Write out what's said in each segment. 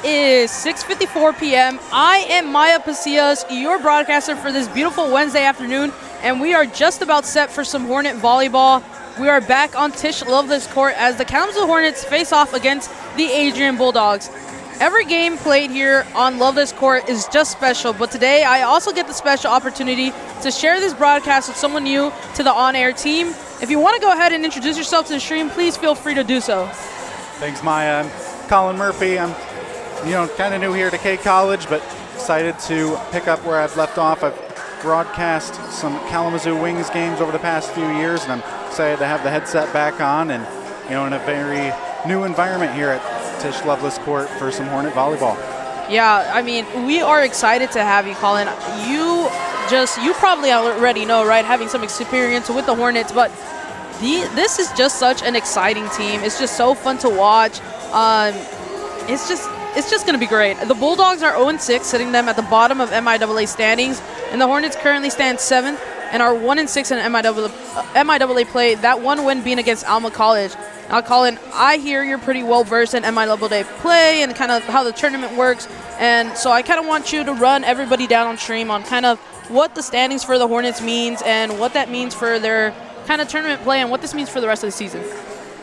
It is 6:54 p.m. I am Maya Pasillas, your broadcaster for this beautiful Wednesday afternoon, and we are just about set for some Hornet volleyball. We are back on Tisch Loveless Court as the Kalamazoo Hornets face off against the Adrian Bulldogs. Every game played here on Loveless Court is just special, but today I also get the special opportunity to share this broadcast with someone new to the on-air team. If you want to go ahead and introduce yourself to the stream, please feel free to do so. Thanks, Maya. I'm Colin Murphy. I'm, kind of new here to K College, but excited to pick up where I've left off. I've broadcast some Kalamazoo Wings games over the past few years, and I'm excited to have the headset back on and, in a very new environment here at Tisch Loveless Court for some Hornet volleyball. Yeah, I mean, we are excited to have you, Colin. You probably already know, right, having some experience with the Hornets, but this is just such an exciting team. It's just so fun to watch. It's just going to be great. The Bulldogs are 0-6, sitting them at the bottom of MIAA standings, and the Hornets currently stand 7th and are 1-6 in MIAA play. That one win being against Alma College. Now, Colin, I hear you're pretty well versed in MIAA play and kind of how the tournament works, and so I kind of want you to run everybody down on stream on kind of what the standings for the Hornets means and what that means for their kind of tournament play and what this means for the rest of the season.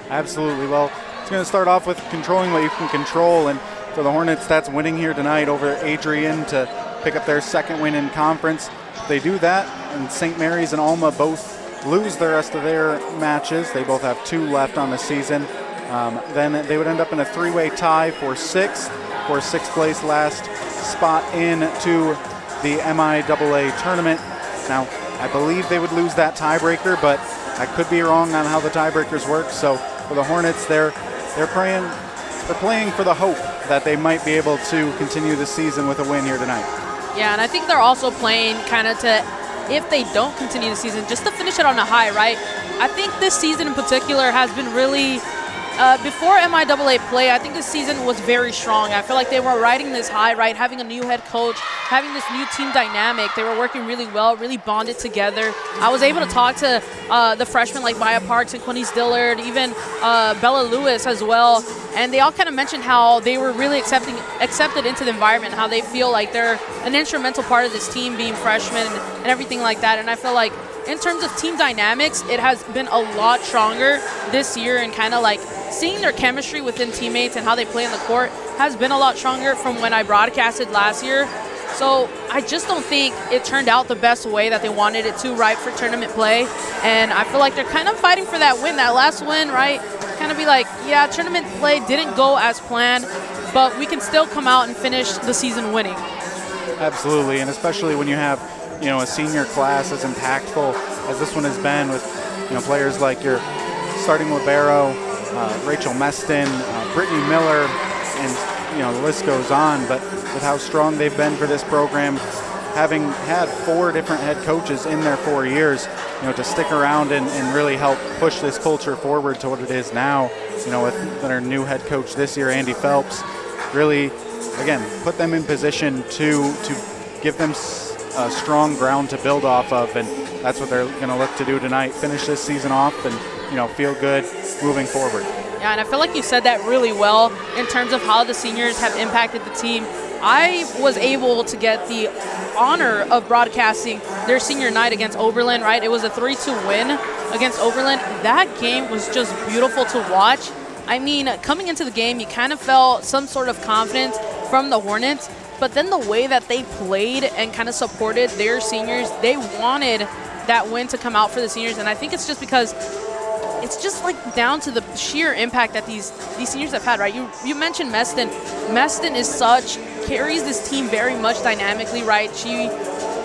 Absolutely. Well, it's going to start off with controlling what you can control, and for the Hornets, that's winning here tonight over Adrian to pick up their second win in conference. If they do that, and St. Mary's and Alma both lose the rest of their matches, they both have 2 left on the season, then they would end up in a 3-way tie for sixth place last spot into the MIAA tournament. Now, I believe they would lose that tiebreaker, but I could be wrong on how the tiebreakers work. So for the Hornets, they're playing for the hope that they might be able to continue the season with a win here tonight. Yeah, and I think they're also playing kind of to, if they don't continue the season, just to finish it on a high, right? I think this season in particular has been really, before MIAA play, I think this season was very strong. I feel like they were riding this high, right? Having a new head coach, having this new team dynamic. They were working really well, really bonded together. I was able to talk to the freshmen like Maya Parks and Quinnies Dillard, even Bella Lewis as well. And they all kind of mentioned how they were really accepted into the environment, how they feel like they're an instrumental part of this team being freshmen and everything like that. And I feel like in terms of team dynamics, it has been a lot stronger this year, and kind of like seeing their chemistry within teammates and how they play on the court has been a lot stronger from when I broadcasted last year. So I just don't think it turned out the best way that they wanted it to, right, for tournament play. And I feel like they're kind of fighting for that win, that last win, right? Kind of be like, yeah, tournament play didn't go as planned, but we can still come out and finish the season winning. Absolutely, and especially when you have, a senior class as impactful as this one has been with, players like your starting libero, Rachel Meston, Brittany Miller, and, the list goes on. But with how strong they've been for this program, having had 4 different head coaches in their 4 years, to stick around and really help push this culture forward to what it is now, with their new head coach this year, Andy Phelps, really, again, put them in position to give them a strong ground to build off of, and that's what they're going to look to do tonight, finish this season off and, feel good moving forward. Yeah, and I feel like you said that really well in terms of how the seniors have impacted the team. I was able to get the honor of broadcasting their senior night against Oberlin, right? It was a 3-2 win against Oberlin. That game was just beautiful to watch. I mean, coming into the game, you kind of felt some sort of confidence from the Hornets, but then the way that they played and kind of supported their seniors, they wanted that win to come out for the seniors, and I think it's just because it's just like down to the sheer impact that these seniors have had, right? You mentioned Meston. Meston carries this team very much dynamically, right? She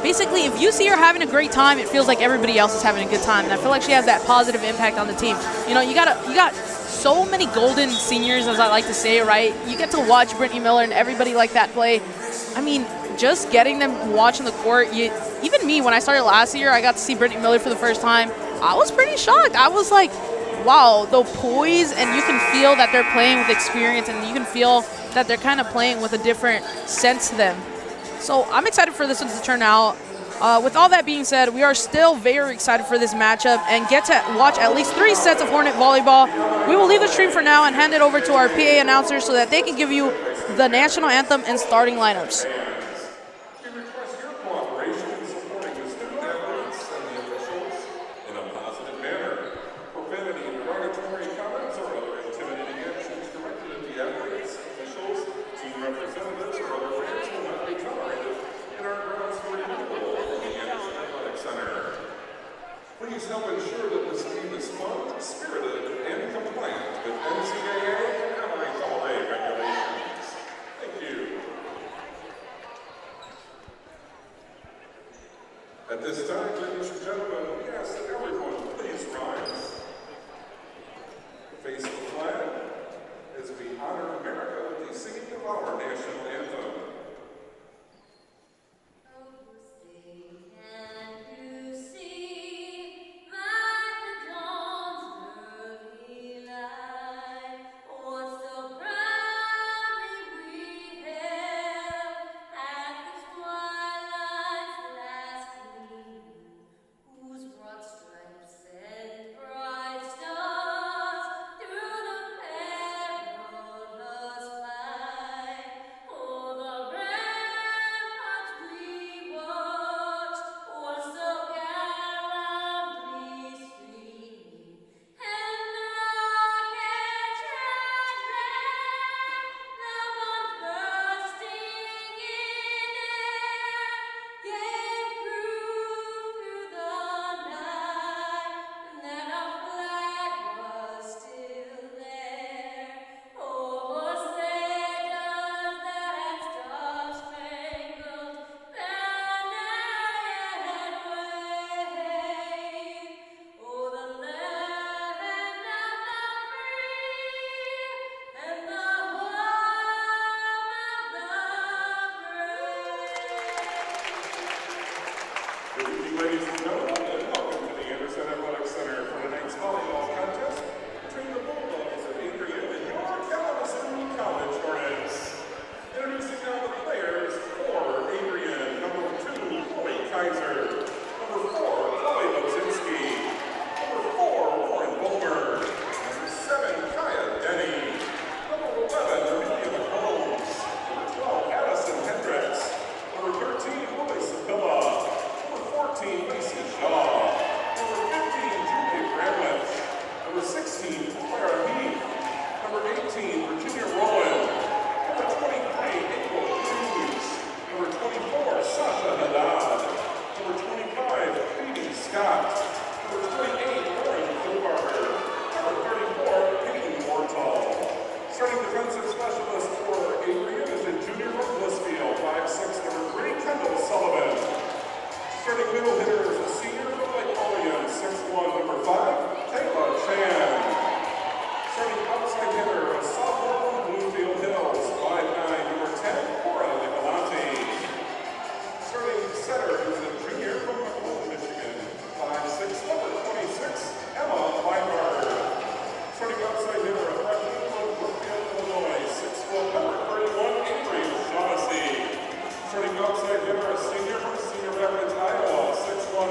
basically, if you see her having a great time, it feels like everybody else is having a good time, and I feel like she has that positive impact on the team. You got so many golden seniors, as I like to say, right? You get to watch Brittany Miller and everybody like that play. I mean, just getting them watching the court, even me, when I started last year, I got to see Brittany Miller for the first time. I was pretty shocked. I was like, wow, the poise, and you can feel that they're playing with experience, and you can feel that they're kind of playing with a different sense to them. So I'm excited for this one to turn out. With all that being said, we are still very excited for this matchup and get to watch at least 3 sets of Hornet volleyball. We will leave the stream for now and hand it over to our PA announcers so that they can give you the national anthem and starting lineups. We request your cooperation in supporting the student athletes and the officials in a positive manner. Profanity, derogatory comments, or other intimidating actions directed at the athletes, officials, team representatives, or other fans will not be tolerated in our grounds for renewal of the Anderson Athletic Center. Please help ensure that this team is fun, spirited, and compliant with NCAA and NIAA regulations. Thank you. At this time, ladies and gentlemen, we ask that everyone please rise. Face the flag as we honor America with the singing of our national anthem. Ladies and gentlemen, and welcome to the Anderson Athletic Center for tonight's volleyball contest between the Bulldogs of Adrian and your Kalamazoo College Hornets. Introducing now the players for Adrian, number 2, Chloe Kaiser, number 4, Chloe Lozinski, number 4, Lauren Bulmer, number 7, Kaya Denny, number 11, Amelia Holmes, number 12, Addison Hendricks, number 13, Lily Sabilla, 14, Macy Shaw. Number 15, Julie Bramlett. Number 16, Clara Heath. Number 18, Virginia Rowland. Number 23, April Cruz. Number 24, Sasha Haddad. Number 25, Katie Scott. Number 28, Lauren Kilbarger. Number 34, Peyton Mortal. Starting defensive specialist for Adrian is a junior from Blissfield, 5'6", number 3, Kendall Sullivan. Starting middle hitter is a senior from Lake Olean, 6'1", number 5, Taylor Chan. Starting outside hitter, a sophomore from Bluefield Hills, 5'9", number 10, Cora Nicolanti. Starting setter is a junior from McComb, Michigan, 5'6", number 26, Emma Weinberger. Starting outside hitter, a freshman from Brookfield, Illinois, 6', number 31, Adrian Shaughnessy. Starting outside hitter, a senior from Cedar Rapids, Iowa, 6'1",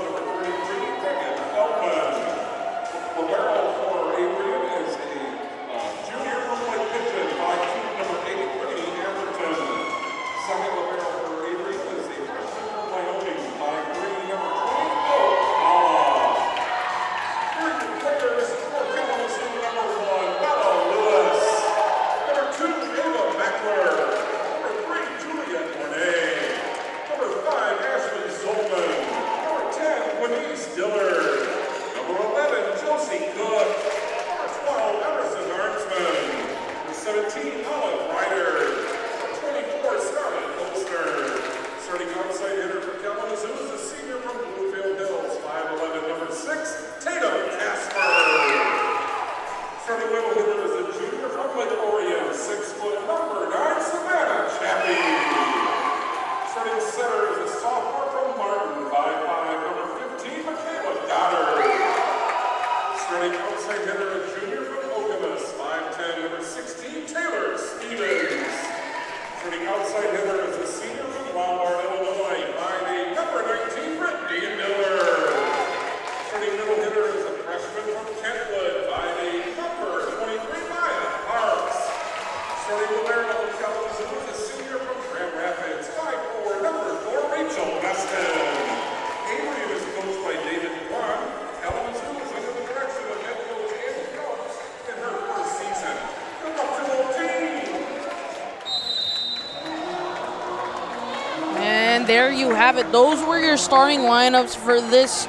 there you have it. Those were your starting lineups for this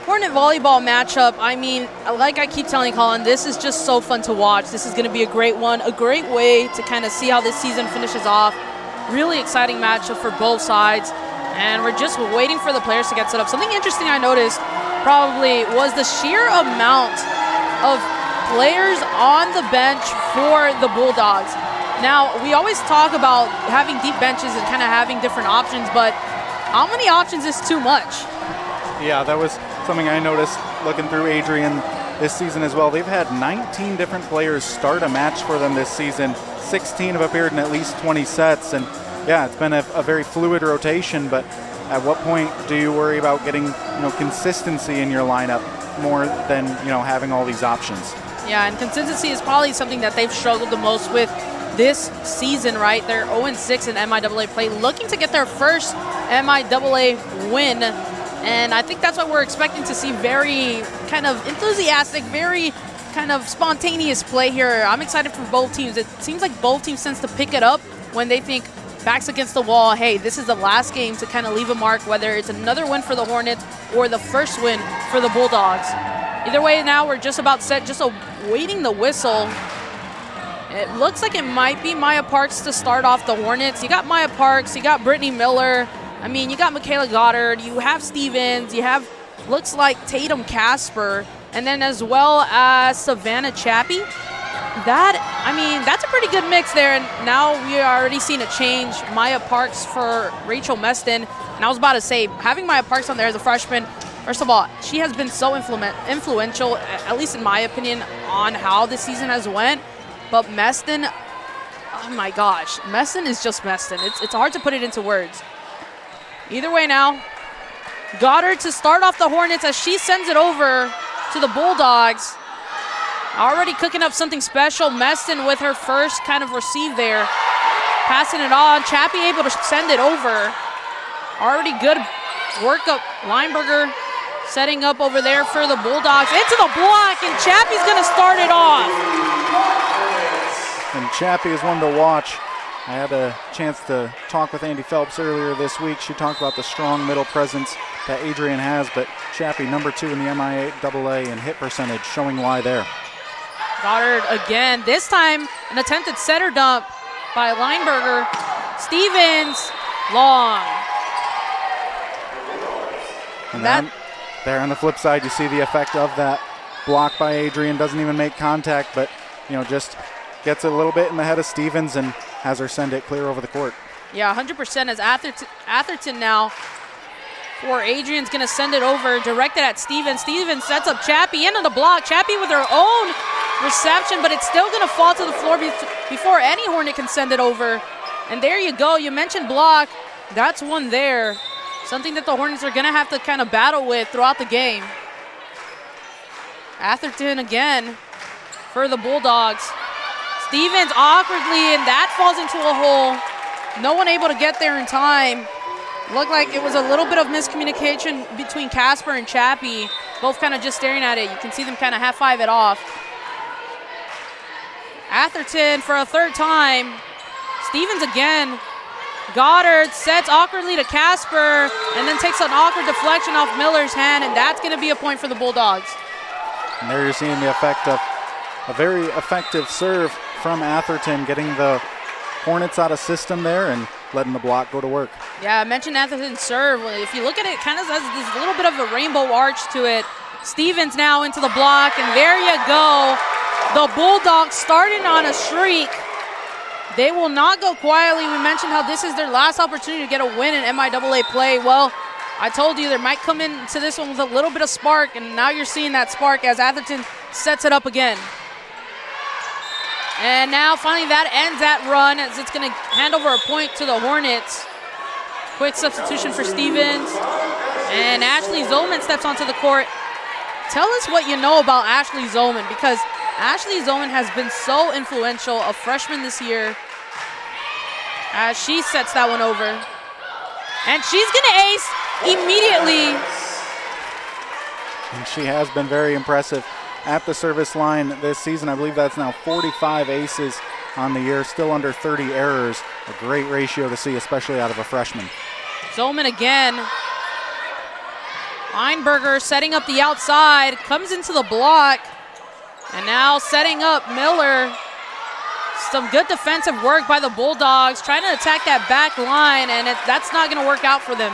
Hornet volleyball matchup. I mean, like I keep telling Colin, this is just so fun to watch. This is going to be a great one, a great way to kind of see how this season finishes off. Really exciting matchup for both sides, and we're just waiting for the players to get set up. Something interesting I noticed probably was the sheer amount of players on the bench for the Bulldogs. Now, we always talk about having deep benches and kind of having different options, but how many options is too much? Yeah, that was something I noticed looking through Adrian this season as well. They've had 19 different players start a match for them this season. 16 have appeared in at least 20 sets, and yeah, it's been a very fluid rotation, but at what point do you worry about getting consistency in your lineup more than having all these options? Yeah, and consistency is probably something that they've struggled the most with this season, right? They're 0-6 in MIAA play, looking to get their first MIAA win. And I think that's what we're expecting to see. Very kind of enthusiastic, very kind of spontaneous play here. I'm excited for both teams. It seems like both teams tend to pick it up when they think backs against the wall, hey, this is the last game to kind of leave a mark, whether it's another win for the Hornets or the first win for the Bulldogs. Either way, now we're just about set, just awaiting the whistle. It looks like it might be Maya Parks to start off the Hornets. You got Maya Parks, you got Brittany Miller. I mean, you got Michaela Goddard, you have Stevens, you have, looks like Tatum Casper, and then as well as Savannah Chappie. That's a pretty good mix there, and now we are already seeing a change. Maya Parks for Rachel Meston, and I was about to say, having Maya Parks on there as a freshman, first of all, she has been so influential, at least in my opinion, on how this season has went. But Meston, oh my gosh, Meston is just Meston. It's hard to put it into words. Either way now, Goddard to start off the Hornets as she sends it over to the Bulldogs. Already cooking up something special. Meston with her first kind of receive there. Passing it on. Chappie able to send it over. Already good work up. Lineberger setting up over there for the Bulldogs. Into the block, and Chappie's going to start it off. And Chappie is one to watch. I had a chance to talk with Andy Phelps earlier this week. She talked about the strong middle presence that Adrian has, but Chappie, number 2 in the MIAA in hit percentage, showing why there. Goddard again, this time an attempted setter dump by Lineberger. Stevens, long. And then there on the flip side, you see the effect of that block by Adrian. Doesn't even make contact, but just gets a little bit in the head of Stevens and has her send it clear over the court. Yeah, 100% as Atherton now for Adrian's going to send it over, directed at Stevens. Stevens sets up Chappie into the block. Chappie with her own reception, but it's still going to fall to the floor before any Hornet can send it over. And there you go. You mentioned block. That's one there. Something that the Hornets are going to have to kind of battle with throughout the game. Atherton again for the Bulldogs. Stevens awkwardly, and that falls into a hole. No one able to get there in time. Looked like it was a little bit of miscommunication between Casper and Chappie, both kind of just staring at it. You can see them kind of half-five it off. Atherton for a third time. Stevens again. Goddard sets awkwardly to Casper and then takes an awkward deflection off Miller's hand, and that's going to be a point for the Bulldogs. And there you're seeing the effect of a very effective serve from Atherton, getting the Hornets out of system there and letting the block go to work. Yeah, I mentioned Atherton's serve. If you look at it, it kind of has this little bit of a rainbow arch to it. Stevens now into the block, and there you go. The Bulldogs starting on a streak. They will not go quietly. We mentioned how this is their last opportunity to get a win in MIAA play. Well, I told you there might come into this one with a little bit of spark, and now you're seeing that spark as Atherton sets it up again. And now finally that ends that run as it's going to hand over a point to the Hornets. Quick substitution for Stevens. And Ashley Zollman steps onto the court. Tell us what you know about Ashley Zollman, because Ashley Zollman has been so influential, a freshman this year, as she sets that one over. And she's going to ace immediately. And she has been very impressive at the service line this season. I believe that's now 45 aces on the year, still under 30 errors. A great ratio to see, especially out of a freshman. Zollman again. Lineberger setting up the outside, comes into the block, and now setting up Miller. Some good defensive work by the Bulldogs, trying to attack that back line, and that's not going to work out for them.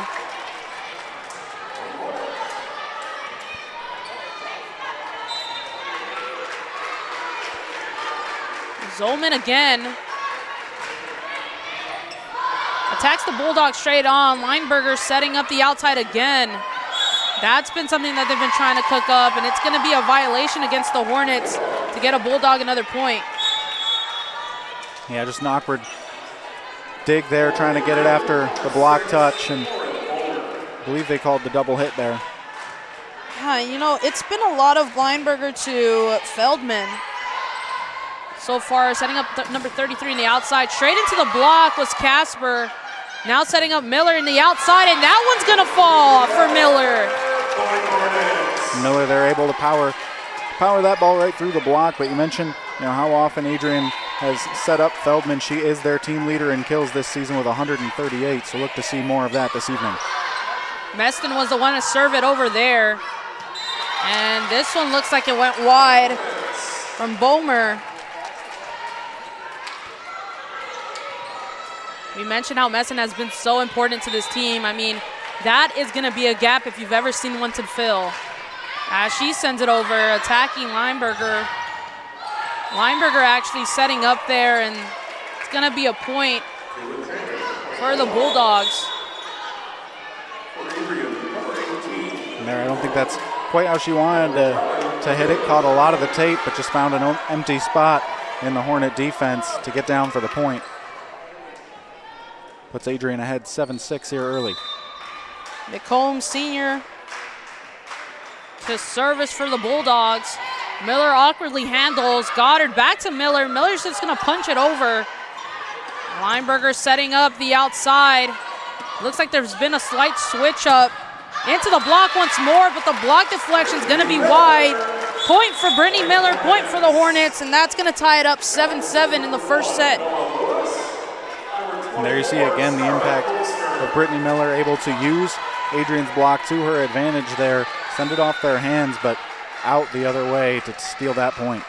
Zollman again. Attacks the Bulldogs straight on. Lineberger setting up the outside again. That's been something that they've been trying to cook up, and it's going to be a violation against the Hornets to get a Bulldog another point. Yeah, just an awkward dig there, trying to get it after the block touch, and I believe they called the double hit there. Yeah, you know, it's been a lot of Lineberger to Feldman so far, setting up number 33 in the outside. Straight into the block was Casper. Now setting up Miller in the outside, and that one's going to fall for Miller. Miller, they're able to power that ball right through the block, but you mentioned, how often Adrian has set up Feldman. She is their team leader in kills this season with 138, so look to see more of that this evening. Meston was the one to serve it over there, and this one looks like it went wide from Bomer. We mentioned how Meston has been so important to this team. I mean, that is going to be a gap if you've ever seen one to fill. As she sends it over, attacking Lineberger. Lineberger actually setting up there, and it's going to be a point for the Bulldogs. And there, I don't think that's quite how she wanted to hit it. Caught a lot of the tape, but just found an empty spot in the Hornet defense to get down for the point. Puts Adrian ahead 7-6 here early. McComb Sr. to service for the Bulldogs. Miller awkwardly handles. Goddard back to Miller. Miller's just going to punch it over. Lineberger setting up the outside. Looks like there's been a slight switch up. Into the block once more, but the block deflection is going to be wide. Point for Brittany Miller, point for the Hornets, and that's going to tie it up 7-7 in the first set. And there you see again the impact of Brittany Miller, able to use Adrian's block to her advantage there. Send it off their hands, but out the other way to steal that point.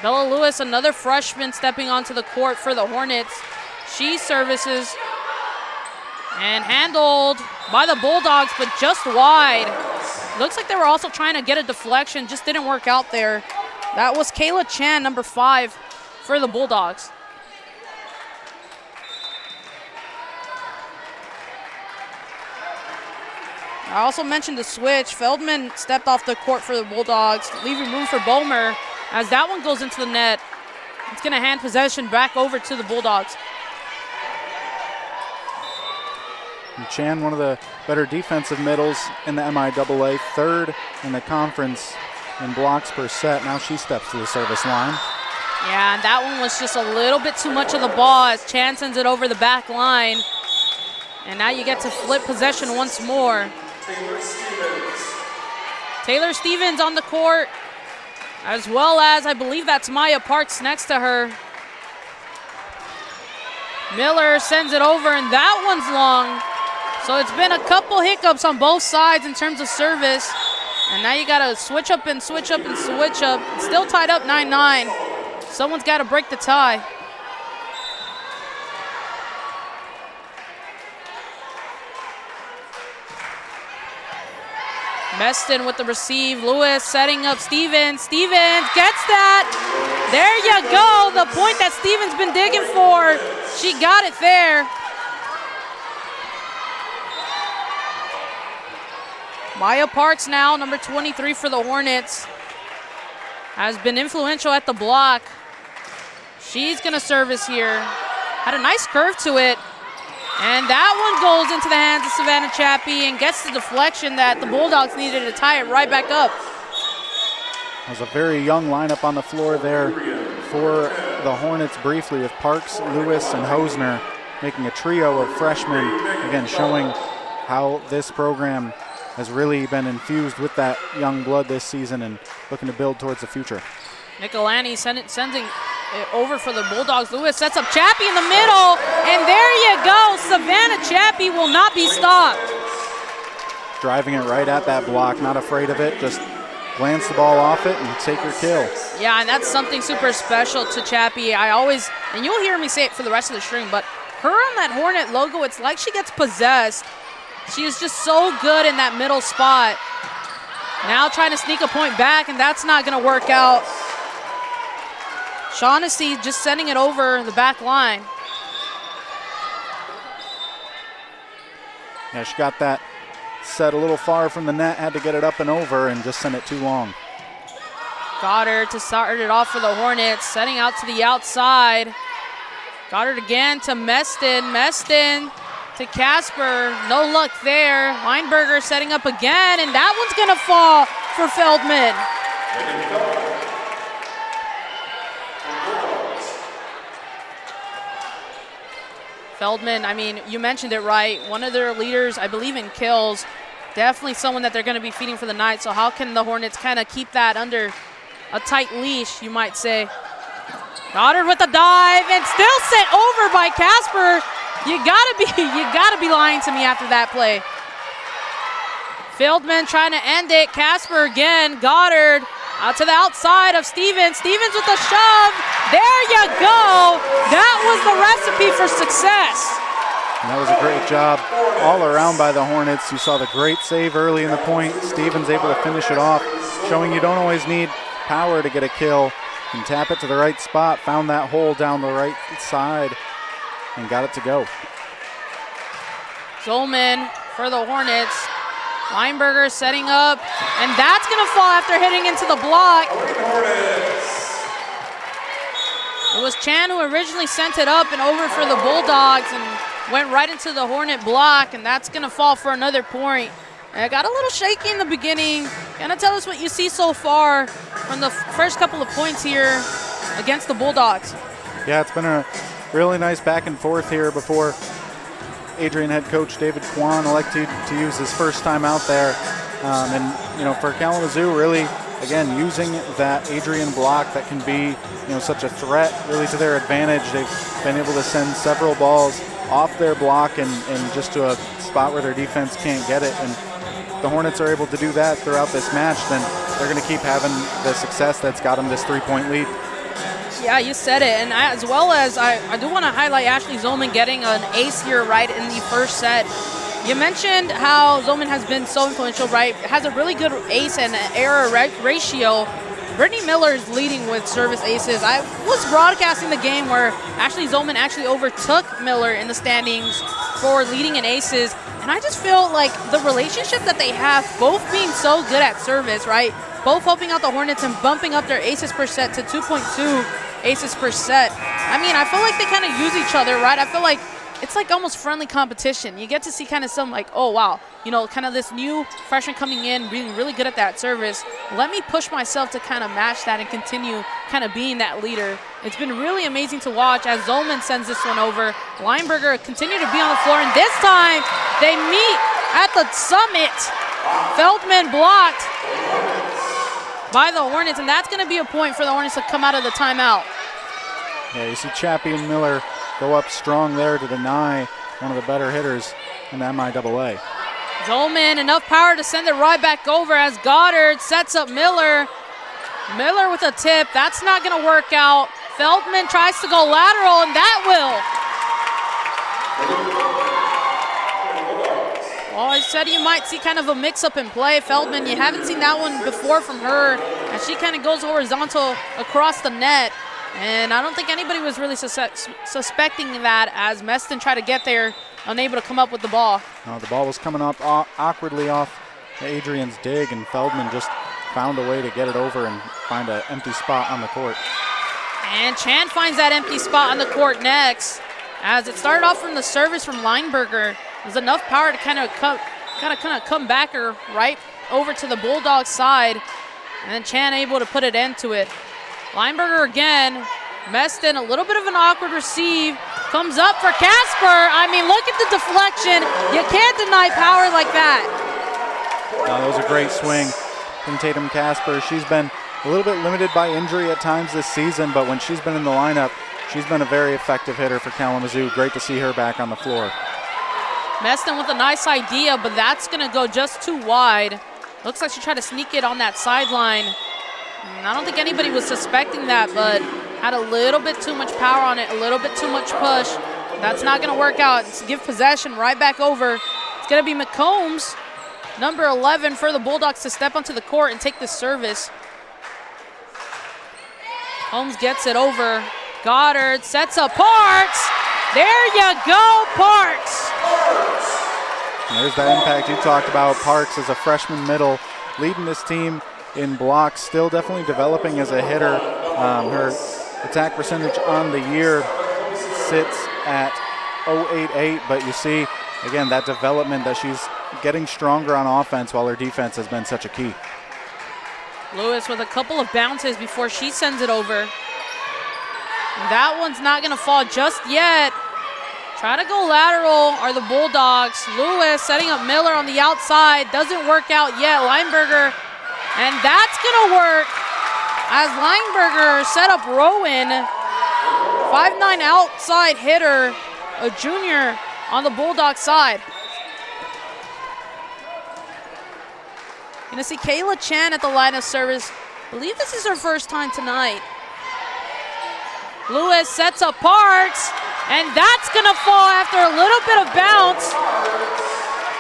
Bella Lewis, another freshman, stepping onto the court for the Hornets. She services and handled by the Bulldogs, but just wide. Looks like they were also trying to get a deflection, just didn't work out there. That was Kayla Chan, number 5 for the Bulldogs. I also mentioned the switch. Feldman stepped off the court for the Bulldogs, leaving room for Bomer. As that one goes into the net, it's going to hand possession back over to the Bulldogs. And Chan, one of the better defensive middles in the MIAA, third in the conference in blocks per set. Now she steps to the service line. Yeah, and that one was just a little bit too much of the ball as Chan sends it over the back line. And now you get to flip possession once more. Taylor Stevens on the court, as well as I believe that's Maya Parks next to her. Miller sends it over, and that one's long. So it's been a couple hiccups on both sides in terms of service. And now you got to switch up and switch up and switch up. It's still tied up 9-9. Someone's got to break the tie. Meston with the receive. Lewis setting up Stevens. Stevens gets that. There you go. The point that Stevens been digging for. She got it there. Maya Parks now, number 23 for the Hornets, has been influential at the block. She's going to service here. Had a nice curve to it. And that one goes into the hands of Savannah Chappie and gets the deflection that the Bulldogs needed to tie it right back up. There's a very young lineup on the floor there for the Hornets briefly, with Parks, Lewis, and Hosner making a trio of freshmen, again showing how this program has really been infused with that young blood this season and looking to build towards the future. Nicolani sending over for the Bulldogs. Lewis sets up Chappie in the middle, and there you go. Savannah Chappie will not be stopped. Driving it right at that block, not afraid of it, just glance the ball off it and take your kill. Yeah, and that's something super special to Chappie. I always, and you'll hear me say it for the rest of the stream, but her on that Hornet logo, it's like she gets possessed. She is just so good in that middle spot. Now trying to sneak a point back, and that's not going to work out. Shaughnessy just sending it over the back line. Yeah, she got that set a little far from the net, had to get it up and over and just sent it too long. Goddard to start it off for the Hornets, setting out to the outside. Goddard again to Meston. Meston to Casper. No luck there. Weinberger setting up again, and that one's going to fall for Feldman. Feldman, I mean, you mentioned it right. One of their leaders, I believe, in kills. Definitely someone that they're going to be feeding for the night. So how can the Hornets kind of keep that under a tight leash, you might say? Goddard with a dive and still sent over by Casper. You gotta be lying to me after that play. Feldman trying to end it. Casper again. Goddard out to the outside of Stevens. Stevens with a shove. There you go. That was the recipe for success. And that was a great job all around by the Hornets. You saw the great save early in the point. Stevens able to finish it off, showing you don't always need power to get a kill. And tap it to the right spot, found that hole down the right side, and got it to go. Zolman for the Hornets. Weinberger setting up, and that's going to fall after hitting into the block. It was Chan who originally sent it up and over for the Bulldogs and went right into the Hornet block, and that's going to fall for another point. And it got a little shaky in the beginning. Kind of tell us what you see so far from the first couple of points here against the Bulldogs. Yeah, it's been a really nice back and forth here before Adrian head coach David Kwan elected to use his first time out there. And, you know, for Kalamazoo, really, again, using that Adrian block that can be, you know, such a threat really to their advantage. They've been able to send several balls off their block and just to a spot where their defense can't get it. And the Hornets are able to do that throughout this match, then they're going to keep having the success that's got them this 3-point lead. Yeah, you said it. And as well as I do want to highlight Ashley Zolman getting an ace here right in the first set. You mentioned how Zolman has been so influential, right? Has a really good ace and error ratio. Brittany Miller is leading with service aces. I was broadcasting the game where Ashley Zolman actually overtook Miller in the standings for leading in aces. And I just feel like the relationship that they have, both being so good at service, right? Both helping out the Hornets and bumping up their aces per set to 2.2 aces per set. I mean, I feel like they kind of use each other, right? I feel like it's like almost friendly competition. You get to see kind of some like, oh, wow, you know, kind of this new freshman coming in, being really good at that service. Let me push myself to kind of match that and continue kind of being that leader. It's been really amazing to watch as Zolman sends this one over. Weinberger continue to be on the floor, and this time they meet at the summit. Feldman blocked by the Hornets, and that's going to be a point for the Hornets to come out of the timeout. Yeah, you see Chappie and Miller go up strong there to deny one of the better hitters in the MIAA. Zolman, enough power to send it right back over as Goddard sets up Miller. Miller with a tip. That's not going to work out. Feldman tries to go lateral, and that will. Well, I said you might see kind of a mix-up in play. Feldman, you haven't seen that one before from her, as she kind of goes horizontal across the net. And I don't think anybody was really suspecting that as Meston tried to get there, unable to come up with the ball. No, the ball was coming up awkwardly off Adrian's dig, and Feldman just found a way to get it over and find an empty spot on the court. And Chan finds that empty spot on the court next. As it started off from the service from Lineberger, there's enough power to kind of come back her right over to the Bulldogs side. And then Chan able to put it into it. Lineberger again. Meston, a little bit of an awkward receive. Comes up for Casper. I mean, look at the deflection. You can't deny power like that. That was a great swing from Tatum Casper. She's been a little bit limited by injury at times this season, but when she's been in the lineup, she's been a very effective hitter for Kalamazoo. Great to see her back on the floor. Meston with a nice idea, but that's going to go just too wide. Looks like she tried to sneak it on that sideline. I don't think anybody was suspecting that, but had a little bit too much power on it, a little bit too much push. That's not going to work out. It's give possession right back over. It's going to be McCombs, number 11, for the Bulldogs to step onto the court and take this service. Holmes gets it over. Goddard sets up Parks. There you go, Parks. There's that impact you talked about. Parks as a freshman middle, leading this team in blocks, still definitely developing as a hitter. Her attack percentage on the year sits at .088, but you see, again, that development that she's getting stronger on offense while her defense has been such a key. Lewis with a couple of bounces before she sends it over. That one's not going to fall just yet. Try to go lateral are the Bulldogs. Lewis setting up Miller on the outside. Doesn't work out yet. Lineberger, and that's going to work as Lineberger set up Rowan. 5'9" outside hitter, a junior on the Bulldog side. Gonna see Kayla Chan at the line of service. I believe this is her first time tonight. Lewis sets up Parks, and that's gonna fall after a little bit of bounce.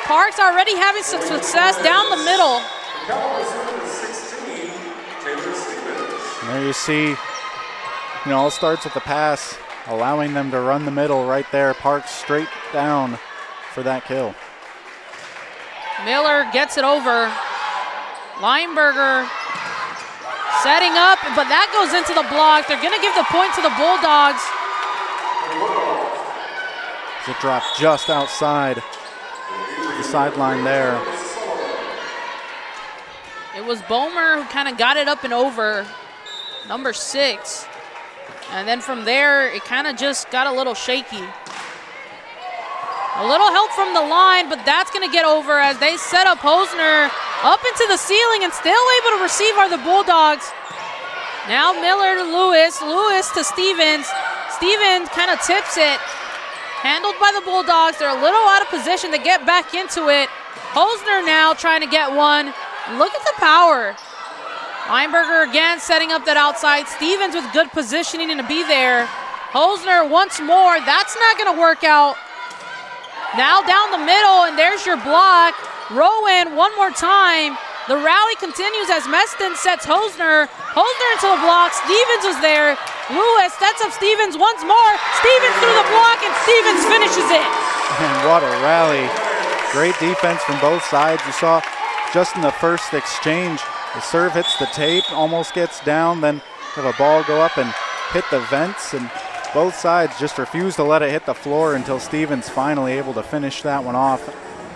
Parks already having some success down the middle. And there you see, all starts with the pass, allowing them to run the middle right there. Parks straight down for that kill. Miller gets it over. Lineberger setting up, but that goes into the block. They're going to give the point to the Bulldogs. It dropped just outside the sideline there. It was Bomer who kind of got it up and over, number 6. And then from there, it kind of just got a little shaky. A little help from the line, but that's going to get over as they set up Hosner up into the ceiling, and still able to receive are the Bulldogs. Now Miller to Lewis, Lewis to Stevens. Stevens kind of tips it. Handled by the Bulldogs. They're a little out of position to get back into it. Hosner now trying to get one. Look at the power. Lineberger again setting up that outside. Stevens with good positioning and to be there. Hosner once more. That's not going to work out. Now down the middle, and there's your block. Rowan one more time. The rally continues as Meston sets Hosner. Hosner into the block. Stevens was there. Lewis sets up Stevens once more. Stevens through the block, and Stevens finishes it. And what a rally. Great defense from both sides. You saw just in the first exchange, the serve hits the tape, almost gets down, then have a ball go up and hit the vents, and both sides just refuse to let it hit the floor until Stevens finally able to finish that one off.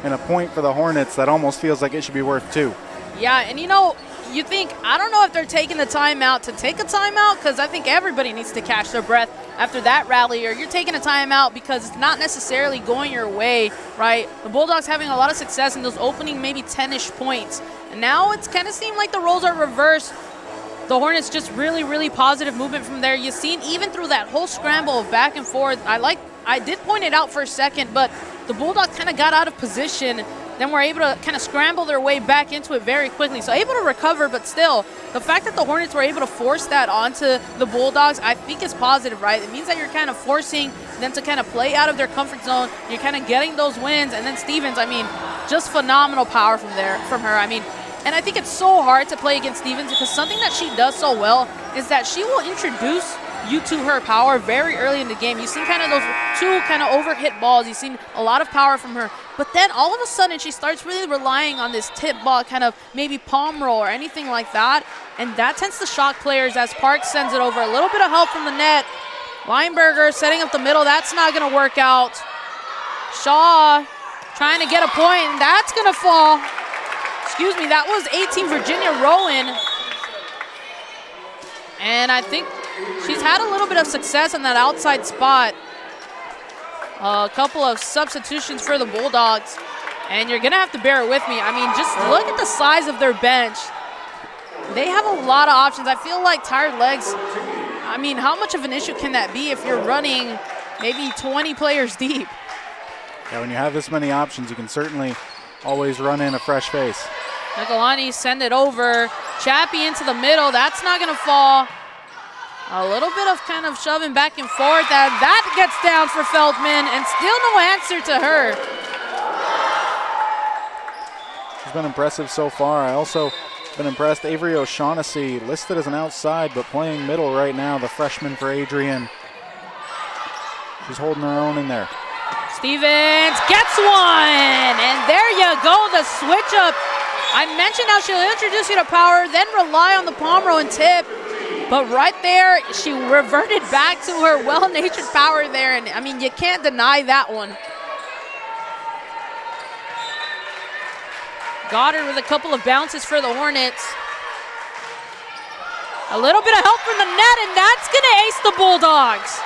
And a point for the Hornets that almost feels like it should be worth 2. Yeah, and you think, I don't know if they're taking the timeout to take a timeout, because I think everybody needs to catch their breath after that rally, or you're taking a timeout because it's not necessarily going your way, right? The Bulldogs having a lot of success in those opening maybe 10-ish points. And now it's kind of seemed like the roles are reversed. The Hornets just really, really positive movement from there. You've seen even through that whole scramble of back and forth, I did point it out for a second, but the Bulldogs kind of got out of position, then were able to kind of scramble their way back into it very quickly. So able to recover, but still, the fact that the Hornets were able to force that onto the Bulldogs, I think is positive, right? It means that you're kind of forcing them to kind of play out of their comfort zone. You're kind of getting those wins. And then Stevens, just phenomenal power from her. And I think it's so hard to play against Stevens because something that she does so well is that she will introduce you to her power very early in the game. You've seen kind of those 2 kind of overhit balls. You've seen a lot of power from her. But then all of a sudden she starts really relying on this tip ball, kind of maybe palm roll or anything like that. And that tends to shock players as Parks sends it over. A little bit of help from the net. Lineberger setting up the middle. That's not going to work out. Shaw trying to get a point, and that's going to fall. Excuse me, that was 18 Virginia Rowan. And I think she's had a little bit of success on that outside spot. A couple of substitutions for the Bulldogs. And you're going to have to bear with me. Just look at the size of their bench. they have a lot of options. I feel like tired legs, I mean, how much of an issue can that be if you're running maybe 20 players deep? Yeah, when you have this many options, you can certainly always run in a fresh face. Nicolani send it over. Chappie into the middle. That's not going to fall. A little bit of kind of shoving back and forth. That gets down for Feldman, and still no answer to her. She's been impressive so far. I also been impressed. Avery O'Shaughnessy listed as an outside, but playing middle right now, the freshman for Adrian. She's holding her own in there. Stevens gets one, and there you go, the switch up. I mentioned how she'll introduce you to power, then rely on the palm row and tip. But right there, she reverted back to her well-natured power there, and I mean, you can't deny that one. Goddard with a couple of bounces for the Hornets. A little bit of help from the net, and that's gonna ace the Bulldogs.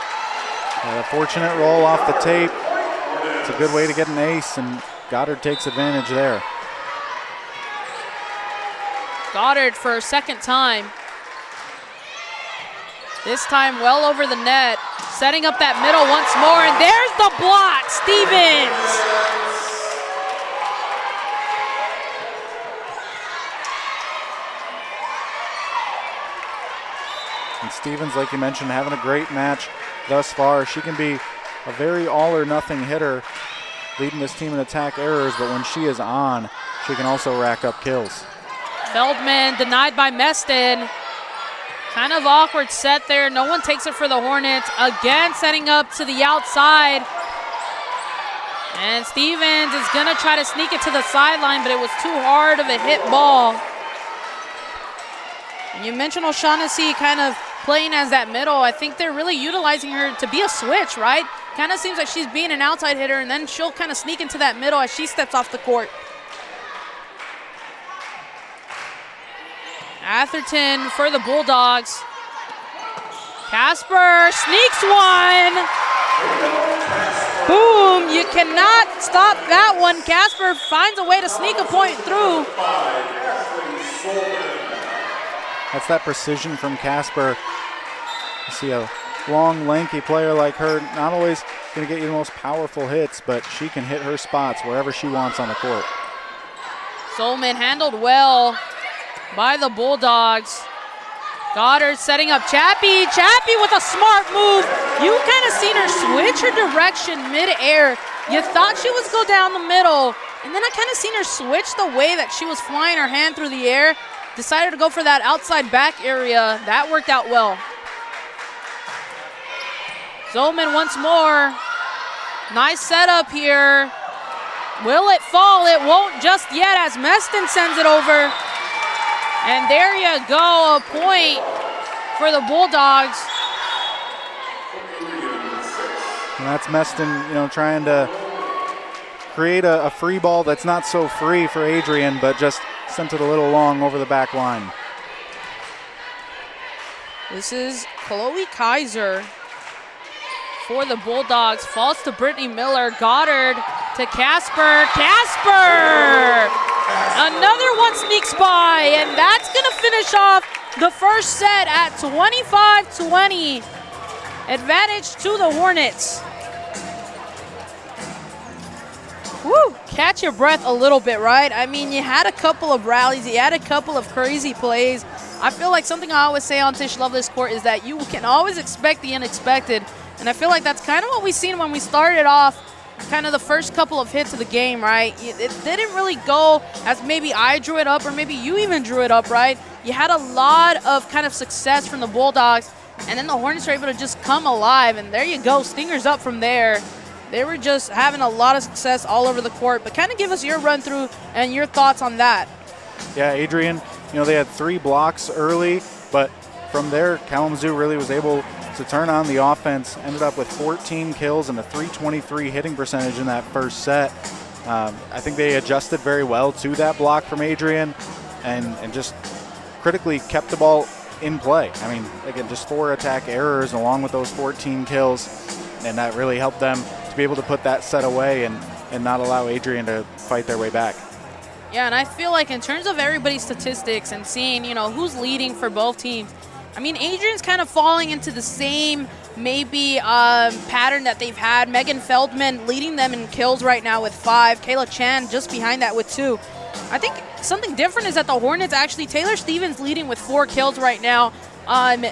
A fortunate roll off the tape. It's a good way to get an ace, and Goddard takes advantage there. Goddard for a second time. This time well over the net. Setting up that middle once more, and there's the block, Stevens. And Stevens, like you mentioned, having a great match thus far. She can be a very all-or-nothing hitter, leading this team in attack errors, but when she is on, she can also rack up kills. Feldman denied by Meston. Kind of awkward set there. No one takes it for the Hornets. Again, setting up to the outside. And Stevens is going to try to sneak it to the sideline, but it was too hard of a hit ball. And you mentioned O'Shaughnessy kind of playing as that middle. I think they're really utilizing her to be a switch, right? Kind of seems like she's being an outside hitter, and then she'll kind of sneak into that middle as she steps off the court. Atherton for the Bulldogs. Casper sneaks one. Boom, you cannot stop that one. Casper finds a way to sneak a point through. That's that precision from Casper. You see a long, lanky player like her, not always going to get you the most powerful hits, but she can hit her spots wherever she wants on the court. Solman handled well by the Bulldogs. Goddard setting up Chappie. Chappie with a smart move. You kind of seen her switch her direction mid-air. You thought she was go down the middle, and then I kind of seen her switch the way that she was flying her hand through the air. Decided to go for that outside back area. That worked out well. Zolman once more. Nice setup here. Will it fall? It won't just yet as Meston sends it over. And there you go, a point for the Bulldogs. And that's Meston, trying to create a free ball that's not so free for Adrian, but just sent it a little long over the back line. This is Chloe Kaiser for the Bulldogs. Falls to Brittany Miller. Goddard to Casper. Casper! Another one sneaks by, and that's going to finish off the first set at 25-20. Advantage to the Hornets. Woo! Catch your breath a little bit, right? I mean, you had a couple of rallies. You had a couple of crazy plays. I feel like something I always say on Tish Love This Court is that you can always expect the unexpected. And I feel like that's kind of what we seen when we started off kind of the first couple of hits of the game, right? It didn't really go as maybe I drew it up or maybe you even drew it up, right? You had a lot of kind of success from the Bulldogs, and then the Hornets were able to just come alive, and there you go, Stingers up from there. They were just having a lot of success all over the court, but kind of give us your run through and your thoughts on that. Yeah, Adrian, they had 3 blocks early, but from there, Kalamazoo really was able to turn on the offense, ended up with 14 kills and a .323 hitting percentage in that first set. I think they adjusted very well to that block from Adrian and just critically kept the ball in play. I mean, again, just 4 attack errors along with those 14 kills, and that really helped them to be able to put that set away and not allow Adrian to fight their way back. Yeah, and I feel like in terms of everybody's statistics and seeing, who's leading for both teams, I mean, Adrian's kind of falling into the same maybe pattern that they've had. Megan Feldman leading them in kills right now with 5. Kayla Chan just behind that with 2. I think something different is that the Hornets actually, Taylor Stevens leading with 4 kills right now.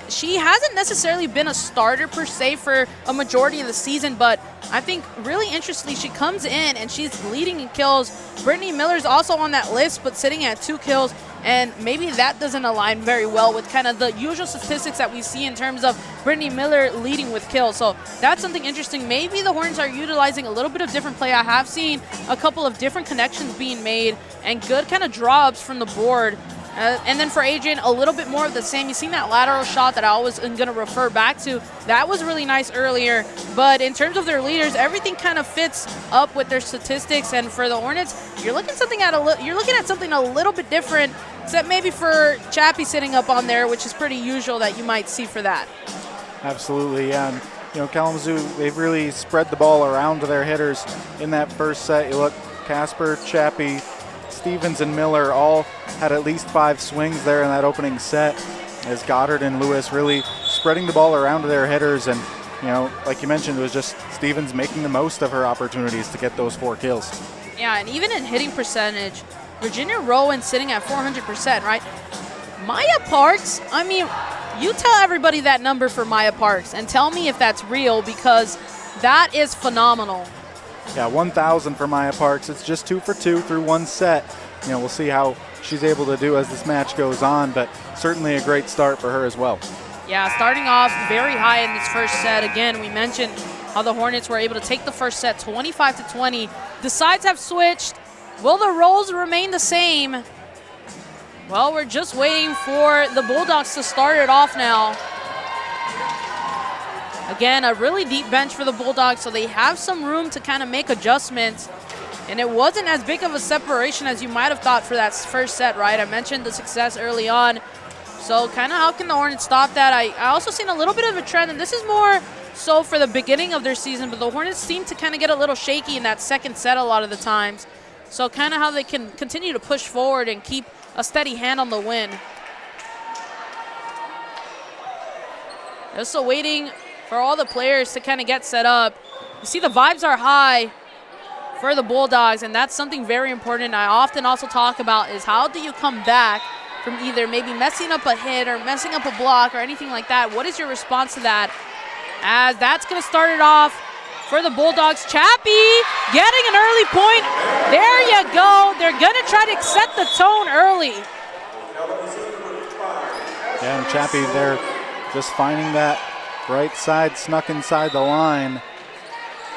She hasn't necessarily been a starter per se for a majority of the season, but I think really interestingly, she comes in and she's leading in kills. Brittany Miller's also on that list, but sitting at 2 kills, and maybe that doesn't align very well with kind of the usual statistics that we see in terms of Brittany Miller leading with kills. So that's something interesting. Maybe the Hornets are utilizing a little bit of different play. I have seen a couple of different connections being made and good kind of draw-ups from the board. And then for Adrian, a little bit more of the same. You've seen that lateral shot that I always am going to refer back to. That was really nice earlier. But in terms of their leaders, everything kind of fits up with their statistics. And for the Hornets, you're looking at something a little bit different, except maybe for Chappie sitting up on there, which is pretty usual that you might see for that. Absolutely, yeah. And, Kalamazoo, they've really spread the ball around to their hitters in that first set. You look, Casper, Chappie, Stevens, and Miller all had at least 5 swings there in that opening set, as Goddard and Lewis really spreading the ball around to their hitters. And, like you mentioned, it was just Stevens making the most of her opportunities to get those 4 kills. Yeah, and even in hitting percentage, Virginia Rowan sitting at 400%, right? Maya Parks, I mean, you tell everybody that number for Maya Parks and tell me if that's real, because that is phenomenal. Yeah, 1,000 for Maya Parks. It's just 2 for 2 through 1 set. We'll see how she's able to do as this match goes on, but certainly a great start for her as well. Yeah, starting off very high in this first set. Again, we mentioned how the Hornets were able to take the first set 25-20. The sides have switched. Will the roles remain the same? Well, we're just waiting for the Bulldogs to start it off now. Again, a really deep bench for the Bulldogs, so they have some room to kind of make adjustments. And it wasn't as big of a separation as you might have thought for that first set, right? I mentioned the success early on. So kind of how can the Hornets stop that? I also seen a little bit of a trend, and this is more so for the beginning of their season, but the Hornets seem to kind of get a little shaky in that second set a lot of the times. So kind of how they can continue to push forward and keep a steady hand on the win. They're still waiting for all the players to kind of get set up. You see the vibes are high for the Bulldogs, and that's something very important I often also talk about, is how do you come back from either maybe messing up a hit or messing up a block or anything like that? What is your response to that? As that's going to start it off for the Bulldogs. Chappie getting an early point. There you go. They're going to try to set the tone early. Yeah, and Chappie there just finding that right side, snuck inside the line.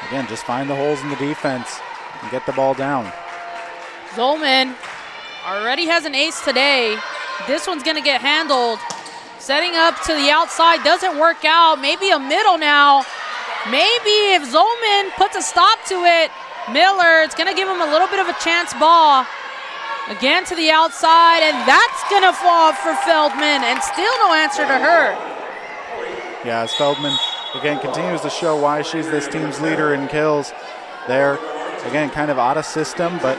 Again, just find the holes in the defense and get the ball down. Zolman already has an ace today. This one's going to get handled. Setting up to the outside, doesn't work out. Maybe a middle now. Maybe if Zolman puts a stop to it, Miller, it's going to give him a little bit of a chance ball. Again to the outside, and that's going to fall for Feldman, and still no answer to her. Yeah, as Feldman, again, continues to show why she's this team's leader in kills. There, again, kind of out of system, but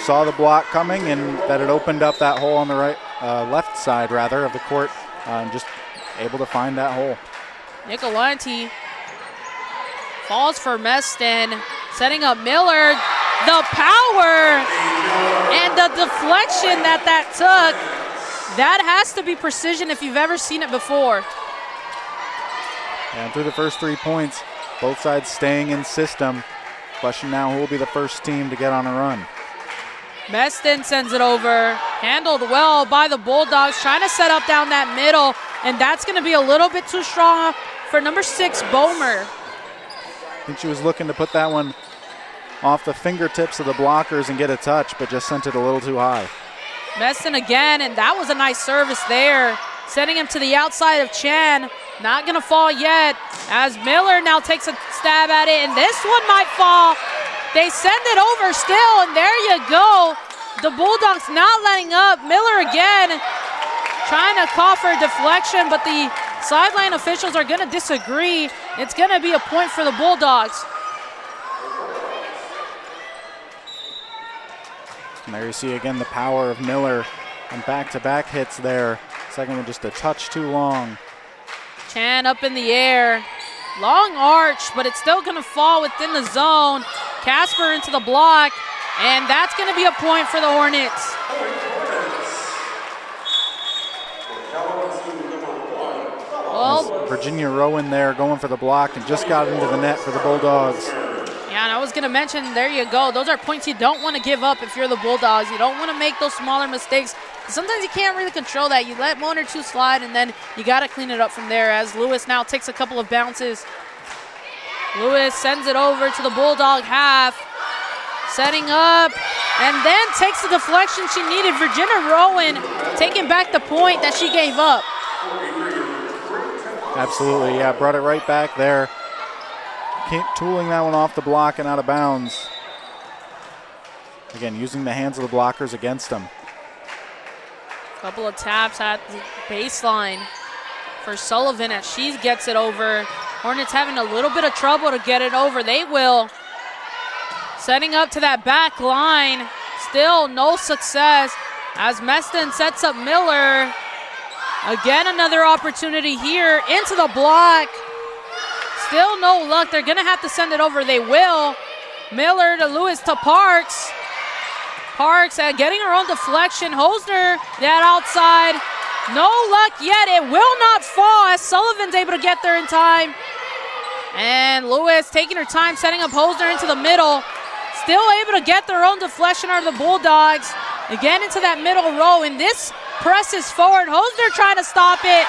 saw the block coming and that it opened up that hole on the left side, rather, of the court. Just able to find that hole. Nicolanti falls for Meston, setting up Miller. The power and the deflection that took, that has to be precision if you've ever seen it before. And through the first 3 points, both sides staying in system. Question now, who will be the first team to get on a run? Meston sends it over. Handled well by the Bulldogs, trying to set up down that middle, and that's going to be a little bit too strong for number 6, Bomer. I think she was looking to put that one off the fingertips of the blockers and get a touch, but just sent it a little too high. Meston again, and that was a nice service there. Sending him to the outside of Chan. Not going to fall yet, as Miller now takes a stab at it, and this one might fall. They send it over still, and there you go. The Bulldogs not letting up. Miller again trying to call for a deflection, but the sideline officials are going to disagree. It's going to be a point for the Bulldogs. And there you see again the power of Miller on back-to-back hits there. Second one just a touch too long. Chan up in the air. Long arch, but it's still going to fall within the zone. Casper into the block, and that's going to be a point for the Hornets. Well, Virginia Rowan there going for the block and just got into the net for the Bulldogs. yeah, and I was going to mention, there you go. Those are points you don't want to give up if you're the Bulldogs. You don't want to make those smaller mistakes. Sometimes you can't really control that. You let one or two slide, and then you got to clean it up from there as Lewis now takes a couple of bounces. Lewis sends it over to the Bulldog half, setting up, and then takes the deflection she needed. Virginia Rowan taking back the point that she gave up. Absolutely, yeah, brought it right back there. Tooling that one off the block and out of bounds. Again, using the hands of the blockers against them. Couple of taps at the baseline for Sullivan as she gets it over. Hornets having a little bit of trouble to get it over. They will. Setting up to that back line. Still no success as Meston sets up Miller. Again, another opportunity here into the block. Still no luck. They're going to have to send it over. They will. Miller to Lewis to Parks. Parks getting her own deflection. Hosner, that outside. No luck yet. It will not fall as Sullivan's able to get there in time. And Lewis taking her time, setting up Hosner into the middle. Still able to get their own deflection out of the Bulldogs. Again into that middle row. And this presses forward. Hosner trying to stop it.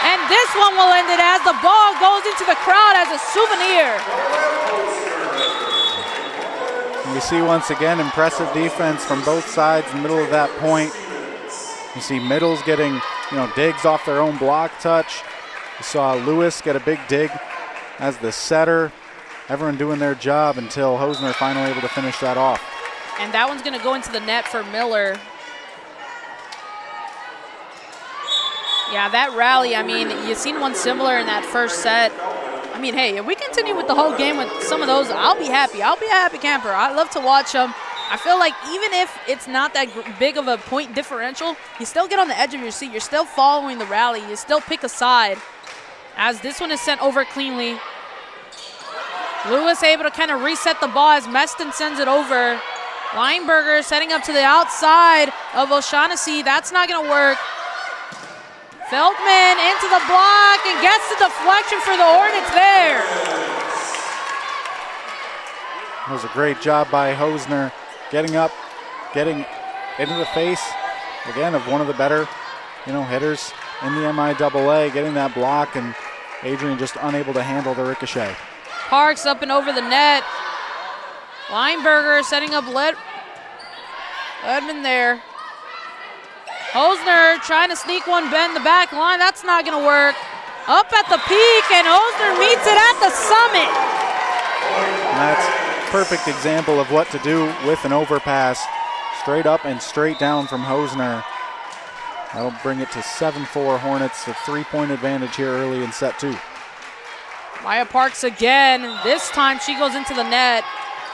And this one will end it as the ball goes into the crowd as a souvenir. You see once again impressive defense from both sides in the middle of that point. You see Middles getting, digs off their own block touch. You saw Lewis get a big dig as the setter. Everyone doing their job until Hosner finally able to finish that off. And that one's going to go into the net for Miller. Yeah, that rally, you've seen one similar in that first set. Hey, if we continue with the whole game with some of those, I'll be happy. I'll be a happy camper. I love to watch them. I feel like even if it's not that big of a point differential, you still get on the edge of your seat. You're still following the rally. You still pick a side. As this one is sent over cleanly. Lewis able to kind of reset the ball as Meston sends it over. Lineberger setting up to the outside of O'Shaughnessy. That's not going to work. Feldman into the block and gets the deflection for the Hornets there. That was a great job by Hosner getting up, getting into the face, again, of one of the better, hitters in the MIAA, getting that block, and Adrian just unable to handle the ricochet. Parks up and over the net. Lineberger setting up Edmund there. Hosner trying to sneak one, bend the back line. That's not going to work. Up at the peak, and Hosner meets it at the summit. And that's a perfect example of what to do with an overpass. Straight up and straight down from Hosner. That'll bring it to 7-4 Hornets, a 3-point advantage here early in set 2. Maya Parks again. This time she goes into the net.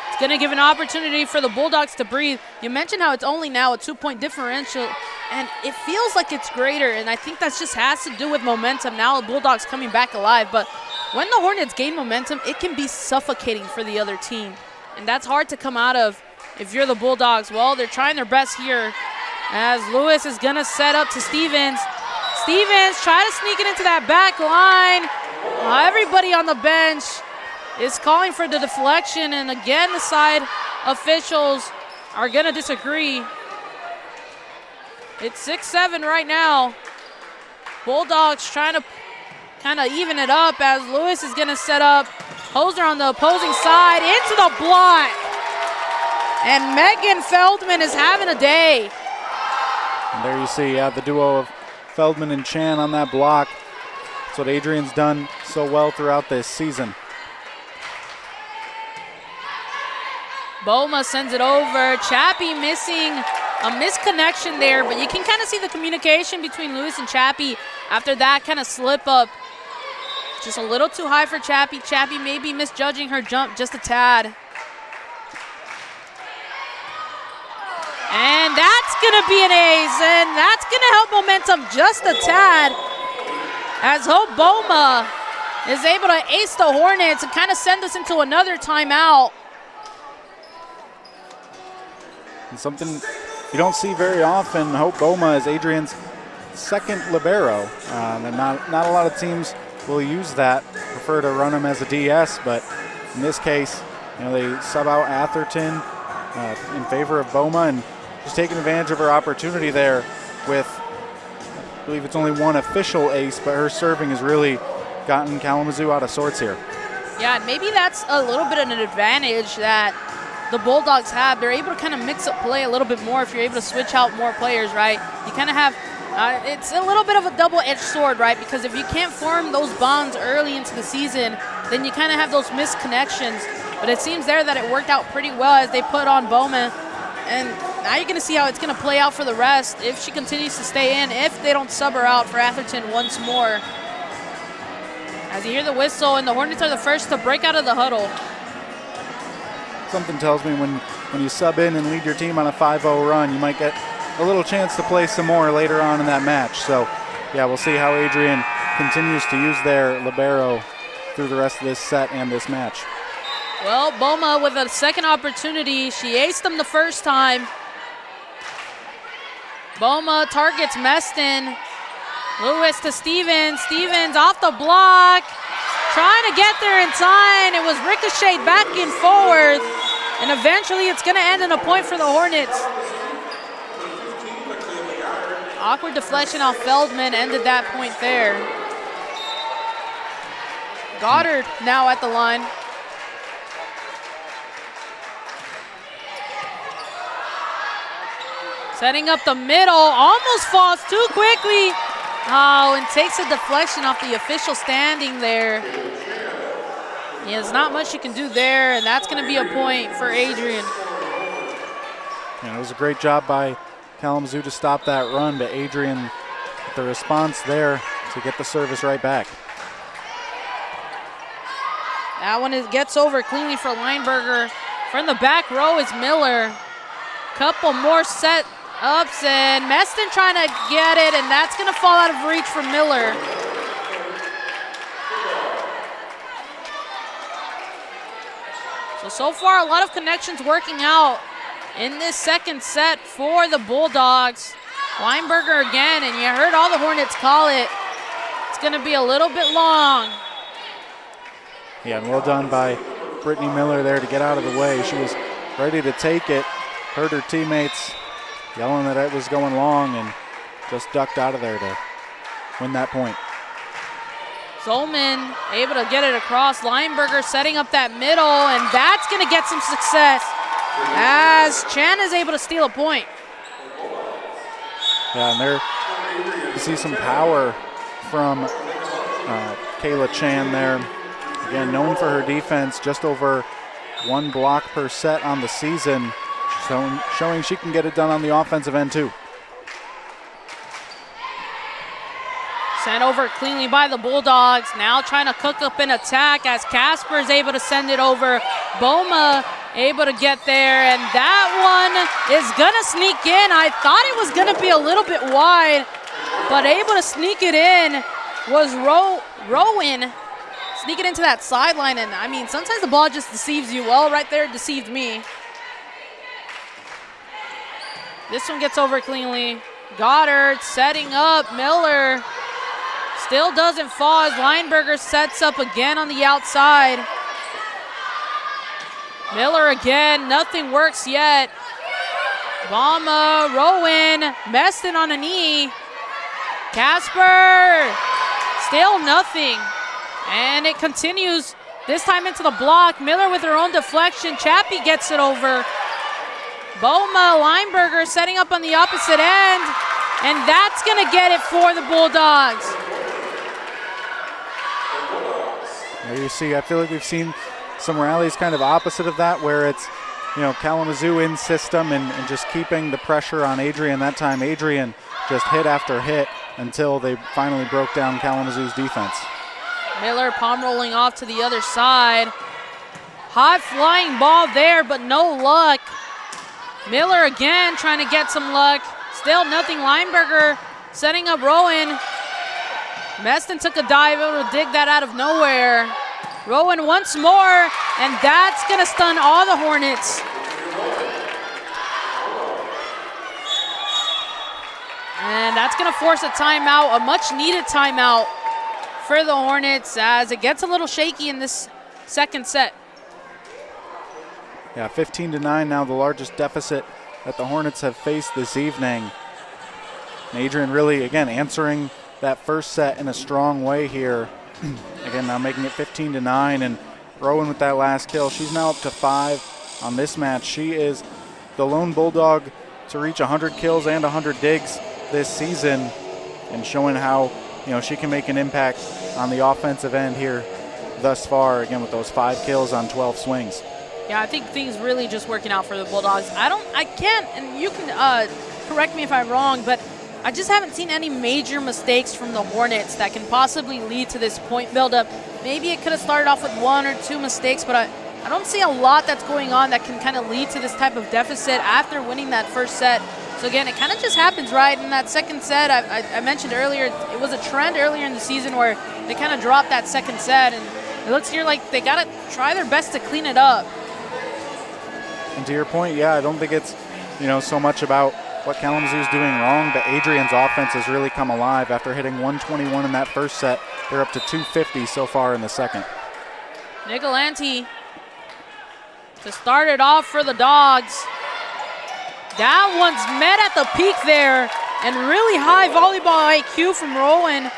It's going to give an opportunity for the Bulldogs to breathe. You mentioned how it's only now a 2-point differential, and it feels like it's greater, and I think that just has to do with momentum. Now the Bulldogs coming back alive, but when the Hornets gain momentum, it can be suffocating for the other team, and that's hard to come out of if you're the Bulldogs. Well, they're trying their best here as Lewis is going to set up to Stevens. Stevens try to sneak it into that back line. Everybody on the bench is calling for the deflection, and again the side officials are going to disagree. It's 6-7 right now. Bulldogs trying to kind of even it up as Lewis is going to set up. Hosner on the opposing side into the block. And Megan Feldman is having a day. And there you see the duo of Feldman and Chan on that block. That's what Adrian's done so well throughout this season. Boma sends it over. Chappie missing a misconnection there, but you can kind of see the communication between Lewis and Chappie after that kind of slip up. Just a little too high for Chappie. Chappie may be misjudging her jump just a tad. And that's going to be an ace, and that's going to help momentum just a tad as Hope Boma is able to ace the Hornets and kind of send us into another timeout. And something you don't see very often, Hope Boma is Adrian's second libero. And not a lot of teams will use that, prefer to run him as a DS, but in this case, they sub out Atherton in favor of Boma, and just taking advantage of her opportunity there with, I believe it's only one official ace, but her serving has really gotten Kalamazoo out of sorts here. Yeah, and maybe that's a little bit of an advantage that the Bulldogs have. They're able to kind of mix up play a little bit more if you're able to switch out more players, right? You kind of have, it's a little bit of a double-edged sword, right? Because if you can't form those bonds early into the season, then you kind of have those missed connections. But it seems there that it worked out pretty well as they put on Bowman. And now you're going to see how it's going to play out for the rest if she continues to stay in, if they don't sub her out for Atherton once more. As you hear the whistle, and the Hornets are the first to break out of the huddle. Something tells me when you sub in and lead your team on a 5-0 run, you might get a little chance to play some more later on in that match. So, yeah, we'll see how Adrian continues to use their libero through the rest of this set and this match. Well, Boma with a second opportunity. She aced them the first time. Boma targets Meston. Lewis to Stevens. Stevens off the block. Trying to get there in time. It was ricocheted back and forward. And eventually it's going to end in a point for the Hornets. Awkward deflection off Feldman ended that point there. Goddard now at the line. Setting up the middle, almost falls too quickly. Oh, and takes a deflection off the official standing there. Yeah, there's not much you can do there, and that's going to be a point for Adrian. Yeah, it was a great job by Kalamazoo to stop that run, but Adrian, with the response there to get the service right back. That one gets over cleanly for Lineberger. From the back row is Miller. Couple more set ups, and Meston trying to get it, and that's going to fall out of reach for Miller. So far, a lot of connections working out in this second set for the Bulldogs. Weinberger again, and you heard all the Hornets call it. It's going to be a little bit long. Yeah, and well done by Brittany Miller there to get out of the way. She was ready to take it, heard her teammates yelling that it was going long, and just ducked out of there to win that point. Zolman able to get it across. Lineberger setting up that middle, and that's going to get some success as Chan is able to steal a point. Yeah, and there you see some power from Kayla Chan there. Again, known for her defense, just over 1 block per set on the season, showing she can get it done on the offensive end too. Sent over cleanly by the Bulldogs. Now trying to cook up an attack as Casper is able to send it over. Boma able to get there, and that one is going to sneak in. I thought it was going to be a little bit wide, but able to sneak it in was Rowan. Sneak it into that sideline, and I mean, sometimes the ball just deceives you. Well, right there it deceived me. This one gets over cleanly. Goddard setting up. Miller still doesn't fall as Lineberger sets up again on the outside. Miller again, nothing works yet. Bama, Rowan, Meston on a knee. Casper, still nothing. And it continues, this time into the block. Miller with her own deflection. Chappie gets it over. Boma, Lineberger setting up on the opposite end. And that's going to get it for the Bulldogs. There you see, I feel like we've seen some rallies kind of opposite of that, where it's, Kalamazoo in system and just keeping the pressure on Adrian. That time, Adrian just hit after hit until they finally broke down Kalamazoo's defense. Miller palm rolling off to the other side. High flying ball there, but no luck. Miller again trying to get some luck. Still nothing. Lineberger setting up Rowan. Meston took a dive, able to dig that out of nowhere. Rowan once more, and that's going to stun all the Hornets. And that's going to force a timeout, a much-needed timeout for the Hornets as it gets a little shaky in this second set. Yeah, 15-9 now, the largest deficit that the Hornets have faced this evening. And Adrian really, again, answering that first set in a strong way here. Again, now making it 15-9, and Rowan with that last kill. She's now up to 5 on this match. She is the lone Bulldog to reach 100 kills and 100 digs this season, and showing how, she can make an impact on the offensive end here thus far, again, with those 5 kills on 12 swings. Yeah, I think things really just working out for the Bulldogs. I can't, and you can correct me if I'm wrong, but I just haven't seen any major mistakes from the Hornets that can possibly lead to this point buildup. Maybe it could have started off with 1 or 2 mistakes, but I don't see a lot that's going on that can kind of lead to this type of deficit after winning that first set. So again, it kind of just happens right in that second set. I mentioned earlier, it was a trend earlier in the season where they kind of dropped that second set, and it looks here like they got to try their best to clean it up. And to your point, yeah, I don't think it's, so much about what Kalamazoo's doing wrong, but Adrian's offense has really come alive. After hitting 121 in that first set, they're up to 250 so far in the second. Nicolanti to start it off for the Dogs. That one's met at the peak there, and really high volleyball IQ from Rowan.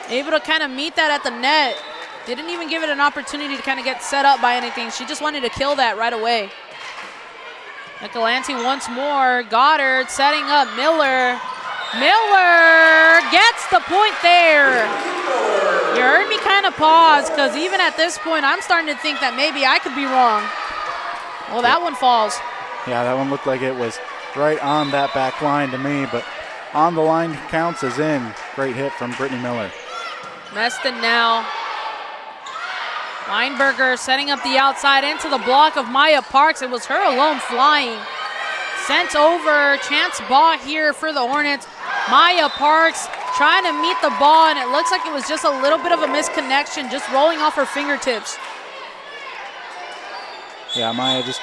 Able to kind of meet that at the net. Didn't even give it an opportunity to kind of get set up by anything. She just wanted to kill that right away. Nicolanti once more. Goddard setting up Miller. Miller gets the point there. You heard me kind of pause, because even at this point, I'm starting to think that maybe I could be wrong. Well, that one falls. Yeah, that one looked like it was right on that back line to me, but on the line counts as in. Great hit from Brittany Miller. Meston now. Lineberger setting up the outside into the block of Maya Parks. It was her alone flying. Sent over, chance ball here for the Hornets. Maya Parks trying to meet the ball, and it looks like it was just a little bit of a misconnection, just rolling off her fingertips. Yeah, Maya just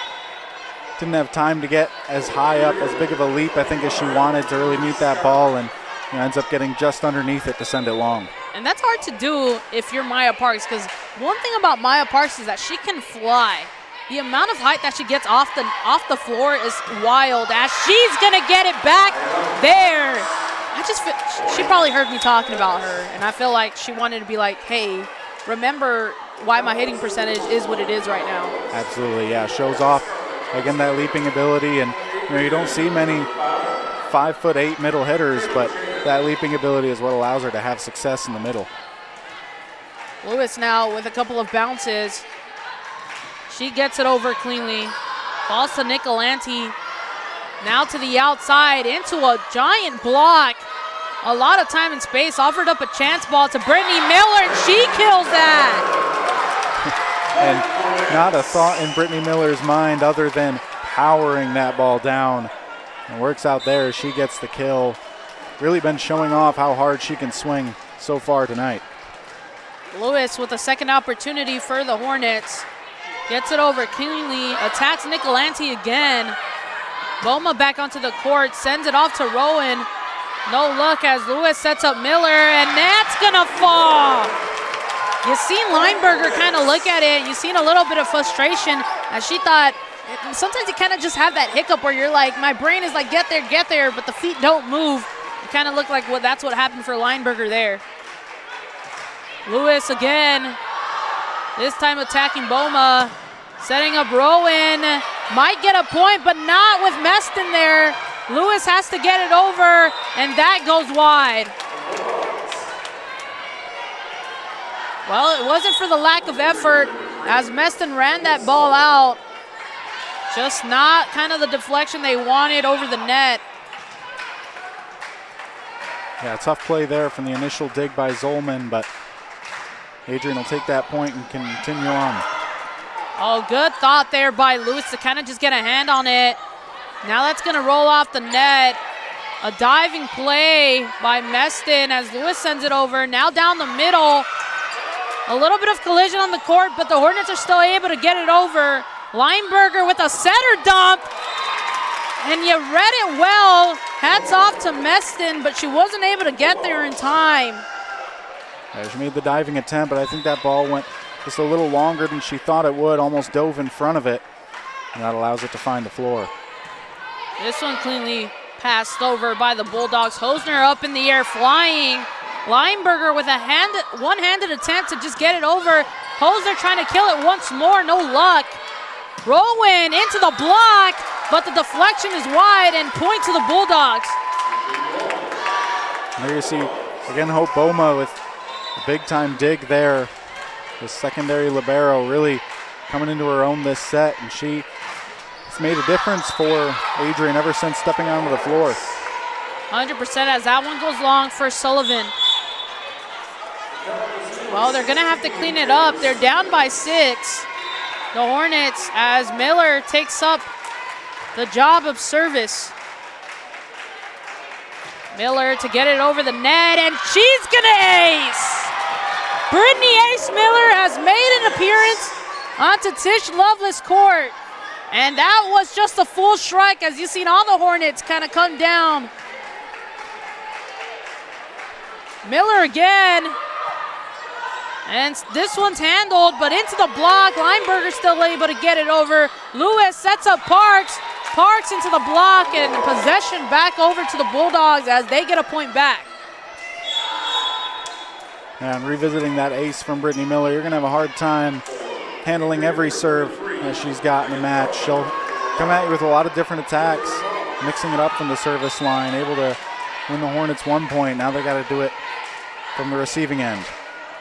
didn't have time to get as high up, as big of a leap, I think, as she wanted to really meet that ball, and ends up getting just underneath it to send it long. And that's hard to do if you're Maya Parks, because one thing about Maya Parks is that she can fly. The amount of height that she gets off the floor is wild, as she's going to get it back there. I just feel, she probably heard me talking about her, and I feel like she wanted to be like, hey, remember why my hitting percentage is what it is right now. Absolutely, yeah. Shows off, again, that leaping ability, and you don't see many 5'8" middle hitters, but that leaping ability is what allows her to have success in the middle. Lewis now with a couple of bounces. She gets it over cleanly. Falls to Nicolanti. Now to the outside into a giant block. A lot of time and space. Offered up a chance ball to Brittany Miller, and she kills that. And not a thought in Brittany Miller's mind other than powering that ball down. And works out there. She gets the kill. Really been showing off how hard she can swing so far tonight. Lewis with a second opportunity for the Hornets. Gets it over cleanly, attacks Nicolanti again. Boma back onto the court, sends it off to Rowan. No look as Lewis sets up Miller, and that's gonna fall. You've seen Lineberger kind of look at it. You've seen a little bit of frustration as she thought, sometimes you kind of just have that hiccup where you're like, my brain is like, get there, but the feet don't move. It kind of looked like that's what happened for Lineberger there. Lewis again, this time attacking Boma, setting up Rowan. Might get a point, but not with Meston there. Lewis has to get it over, and that goes wide. Well, it wasn't for the lack of effort as Meston ran that ball out. Just not kind of the deflection they wanted over the net. Yeah, tough play there from the initial dig by Zolman, but Adrian will take that point and continue on. Oh, good thought there by Lewis to kind of just get a hand on it. Now that's going to roll off the net. A diving play by Meston as Lewis sends it over. Now down the middle. A little bit of collision on the court, but the Hornets are still able to get it over. Lineberger with a setter dump. And you read it well. Hats off to Meston, but she wasn't able to get there in time. Yeah, she made the diving attempt, but I think that ball went just a little longer than she thought it would, almost dove in front of it. And that allows it to find the floor. This one cleanly passed over by the Bulldogs. Hosner up in the air, flying. Lineberger with a one-handed attempt to just get it over. Hosner trying to kill it once more, no luck. Rowan into the block, but the deflection is wide and point to the Bulldogs. There you see, again, Hope Boma with a big-time dig there. The secondary libero really coming into her own this set, and she's made a difference for Adrian ever since stepping onto the floor. 100% as that one goes long for Sullivan. Well, they're going to have to clean it up. They're down by 6. The Hornets, as Miller takes up the job of service. Miller to get it over the net, and she's going to ace. Brittany Ace Miller has made an appearance onto Tish Lovelace court. And that was just a full strike as you've seen all the Hornets kind of come down. Miller again. And this one's handled, but into the block. Lineberger still able to get it over. Lewis sets up Parks. Parks into the block, and possession back over to the Bulldogs as they get a point back. And revisiting that ace from Brittany Miller, you're going to have a hard time handling every serve that she's got in the match. She'll come at you with a lot of different attacks, mixing it up from the service line, able to win the Hornets 1 point. Now they got to do it from the receiving end.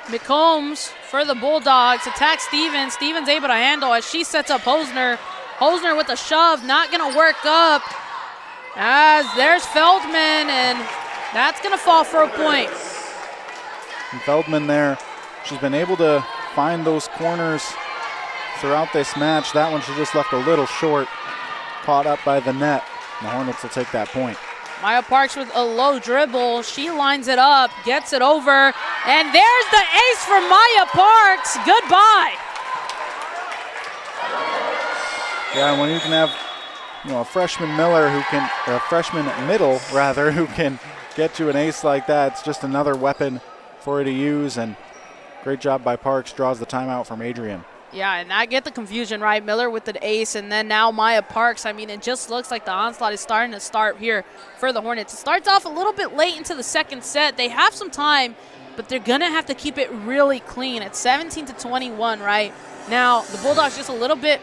McCombs for the Bulldogs, attacks Stevens. Stevens able to handle as she sets up Hosner. Hosner with a shove, not gonna work up. As there's Feldman, and that's gonna fall for a point. And Feldman there, she's been able to find those corners throughout this match. That one she just left a little short, caught up by the net. And the Hornets will take that point. Maya Parks with a low dribble. She lines it up, gets it over, and there's the ace for Maya Parks. Goodbye. Yeah, when you can have, a freshman Miller who can, or a freshman middle rather, who can get you an ace like that, it's just another weapon for her to use. And great job by Parks, draws the timeout from Adrian. Yeah, and I get the confusion, right? Miller with the ace, and then now Maya Parks. I mean, it just looks like the onslaught is starting to start here for the Hornets. It starts off a little bit late into the second set. They have some time, but they're going to have to keep it really clean. It's 17-21, right? Now, the Bulldogs just a little bit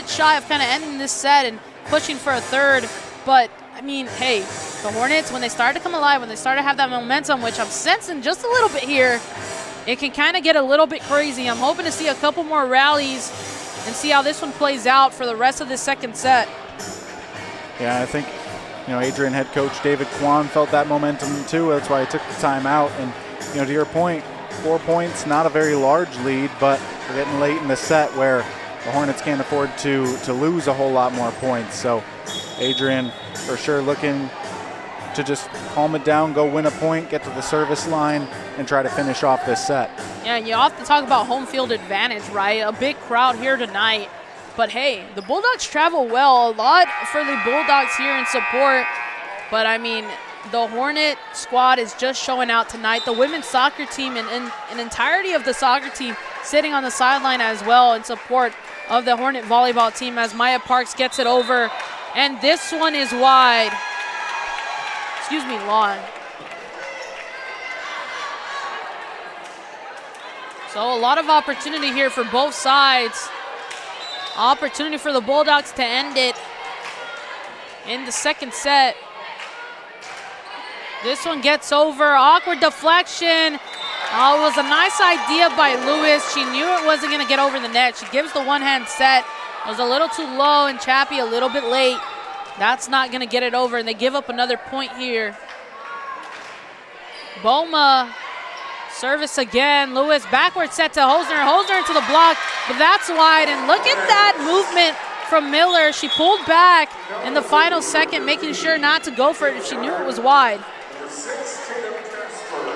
shy of kind of ending this set and pushing for a third. But, I mean, hey, the Hornets, when they start to come alive, when they start to have that momentum, which I'm sensing just a little bit here, it can kind of get a little bit crazy. I'm hoping to see a couple more rallies and see how this one plays out for the rest of the second set. Yeah, I think, Adrian head coach David Kwan felt that momentum too. That's why he took the timeout. And, to your point, 4 points, not a very large lead, but we're getting late in the set where the Hornets can't afford to lose a whole lot more points. So Adrian for sure looking to just calm it down, go win a point, get to the service line, and try to finish off this set. Yeah, you often talk about home field advantage, right? A big crowd here tonight. But hey, the Bulldogs travel well. A lot for the Bulldogs here in support. But I mean, the Hornet squad is just showing out tonight. The women's soccer team and an entirety of the soccer team sitting on the sideline as well in support of the Hornet volleyball team as Maya Parks gets it over. And this one is wide. Excuse me, long. So a lot of opportunity here for both sides. Opportunity for the Bulldogs to end it in the second set. This one gets over, awkward deflection. Oh, it was a nice idea by Lewis. She knew it wasn't gonna get over the net. She gives the one-hand set. It was a little too low and Chappie a little bit late. That's not gonna get it over, and they give up another point here. Boma, service again. Lewis backward set to Hosner. Hosner into the block, but that's wide, and look at that movement from Miller. She pulled back in the final second, making sure not to go for it if she knew it was wide.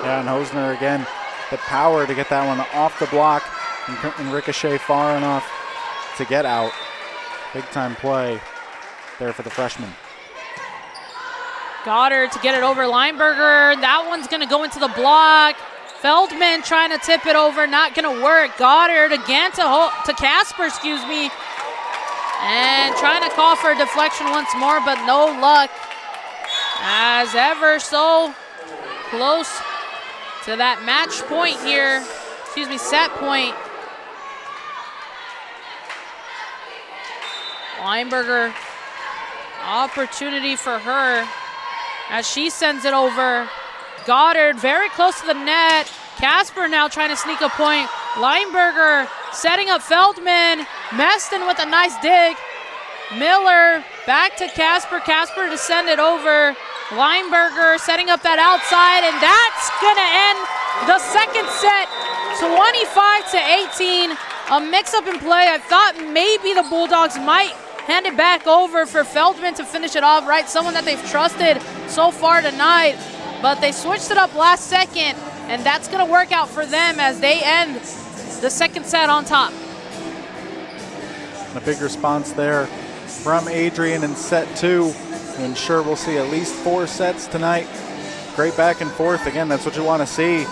Yeah, and Hosner again, the power to get that one off the block and ricochet far enough to get out. Big time play there for the freshman. Goddard to get it over Lineberger. That one's going to go into the block. Feldman trying to tip it over, not going to work. Goddard again to Casper, and trying to call for a deflection once more, but no luck. As ever so close to that match point here, set point. Lineberger, opportunity for her as she sends it over. Goddard very close to the net. Casper now trying to sneak a point. Lineberger setting up Feldman. Meston with a nice dig. Miller back to Casper. Casper to send it over. Lineberger setting up that outside, and that's gonna end the second set, 25-18. A mix-up in play. I thought maybe the Bulldogs might hand it back over for Feldman to finish it off, right? Someone that they've trusted so far tonight. But they switched it up last second, and that's going to work out for them as they end the second set on top. A big response there from Adrian in set 2 to ensure we'll see at least 4 sets tonight. Great back and forth. Again, that's what you want to see.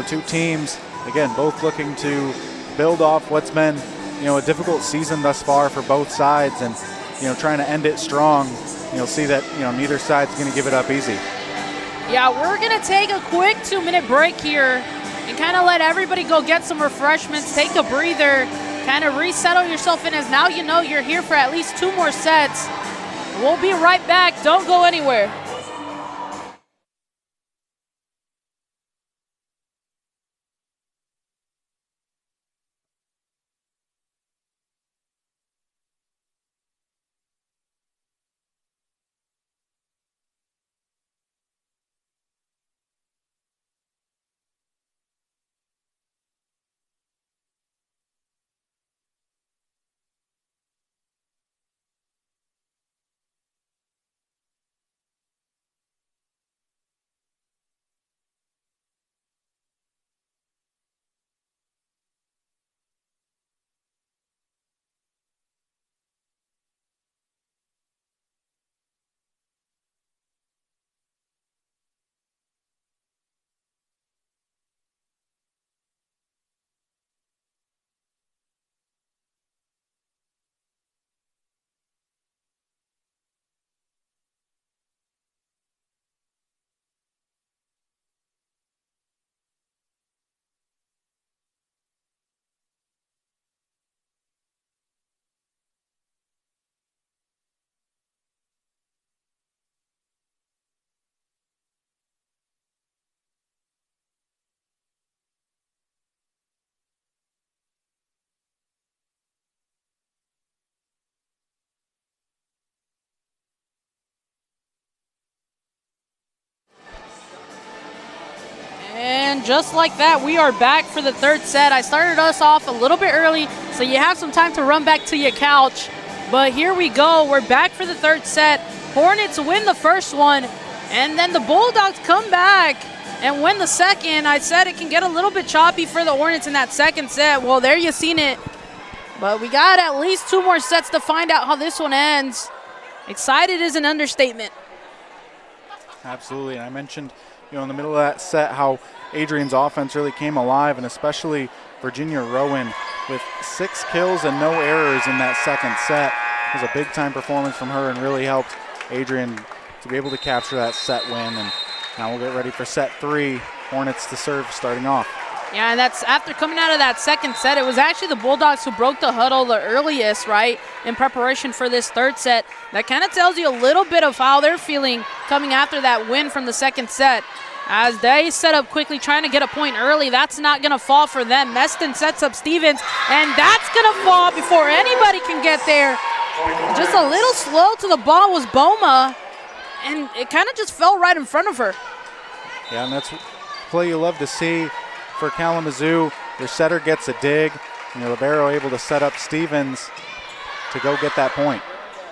Two teams, again, both looking to build off what's been, a difficult season thus far for both sides, and, trying to end it strong. You'll see that, neither side's going to give it up easy. Yeah, we're going to take a quick 2-minute break here and kind of let everybody go get some refreshments, take a breather, kind of resettle yourself in, as now you know you're here for at least 2 more sets. We'll be right back. Don't go anywhere. And just like that, we are back for the third set. I started us off a little bit early, so you have some time to run back to your couch. But here we go. We're back for the third set. Hornets win the first one, and then the Bulldogs come back and win the second. I said it can get a little bit choppy for the Hornets in that second set. Well, there you seen it. But we got at least 2 more sets to find out how this one ends. Excited is an understatement. Absolutely. And I mentioned, in the middle of that set how Adrian's offense really came alive, and especially Virginia Rowan with 6 kills and no errors in that second set. It was a big-time performance from her and really helped Adrian to be able to capture that set win. And now we'll get ready for set 3. Hornets to serve starting off. Yeah, and that's after coming out of that second set. It was actually the Bulldogs who broke the huddle the earliest, right, in preparation for this third set. That kind of tells you a little bit of how they're feeling coming after that win from the second set. As they set up quickly, trying to get a point early. That's not going to fall for them. Meston sets up Stevens, and that's going to fall before anybody can get there. Just a little slow to the ball was Boma, and it kind of just fell right in front of her. Yeah, and that's play you love to see for Kalamazoo. Their setter gets a dig. Libero able to set up Stevens. to go get that point.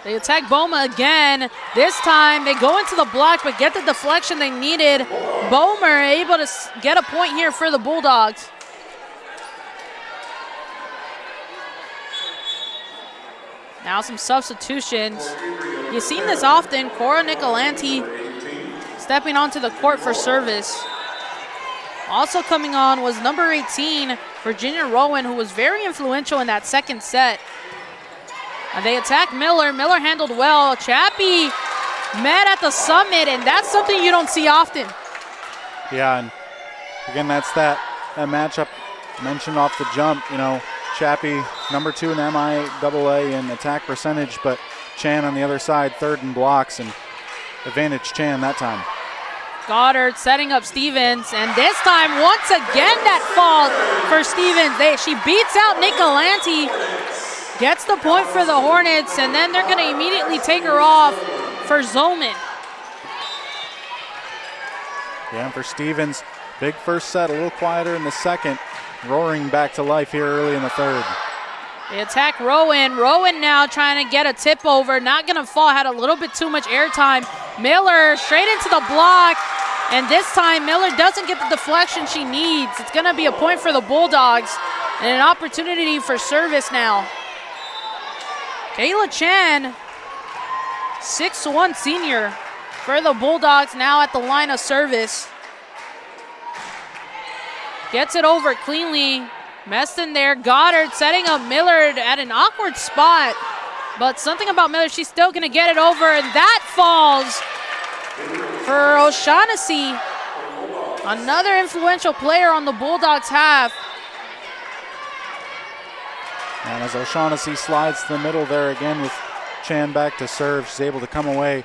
They attack Boma again. This time they go into the block but get the deflection they needed. Bomer able to get a point here for the Bulldogs. Now some substitutions. You've seen this often. Cora Nicolanti stepping onto the court for service. Also coming on was number 18, Virginia Rowan, who was very influential in that second set. And they attack Miller. Miller handled well. Chappie met at the summit, and that's something you don't see often. Yeah, and again, that's that matchup mentioned off the jump. You know, Chappie, number 2 in MIAA in attack percentage, but Chan on the other side, 3rd in blocks, and advantage Chan that time. Goddard setting up Stevens, and this time, once again, that fall for Stevens. She beats out Nicolanti, gets the point for the Hornets, and then they're going to immediately take her off for Zollman. Yeah, and for Stevens, big first set, a little quieter in the second, roaring back to life here early in the third. They attack Rowan. Rowan now trying to get a tip over, not going to fall, had a little bit too much airtime. Miller straight into the block, and this time Miller doesn't get the deflection she needs. It's going to be a point for the Bulldogs and an opportunity for service now. Kayla Chan, 6'1" senior for the Bulldogs, now at the line of service. Gets it over cleanly. Meston there. Goddard setting up Miller at an awkward spot. But something about Miller, she's still going to get it over, and that falls for O'Shaughnessy. Another influential player on the Bulldogs half. And as O'Shaughnessy slides to the middle there again with Chan back to serve, she's able to come away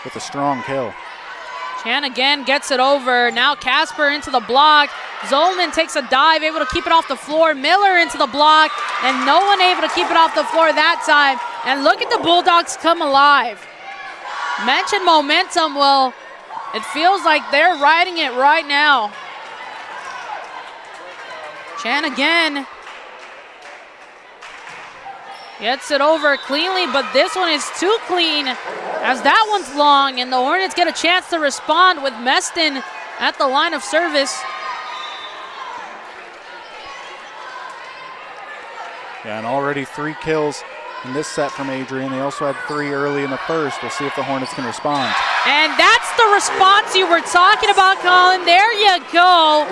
with a strong kill. Chan again gets it over. Now Casper into the block. Zollman takes a dive, able to keep it off the floor. Miller into the block, and no one able to keep it off the floor that time. And look at the Bulldogs come alive. Mention momentum. Well, it feels like they're riding it right now. Chan again. Gets it over cleanly, but this one is too clean as that one's long, and the Hornets get a chance to respond with Meston at the line of service. Yeah, and already 3 kills in this set from Adrian. They also had 3 early in the first. We'll see if the Hornets can respond. And that's the response you were talking about, Colin. There you go.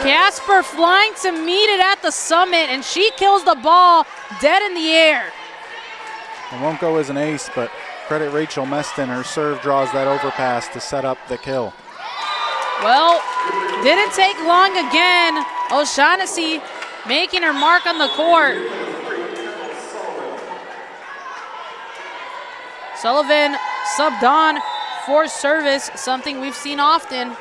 Casper flying to meet it at the summit, and she kills the ball dead in the air. It won't go as an ace, but credit Rachel Meston. Her serve draws that overpass to set up the kill. Well, didn't take long again. O'Shaughnessy making her mark on the court. Sullivan subbed on for service, something we've seen often.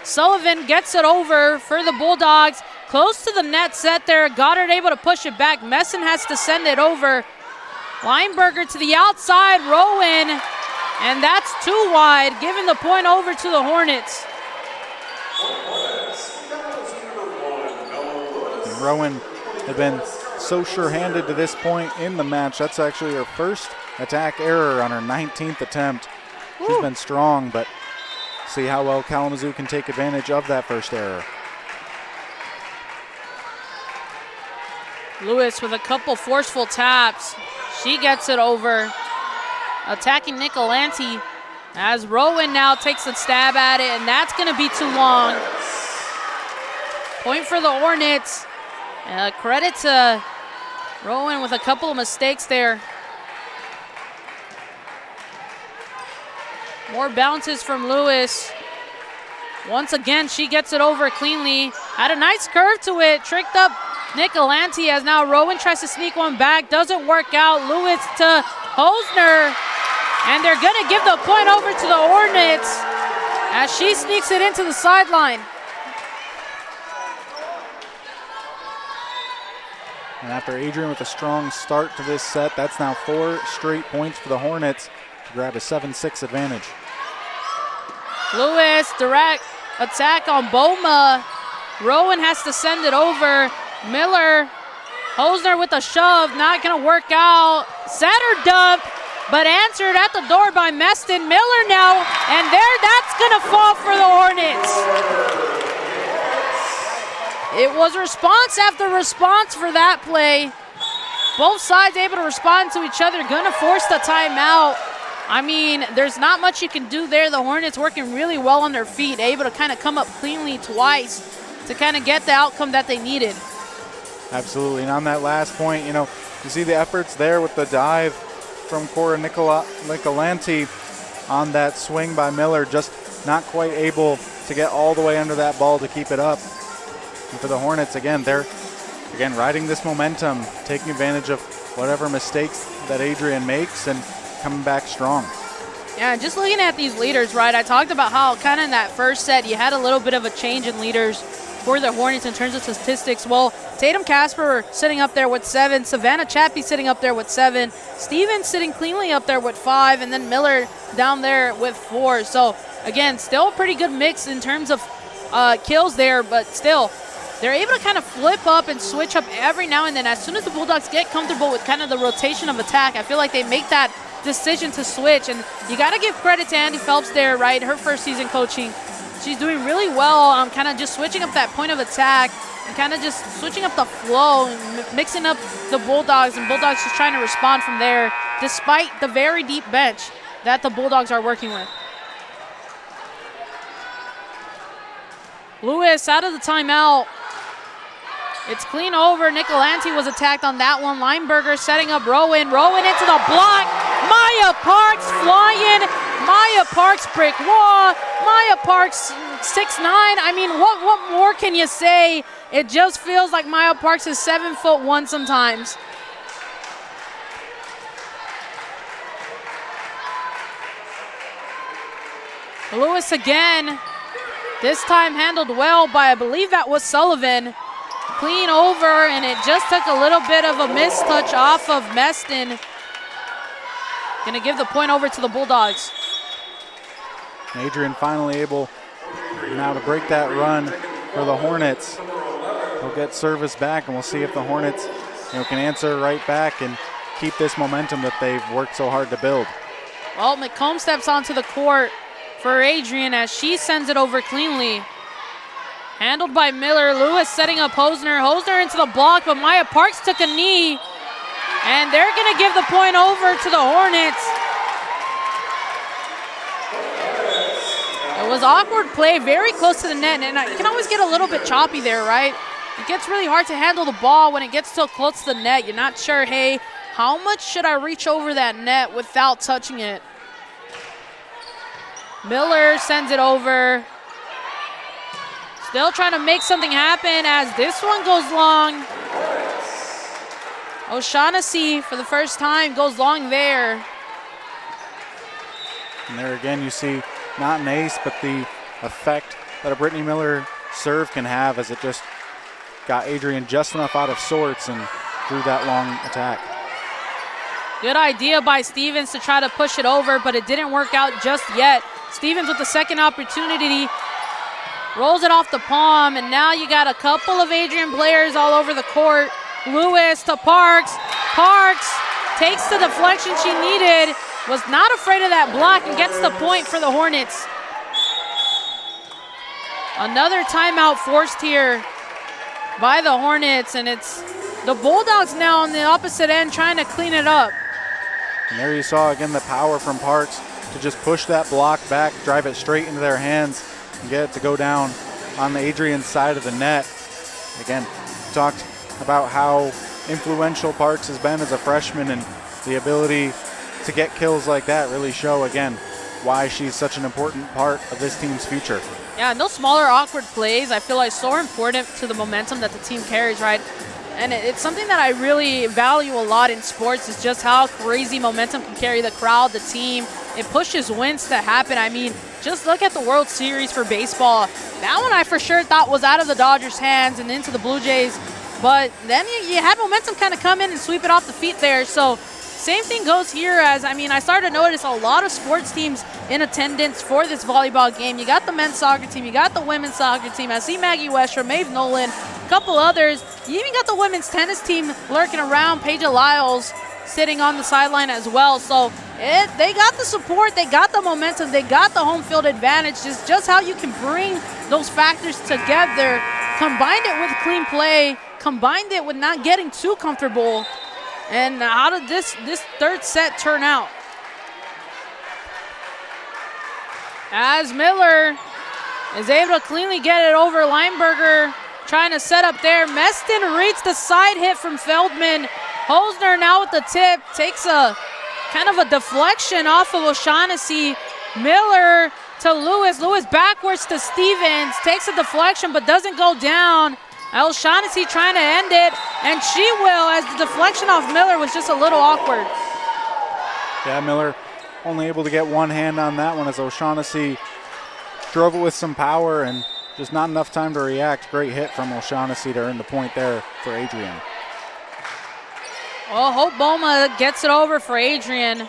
Sullivan gets it over for the Bulldogs. Close to the net set there. Goddard able to push it back. Messon has to send it over. Lineberger to the outside. Rowan. And that's too wide, giving the point over to the Hornets. And Rowan had been so sure-handed to this point in the match. That's actually her first attack error on her 19th attempt. She's been strong, but see how well Kalamazoo can take advantage of that first error. Lewis with a couple forceful taps. She gets it over. Attacking Nicolanti as Rowan now takes a stab at it, and that's going to be too long. Point for the Hornets. Credit to Rowan with a couple of mistakes there. More bounces from Lewis. Once again, she gets it over cleanly. Had a nice curve to it. Tricked up Nicolanti as now Rowan tries to sneak one back. Doesn't work out. Lewis to Hosner. And they're going to give the point over to the Hornets as she sneaks it into the sideline. And after Adrian with a strong start to this set, that's now 4 straight points for the Hornets to grab a 7-6 advantage. Lewis, direct attack on Boma. Rowan has to send it over. Miller Hosner with a shove, not going to work out. Center dump, but answered at the door by Meston. Miller now, and there, that's going to fall for the Hornets. It was response after response for that play. Both sides able to respond to each other, going to force the timeout. I mean, there's not much you can do there. The Hornets working really well on their feet, able to kind of come up cleanly twice to kind of get the outcome that they needed. Absolutely, and on that last point, you see the efforts there with the dive from Cora Nicolanti on that swing by Miller, just not quite able to get all the way under that ball to keep it up. And for the Hornets, again, they're riding this momentum, taking advantage of whatever mistakes that Adrian makes and coming back strong. Yeah, just looking at these leaders, right, I talked about how kind of in that first set you had a little bit of a change in leaders for the Hornets in terms of statistics. Well, Tatum Casper sitting up there with 7, Savannah Chappie sitting up there with 7, Stevens sitting cleanly up there with 5, and then Miller down there with 4. So, again, still a pretty good mix in terms of kills there, but still, they're able to kind of flip up and switch up every now and then. As soon as the Bulldogs get comfortable with kind of the rotation of attack, I feel like they make that decision to switch. And you got to give credit to Andy Phelps there, right? Her first season coaching. She's doing really well, kind of just switching up that point of attack and kind of just switching up the flow and mixing up the Bulldogs, and Bulldogs just trying to respond from there despite the very deep bench that the Bulldogs are working with. Lewis out of the timeout. It's clean over. Nicolanti was attacked on that one. Lineberger setting up Rowan. Rowan into the block. Maya Parks flying. Maya Parks brick wall. Maya Parks 6'9". I mean, what more can you say? It just feels like Maya Parks is 7'1" sometimes. Lewis again. This time handled well by, I believe that was Sullivan. Clean over, and it just took a little bit of a mistouch off of Meston. Gonna give the point over to the Bulldogs. Adrian finally able now to break that run for the Hornets. He'll get service back, and we'll see if the Hornets can answer right back and keep this momentum that they've worked so hard to build. Well, McComb steps onto the court for Adrian as she sends it over cleanly. Handled by Miller. Lewis setting up Hosner. Hosner into the block, but Maya Parks took a knee. And they're going to give the point over to the Hornets. It was awkward play, very close to the net. And you can always get a little bit choppy there, right? It gets really hard to handle the ball when it gets so close to the net. You're not sure, hey, how much should I reach over that net without touching it? Miller sends it over. Still trying to make something happen as this one goes long. O'Shaughnessy, for the first time, goes long there. And there again, you see not an ace, but the effect that a Brittany Miller serve can have, as it just got Adrian just enough out of sorts and drew that long attack. Good idea by Stevens to try to push it over, but it didn't work out just yet. Stevens with the second opportunity. Rolls it off the palm, and now you got a couple of Adrian players all over the court. Lewis to Parks. Parks takes the deflection she needed, was not afraid of that block, and gets the point for the Hornets. Another timeout forced here by the Hornets, and it's the Bulldogs now on the opposite end trying to clean it up. And there you saw, again, the power from Parks to just push that block back, drive it straight into their hands, and get it to go down on the Adrian side of the net. Again, talked about how influential Parks has been as a freshman, and the ability to get kills like that really show, again, why she's such an important part of this team's future. Yeah, and those smaller, awkward plays, I feel like so important to the momentum that the team carries, right? And it's something that I really value a lot in sports, is just how crazy momentum can carry the crowd, the team. It pushes wins to happen. I mean, just look at the World Series for baseball. That one I for sure thought was out of the Dodgers' hands and into the Blue Jays. But then you had momentum kind of come in and sweep it off the feet there. So same thing goes here as, I mean, I started to notice a lot of sports teams in attendance for this volleyball game. You got the men's soccer team, you got the women's soccer team. I see Maggie Westrom, Maeve Nolan, a couple others. You even got the women's tennis team lurking around, Paige Lyles sitting on the sideline as well. So they got the support, they got the momentum, they got the home field advantage. Just how you can bring those factors together, combined it with clean play, combined it with not getting too comfortable. And how did this third set turn out? As Miller is able to cleanly get it over Lineberger, trying to set up there. Meston reads the side hit from Feldman. Hosner now with the tip, takes a kind of a deflection off of O'Shaughnessy. Miller to Lewis, Lewis backwards to Stevens, takes a deflection but doesn't go down. O'Shaughnessy trying to end it, and she will, as the deflection off Miller was just a little awkward. Yeah, Miller only able to get one hand on that one as O'Shaughnessy drove it with some power and just not enough time to react. Great hit from O'Shaughnessy to earn the point there for Adrian. Well, Hope Boma gets it over for Adrian.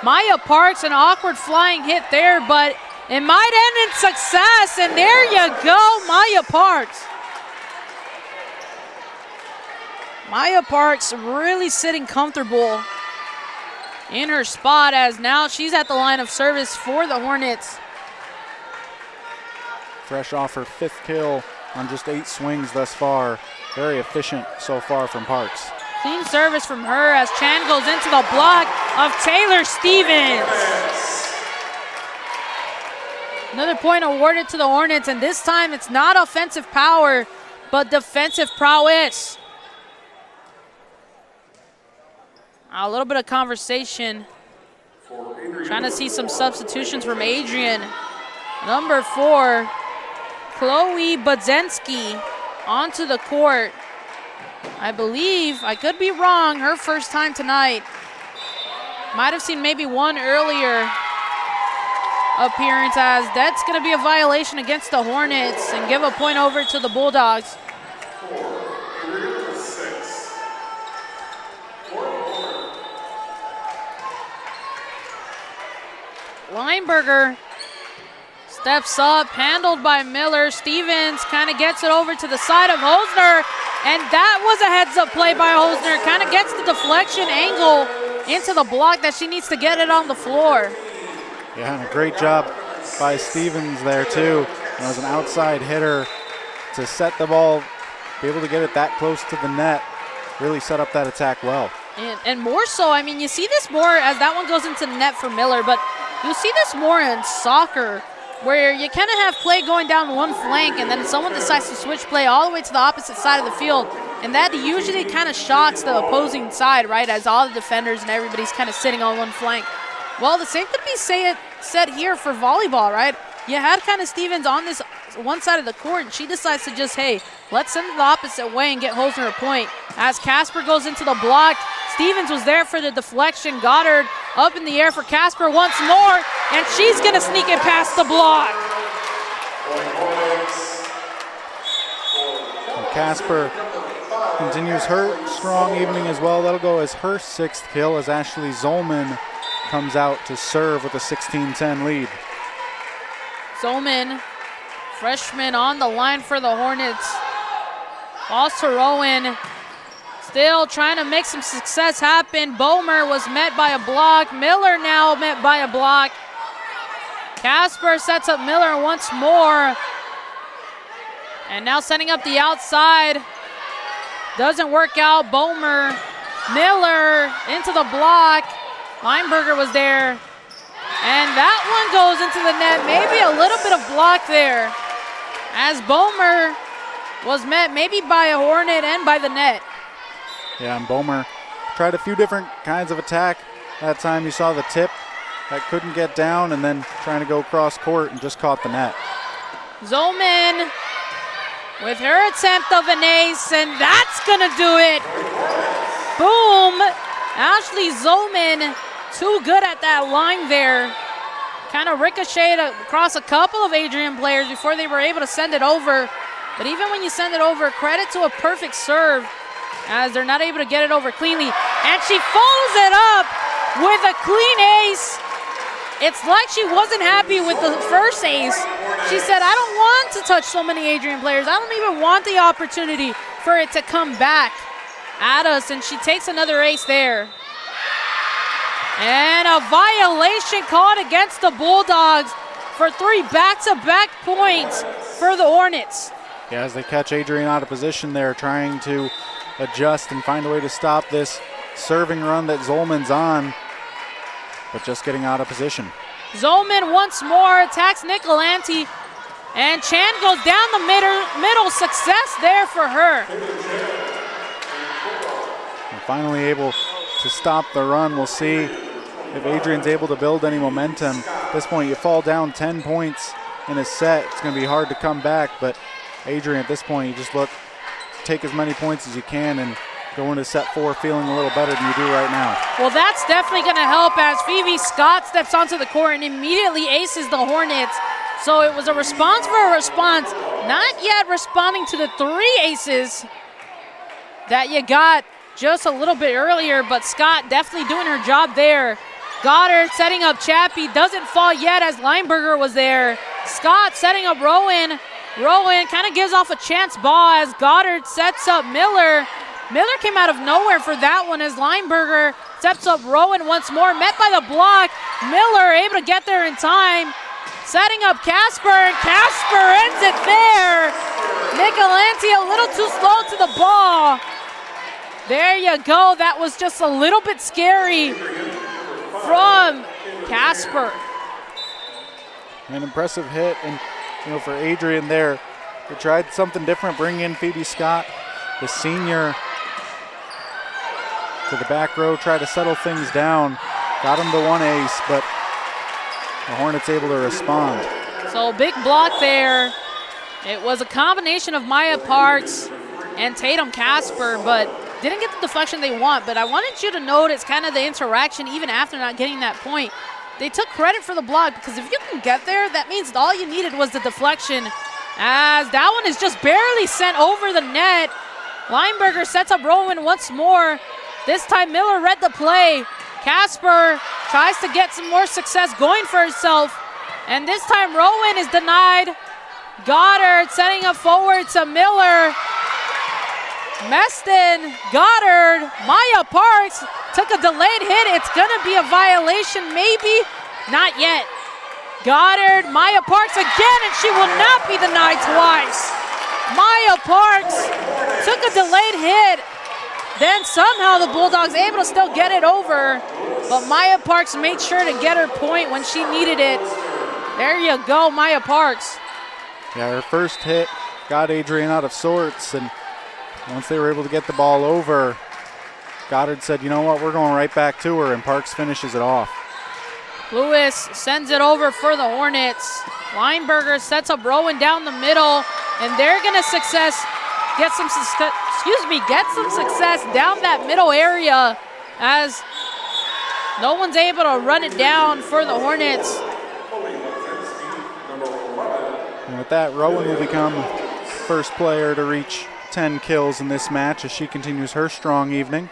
Maya Parks, an awkward flying hit there, but it might end in success, and there you go, Maya Parks. Maya Parks really sitting comfortable in her spot as now she's at the line of service for the Hornets. Fresh off her 5th kill on just 8 swings thus far. Very efficient so far from Parks. Clean service from her as Chan goes into the block of Taylor Stevens. Another point awarded to the Hornets, and this time it's not offensive power, but defensive prowess. A little bit of conversation. Trying to see some substitutions from Adrian. Number 4, Chloe Budzinski onto the court. I believe, I could be wrong, her first time tonight. Might have seen maybe one earlier appearance, as that's going to be a violation against the Hornets and give a point over to the Bulldogs. Lineberger steps up, handled by Miller. Stevens kind of gets it over to the side of Hosner, and that was a heads-up play by Hosner. Kind of gets the deflection angle into the block that she needs to get it on the floor. Yeah, and a great job by Stevens there too. It was an outside hitter to set the ball, be able to get it that close to the net, really set up that attack well. And more so, I mean, you see this more as that one goes into net for Miller, but you see this more in soccer, where you kind of have play going down one flank and then someone decides to switch play all the way to the opposite side of the field, and that usually kind of shocks the opposing side, right, as all the defenders and everybody's kind of sitting on one flank. Well, the same could be said here for volleyball, right? You had kind of Stevens on this one side of the court, and she decides to just, hey, let's send it the opposite way and get Hosner a point. As Casper goes into the block, Stevens was there for the deflection. Goddard up in the air for Casper once more, and she's going to sneak it past the block. And Casper continues her strong evening as well. That'll go as her 6th kill as Ashley Zolman comes out to serve with a 16-10 lead. Zolman, freshman on the line for the Hornets. Lost to Rowan. Still trying to make some success happen. Bomer was met by a block. Miller now met by a block. Casper sets up Miller once more. And now setting up the outside. Doesn't work out. Bomer, Miller into the block. Lineberger was there. And that one goes into the net. Maybe a little bit of block there, as Bomer was met maybe by a Hornet and by the net. Yeah, and Bomer tried a few different kinds of attack. That time you saw the tip that couldn't get down, and then trying to go cross court and just caught the net. Zolman with her attempt of an ace, and that's gonna do it. Boom. Ashley Zolman, too good at that line there. Kind of ricocheted across a couple of Adrian players before they were able to send it over. But even when you send it over, credit to a perfect serve as they're not able to get it over cleanly. And she follows it up with a clean ace. It's like she wasn't happy with the first ace. She said, I don't want to touch so many Adrian players. I don't even want the opportunity for it to come back at us. And she takes another ace there. And a violation called against the Bulldogs for 3 back-to-back points for the Hornets. Yeah, as they catch Adrian out of position there, trying to adjust and find a way to stop this serving run that Zolman's on, but just getting out of position. Zolman once more attacks Nicolanti, and Chan goes down the middle. Success there for her. And finally able to stop the run. We'll see if Adrian's able to build any momentum. At this point, you fall down 10 points in a set. It's going to be hard to come back, but Adrian, at this point, you just look, take as many points as you can and go into set 4 feeling a little better than you do right now. Well, that's definitely going to help as Phoebe Scott steps onto the court and immediately aces the Hornets. So it was a response for a response, not yet responding to the 3 aces that you got just a little bit earlier, but Scott definitely doing her job there. Goddard setting up Chappie, doesn't fall yet as Lineberger was there. Scott setting up Rowan. Rowan kind of gives off a chance ball as Goddard sets up Miller. Miller came out of nowhere for that one as Lineberger steps up Rowan once more, met by the block. Miller able to get there in time. Setting up Casper, and Casper ends it there. Nicolanti a little too slow to the ball. There you go, that was just a little bit scary from Casper. An impressive hit, and for Adrian there, they tried something different, bring in Phoebe Scott, the senior, to the back row, try to settle things down. Got him to 1 ace, but the Hornets able to respond. So big block there. It was a combination of Maya Parks and Tatum Casper, but didn't get the deflection they want. But I wanted you to notice kind of the interaction even after not getting that point. They took credit for the block because if you can get there, that means all you needed was the deflection. As that one is just barely sent over the net. Lineberger sets up Rowan once more. This time Miller read the play. Casper tries to get some more success going for herself. And this time Rowan is denied. Goddard setting up forward to Miller. Meston, Goddard, Maya Parks took a delayed hit. It's gonna be a violation, maybe. Not yet. Goddard, Maya Parks again, and she will not be denied twice. Maya Parks took a delayed hit. Then somehow the Bulldogs able to still get it over, but Maya Parks made sure to get her point when she needed it. There you go, Maya Parks. Yeah, her first hit got Adrian out of sorts, and once they were able to get the ball over, Goddard said, you know what, we're going right back to her, and Parks finishes it off. Lewis sends it over for the Hornets. Lineberger sets up Rowan down the middle, and they're going to get some success down that middle area as no one's able to run it down for the Hornets. And with that, Rowan will become first player to reach 10 kills in this match as she continues her strong evening.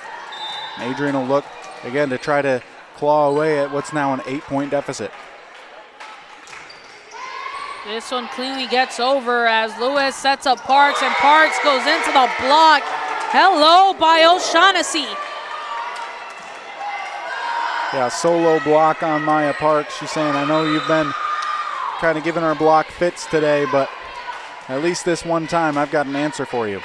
Adrian will look again to try to claw away at what's now an 8-point deficit. This one cleanly gets over as Lewis sets up Parks, and Parks goes into the block. Hello by O'Shaughnessy. Yeah, solo block on Maya Parks. She's saying, I know you've been kind of giving our block fits today, but at least this one time I've got an answer for you.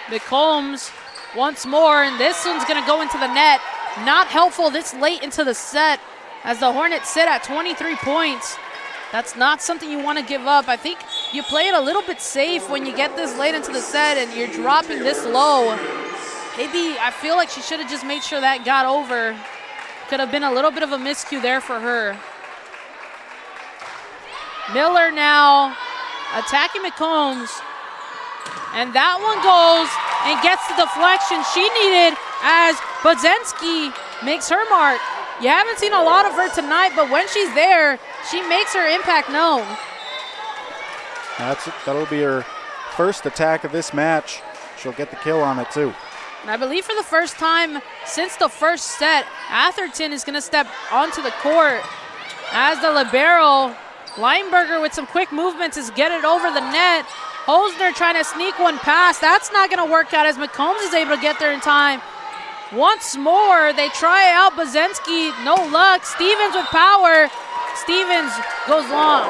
McCombs once more, and this one's going to go into the net. Not helpful this late into the set as the Hornets sit at 23 points. That's not something you want to give up. I think you play it a little bit safe when you get this late into the set and you're dropping this low. Maybe I feel like she should have just made sure that got over. Could have been a little bit of a miscue there for her. Miller now attacking McCombs. And that one goes and gets the deflection she needed as Budzinski makes her mark. You haven't seen a lot of her tonight, but when she's there, she makes her impact known. That'll be her first attack of this match. she'll get the kill on it too. And I believe for the first time since the first set, Atherton is going to step onto the court as the libero. Lineberger with some quick movements is get it over the net. Hosner trying to sneak one past. That's not going to work out as McCombs is able to get there in time. Once more, they try out Bazensky. No luck. Stevens with power. Stevens goes long.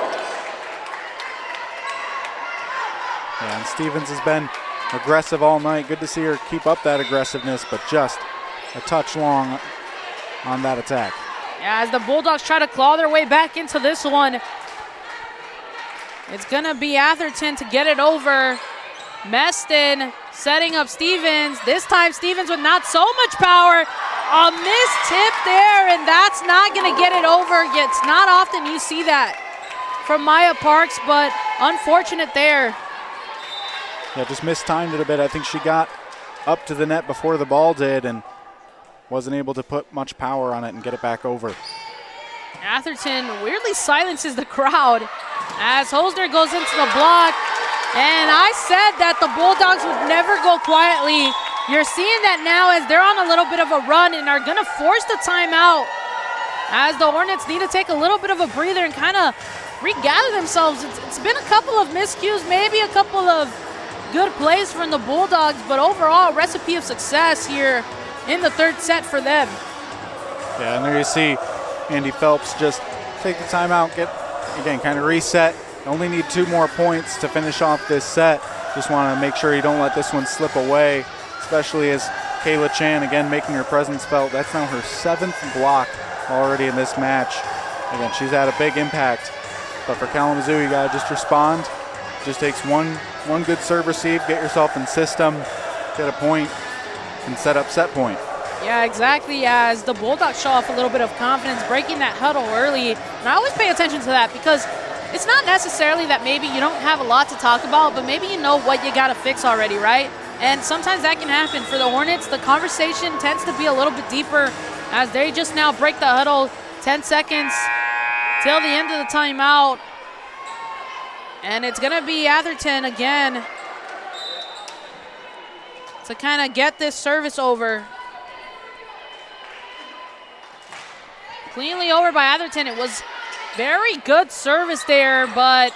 Yeah, and Stevens has been aggressive all night. Good to see her keep up that aggressiveness, but just a touch long on that attack. Yeah, as the Bulldogs try to claw their way back into this one, it's going to be Atherton to get it over. Meston setting up Stevens. This time Stevens with not so much power. A missed tip there, and that's not going to get it over. It's not often you see that from Maya Parks, but unfortunate there. Yeah, just mistimed it a bit. I think she got up to the net before the ball did and wasn't able to put much power on it and get it back over. Atherton weirdly silences the crowd as Hosner goes into the block. And I said that the Bulldogs would never go quietly. You're seeing that now as they're on a little bit of a run and are going to force the timeout as the Hornets need to take a little bit of a breather and kind of regather themselves. It's been a couple of miscues, maybe a couple of good plays from the Bulldogs, but overall a recipe of success here in the third set for them. Yeah, and there you see Andy Phelps just take the timeout, get, again, kind of reset. Only need 2 more points to finish off this set. Just want to make sure you don't let this one slip away, especially as Kayla Chan, again, making her presence felt. That's now her 7th block already in this match. Again, she's had a big impact. But for Kalamazoo, you got to just respond. Just takes one good serve receive, get yourself in system, get a point, and set up set point. Yeah, exactly, as the Bulldogs show off a little bit of confidence, breaking that huddle early. And I always pay attention to that because it's not necessarily that maybe you don't have a lot to talk about, but maybe you know what you got to fix already, right? And sometimes that can happen. For the Hornets, the conversation tends to be a little bit deeper as they just now break the huddle. 10 seconds till the end of the timeout. And it's going to be Atherton again to kind of get this service over. Cleanly over by Atherton. It was very good service there, but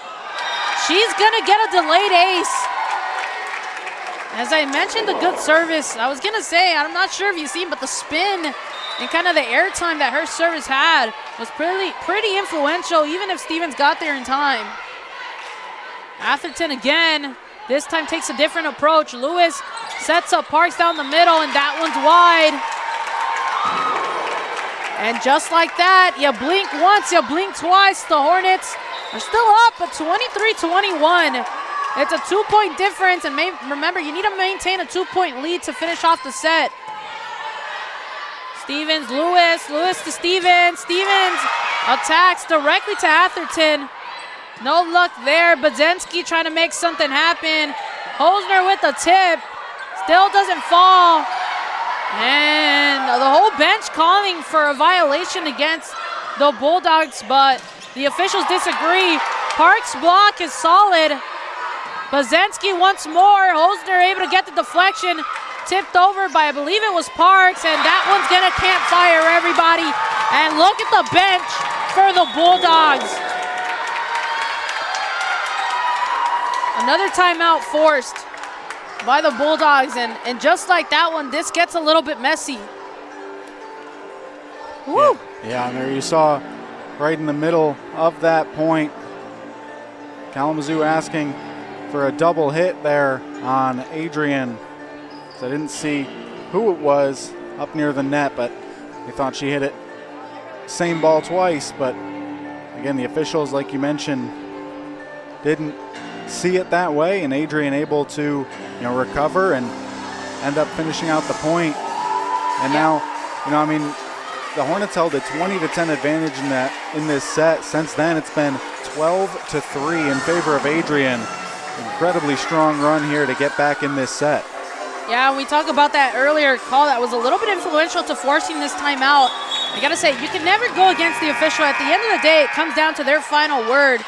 she's going to get a delayed ace. As I mentioned, the good service, I was going to say, I'm not sure if you've seen, but the spin and kind of the air time that her service had was pretty influential, even if Stevens got there in time. Atherton again, this time takes a different approach. Lewis sets up Parks down the middle, and that one's wide. And just like that, you blink once, you blink twice. The Hornets are still up at 23-21. It's a 2-point difference, and remember, you need to maintain a 2-point lead to finish off the set. Stevens, Lewis to Stevens. Stevens attacks directly to Atherton. No luck there. Bazensky trying to make something happen. Hosner with the tip. Still doesn't fall. And the whole bench calling for a violation against the Bulldogs, but the officials disagree. Parks' block is solid. Bazensky once more. Hosner able to get the deflection. Tipped over by, I believe it was Parks, and that one's going to campfire everybody. And look at the bench for the Bulldogs. Another timeout forced by the Bulldogs, and just like that one, this gets a little bit messy. Woo! Yeah, and there you saw right in the middle of that point, Kalamazoo asking for a double hit there on Adrian. So I didn't see who it was up near the net, but they thought she hit it same ball twice. But again, the officials, like you mentioned, didn't see it that way, and Adrian able to recover and end up finishing out the point. And now, the Hornets held a 20-10 advantage in this set. Since then, it's been 12-3 in favor of Adrian. Incredibly strong run here to get back in this set. Yeah, we talked about that earlier call that was a little bit influential to forcing this timeout. I got to say, you can never go against the official. At the end of the day, it comes down to their final word.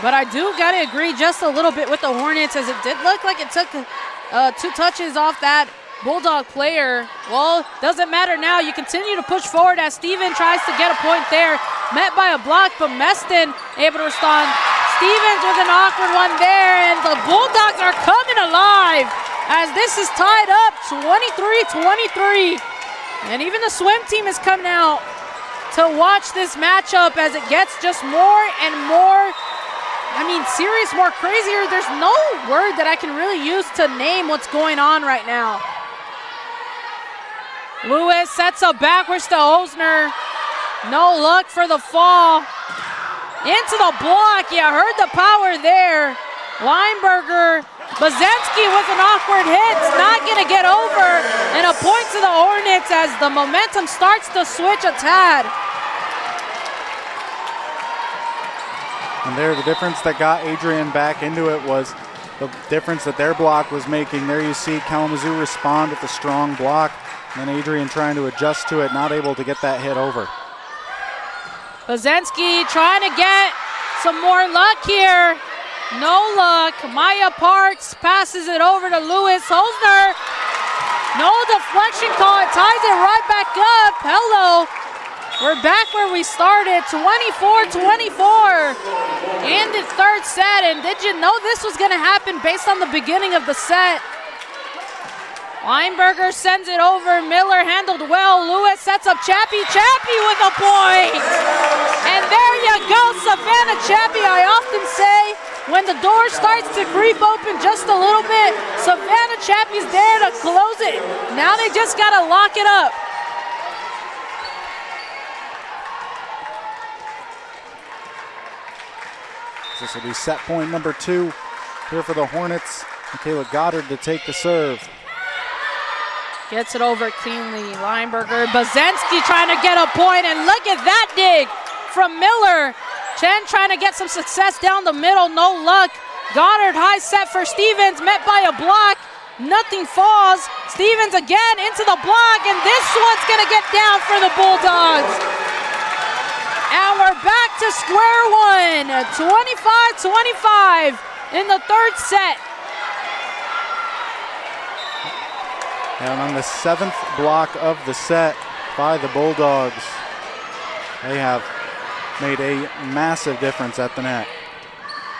But I do got to agree just a little bit with the Hornets, as it did look like it took 2 touches off that Bulldog player. Well, doesn't matter now. You continue to push forward as Steven tries to get a point there. Met by a block, but Meston able to respond. Stevens with an awkward one there, and the Bulldogs are coming alive as this is tied up 23-23. And even the swim team is coming out to watch this matchup as it gets just more and more, serious, more crazier. There's no word that I can really use to name what's going on right now. Lewis sets up backwards to Osner. No luck for the fall. Into the block. Yeah, heard the power there. Weinberger. Bazensky with an awkward hit. It's not going to get over. And a point to the Hornets as the momentum starts to switch a tad. And there, the difference that got Adrian back into it was the difference that their block was making. There you see Kalamazoo respond with a strong block. And then Adrian trying to adjust to it, not able to get that hit over. Bazensky trying to get some more luck here. No luck. Maya Parks passes it over to Lewis. Hosner. No deflection call. It ties it right back up. Hello. We're back where we started. 24-24 in the third set. And did you know this was going to happen based on the beginning of the set? Weinberger sends it over. Miller handled well. Lewis sets up Chappie. Chappie with a point. And there you go, Savannah Chappie. I often say when the door starts to creep open just a little bit, Savannah Chappie's there to close it. Now they just got to lock it up. This will be set point number 2 here for the Hornets. Michaela Goddard to take the serve. Gets it over cleanly. Lineberger. Bazensky trying to get a point, and look at that dig from Miller. Chen trying to get some success down the middle. No luck. Goddard high set for Stevens. Met by a block. Nothing falls. Stevens again into the block, and this one's going to get down for the Bulldogs. And we're back to square one. 25-25 in the third set. And on the 7th block of the set by the Bulldogs, they have made a massive difference at the net.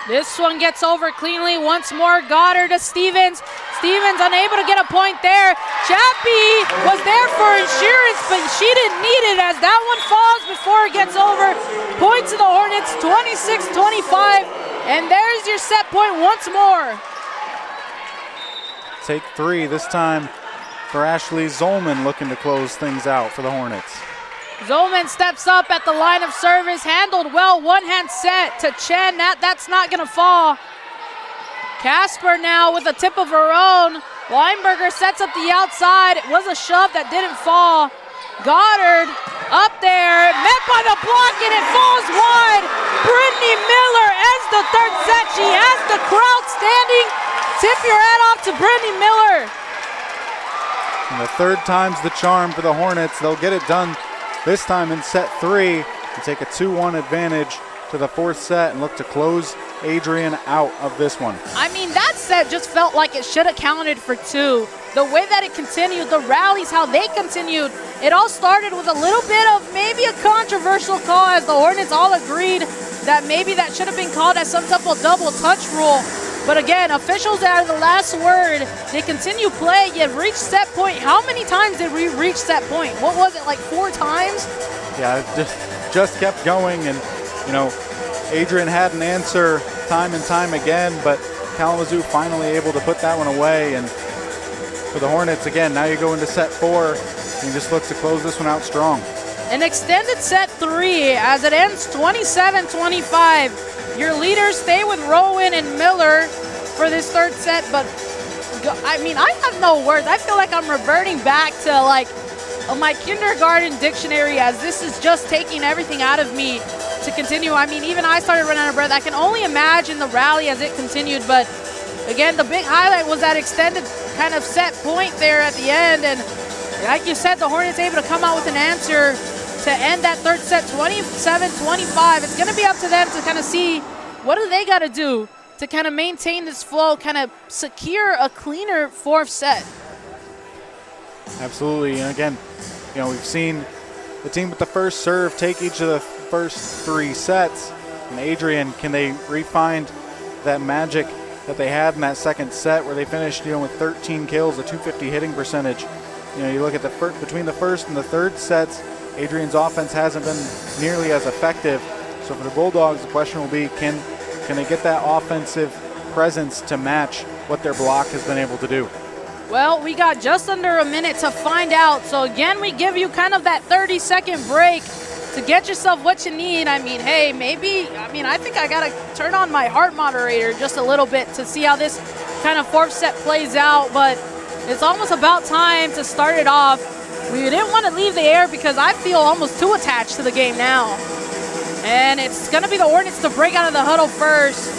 This one gets over cleanly. Once more, Goddard to Stevens. Stevens unable to get a point there. Chappie was there for insurance, but she didn't need it as that one falls before it gets over. Point to the Hornets, 26-25. And there's your set point once more. Take 3 this time for Ashley Zolman, looking to close things out for the Hornets. Zolman steps up at the line of service, handled well, one-hand set to Chen. That's not gonna fall. Casper now with a tip of her own. Weinberger sets up the outside. It was a shove that didn't fall. Goddard up there, met by the block, and it falls wide. Brittany Miller ends the third set. She has the crowd standing. Tip your hat off to Brittany Miller. And the third time's the charm for the Hornets. They'll get it done this time in set 3 and take a 2-1 advantage to the 4th set and look to close Adrian out of this one. I mean, that set just felt like it should have counted for 2. The way that it continued, the rallies, how they continued, it all started with a little bit of maybe a controversial call as the Hornets all agreed that maybe that should have been called as some type of double touch rule. But again, officials are the last word. They continue play. You've reached set point. How many times did we reach set point? What was it, like 4 times? Yeah, it just kept going, and you know, Adrian had an answer time and time again, but Kalamazoo finally able to put that one away. And for the Hornets, again, now you go into set 4 and you just look to close this one out strong. An extended set 3 as it ends 27-25. Your leaders stay with Rowan and Miller for this third set, but I mean, I have no words. I feel like I'm reverting back to like my kindergarten dictionary as this is just taking everything out of me to continue. I mean, even I started running out of breath. I can only imagine the rally as it continued, but again, the big highlight was that extended kind of set point there at the end, and like you said, the Hornets able to come out with an answer to end that third set 27-25. It's going to be up to them to kind of see what do they got to do to kind of maintain this flow, kind of secure a cleaner fourth set. Absolutely, and again, we've seen the team with the first serve take each of the first 3 sets. And Adrian, can they refine that magic that they had in that second set where they finished, with 13 kills, a 250 hitting percentage? You look at between the first and the third sets, Adrian's offense hasn't been nearly as effective. So for the Bulldogs, the question will be, can they get that offensive presence to match what their block has been able to do? Well, we got just under a minute to find out. So again, we give you kind of that 30-second break to get yourself what you need. I think I got to turn on my heart moderator just a little bit to see how this kind of fourth set plays out. But it's almost about time to start it off. We didn't want to leave the air because I feel almost too attached to the game now. And it's going to be the Hornets to break out of the huddle first.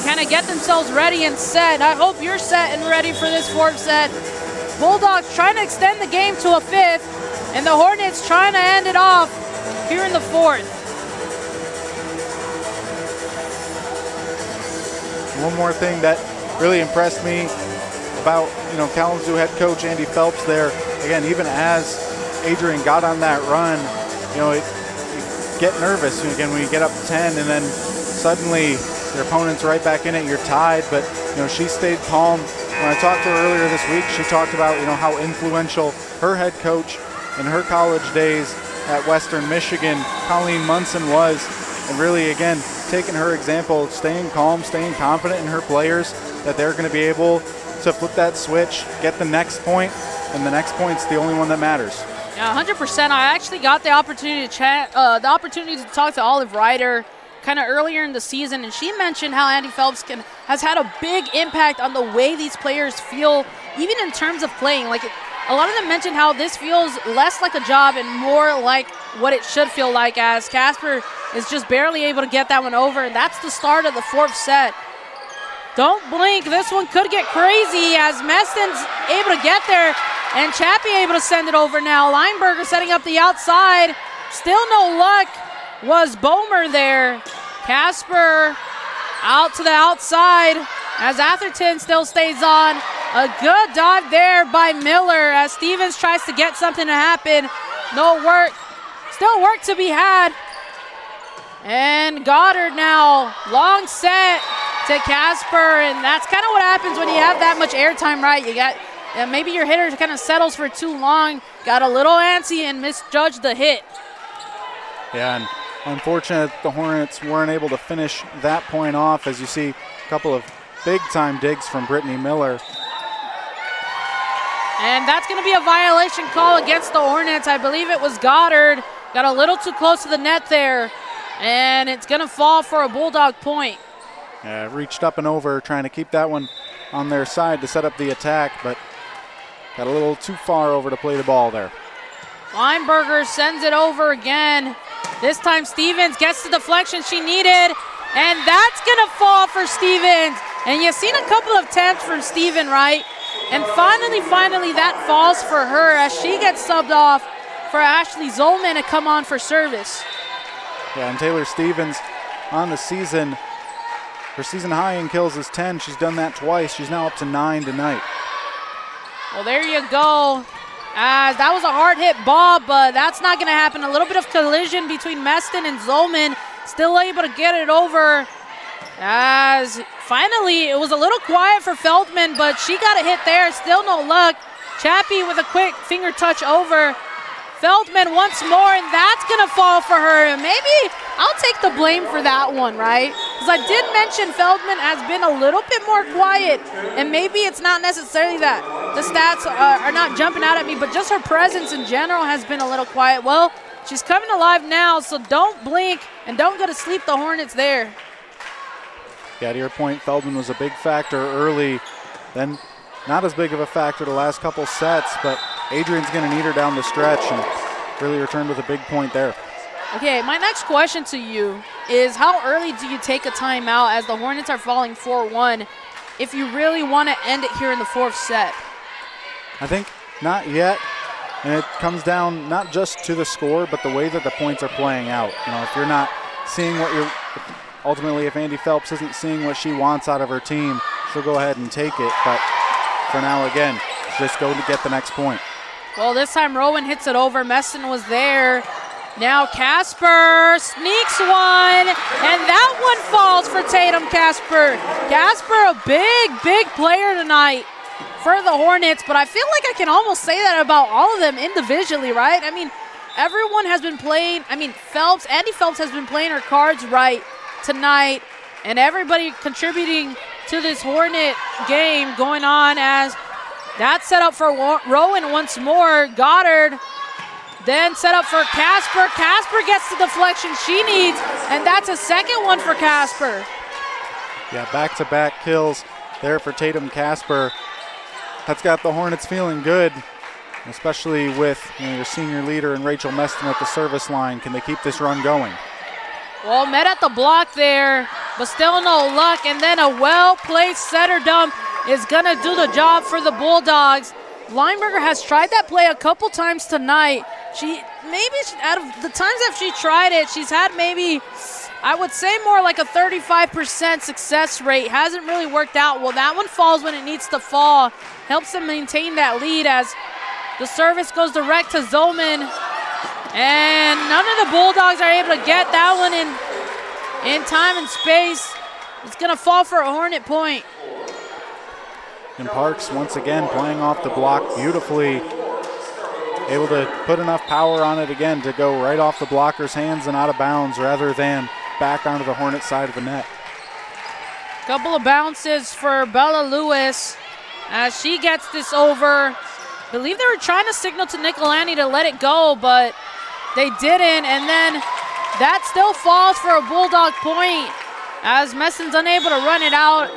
Kind of get themselves ready and set. I hope you're set and ready for this fourth set. Bulldogs trying to extend the game to a 5th, and the Hornets trying to end it off here in the 4th. One more thing that really impressed me about Kalamazoo head coach Andy Phelps there. Again, even as Adrian got on that run, you get nervous again when you get up 10 and then suddenly your opponent's right back in it, you're tied, but she stayed calm. When I talked to her earlier this week, she talked about how influential her head coach in her college days at Western Michigan, Colleen Munson, was, and really again taking her example, staying calm, staying confident in her players that they're going to be able to flip that switch, get the next point, and the next point's the only one that matters. Yeah, 100%. I actually got the opportunity to chat, the opportunity to talk to Olive Ryder kind of earlier in the season, and she mentioned how Andy Phelps has had a big impact on the way these players feel, even in terms of playing. Like, a lot of them mentioned how this feels less like a job and more like what it should feel like, as Casper is just barely able to get that one over, and that's the start of the fourth set. Don't blink, this one could get crazy as Meston's able to get there, and Chappie able to send it over now. Lineberger setting up the outside, still no luck. Was Bomer there. Casper out to the outside as Atherton still stays on. A good dive there by Miller as Stevens tries to get something to happen. No work. Still work to be had. And Goddard now. Long set to Casper, and that's kind of what happens when you have that much airtime, right? You got maybe your hitter kind of settles for too long. Got a little antsy and misjudged the hit. Yeah, and unfortunate the Hornets weren't able to finish that point off, as you see a couple of big-time digs from Brittany Miller. And that's going to be a violation call against the Hornets. I believe it was Goddard. Got a little too close to the net there, and it's going to fall for a Bulldog point. Yeah, reached up and over, trying to keep that one on their side to set up the attack, but got a little too far over to play the ball there. Lineberger sends it over again. This time Stevens gets the deflection she needed, and that's going to fall for Stevens. And you've seen a couple of attempts from Steven, right? And finally that falls for her as she gets subbed off for Ashley Zolman to come on for service. Yeah, and Taylor Stevens on the season, her season high in kills is 10. She's done that twice. She's now up to 9 tonight. Well, there you go. That was a hard hit ball, but that's not going to happen. A little bit of collision between Meston and Zolman. Still able to get it over. As finally, it was a little quiet for Feldman, but she got a hit there. Still no luck. Chappie with a quick finger touch over. Feldman once more, and that's going to fall for her. And maybe I'll take the blame for that one, right? Because I did mention Feldman has been a little bit more quiet, and maybe it's not necessarily that the stats are not jumping out at me, but just her presence in general has been a little quiet. Well, she's coming alive now, so don't blink and don't go to sleep the Hornets there. Yeah, to your point, Feldman was a big factor early, then not as big of a factor the last couple sets, but Adrian's going to need her down the stretch and really returned with a big point there. Okay, my next question to you is how early do you take a timeout as the Hornets are falling 4-1 if you really want to end it here in the fourth set? I think not yet, and it comes down not just to the score, but the way that the points are playing out. You know, if you're not seeing what you're, ultimately, if Andy Phelps isn't seeing what she wants out of her team, she'll go ahead and take it. But for now, again, just go to get the next point. Well, this time Rowan hits it over. Meston was there. Now Casper sneaks one, and that one falls for Tatum Casper. Casper, a big player tonight for the Hornets, but I feel like I can almost say that about all of them individually, right? I mean, everyone has been playing, Andy Phelps has been playing her cards right tonight, and everybody contributing to this Hornet game going on as that's set up for Rowan once more. Goddard then set up for Casper. Casper gets the deflection she needs, and that's a second one for Casper. Yeah, back-to-back kills there for Tatum Casper. That's got the Hornets feeling good, especially with your senior leader and Rachel Meston at the service line. Can they keep this run going? Well, met at the block there, but still no luck, and then a well-placed setter dump is going to do the job for the Bulldogs. Lineberger has tried that play a couple times tonight. Out of the times that she tried it, she's had maybe, I would say more like a 35% success rate. Hasn't really worked out. Well, that one falls when it needs to fall. Helps them maintain that lead as the service goes direct to Zollman. And none of the Bulldogs are able to get that one in time and space. It's going to fall for a Hornet point. And Parks once again playing off the block beautifully. Able to put enough power on it again to go right off the blocker's hands and out of bounds rather than back onto the Hornet side of the net. Couple of bounces for Bella Lewis as she gets this over. I believe they were trying to signal to Nicolani to let it go, but they didn't. And then that still falls for a Bulldog point as Messon's unable to run it out.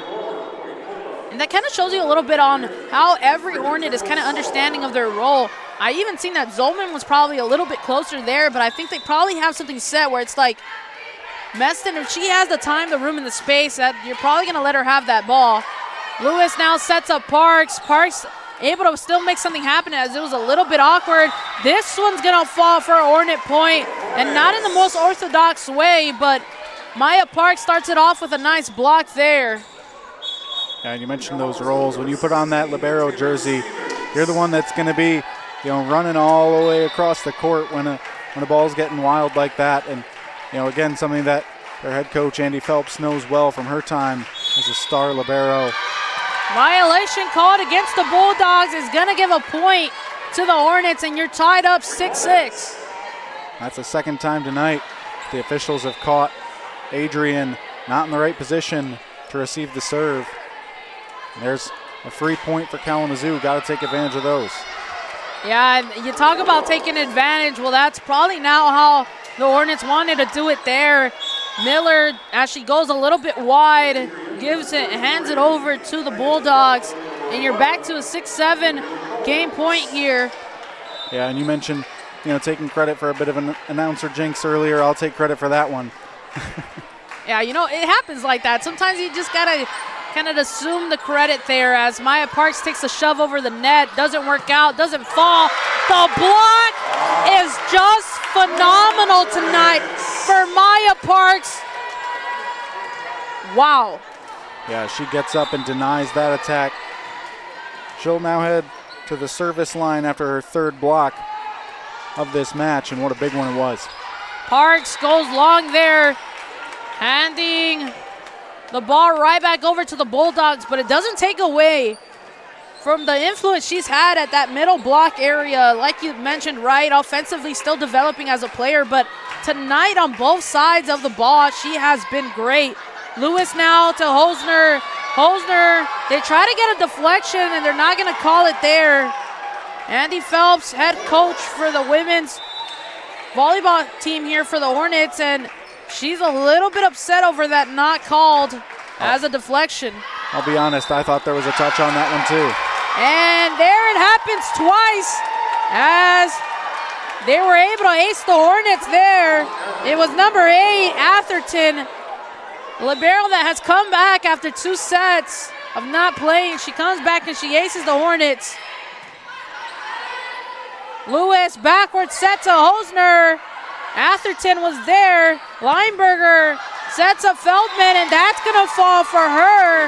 And that kind of shows you a little bit on how every Hornet is kind of understanding of their role. I even seen that Zollman was probably a little bit closer there, but I think they probably have something set where it's like, Meston, if she has the time, the room, and the space, that you're probably going to let her have that ball. Lewis now sets up Parks. Parks able to still make something happen as it was a little bit awkward. This one's going to fall for a Hornet point, and not in the most orthodox way, but Maya Parks starts it off with a nice block there. Yeah, and you mentioned those roles. When you put on that libero jersey, you're the one that's going to be running all the way across the court when a ball's getting wild like that. And, again, something that their head coach, Andy Phelps, knows well from her time as a star libero. Violation called against the Bulldogs is going to give a point to the Hornets, and you're tied up 6-6. That's the second time tonight the officials have caught Adrian not in the right position to receive the serve. And there's a free point for Kalamazoo. Got to take advantage of those. Yeah, and you talk about taking advantage. Well, that's probably now how the Hornets wanted to do it there. Miller, as she goes a little bit wide, hands it over to the Bulldogs, and you're back to a 6-7 game point here. Yeah, and you mentioned, taking credit for a bit of an announcer jinx earlier. I'll take credit for that one. Yeah, it happens like that. Sometimes you just gotta kind of assume the credit there as Maya Parks takes a shove over the net. Doesn't work out, doesn't fall. The block is just phenomenal tonight for Maya Parks. Wow. Yeah, she gets up and denies that attack. She'll now head to the service line after her third block of this match, and what a big one it was. Parks goes long there, handing the ball right back over to the Bulldogs, but it doesn't take away from the influence she's had at that middle block area. Like you mentioned, right, offensively still developing as a player, but tonight on both sides of the ball, she has been great. Lewis now to Hosner. Hosner, they try to get a deflection, and they're not going to call it there. Andy Phelps, head coach for the women's volleyball team here for the Hornets, and she's a little bit upset over that not called as a deflection. I'll be honest, I thought there was a touch on that one too. And there it happens twice as they were able to ace the Hornets there. It was number 8, Atherton, libero that has come back after 2 sets of not playing. She comes back and she aces the Hornets. Lewis backward set to Hosner. Atherton was there. Lineberger Sets up Feldman, and that's going to fall for her.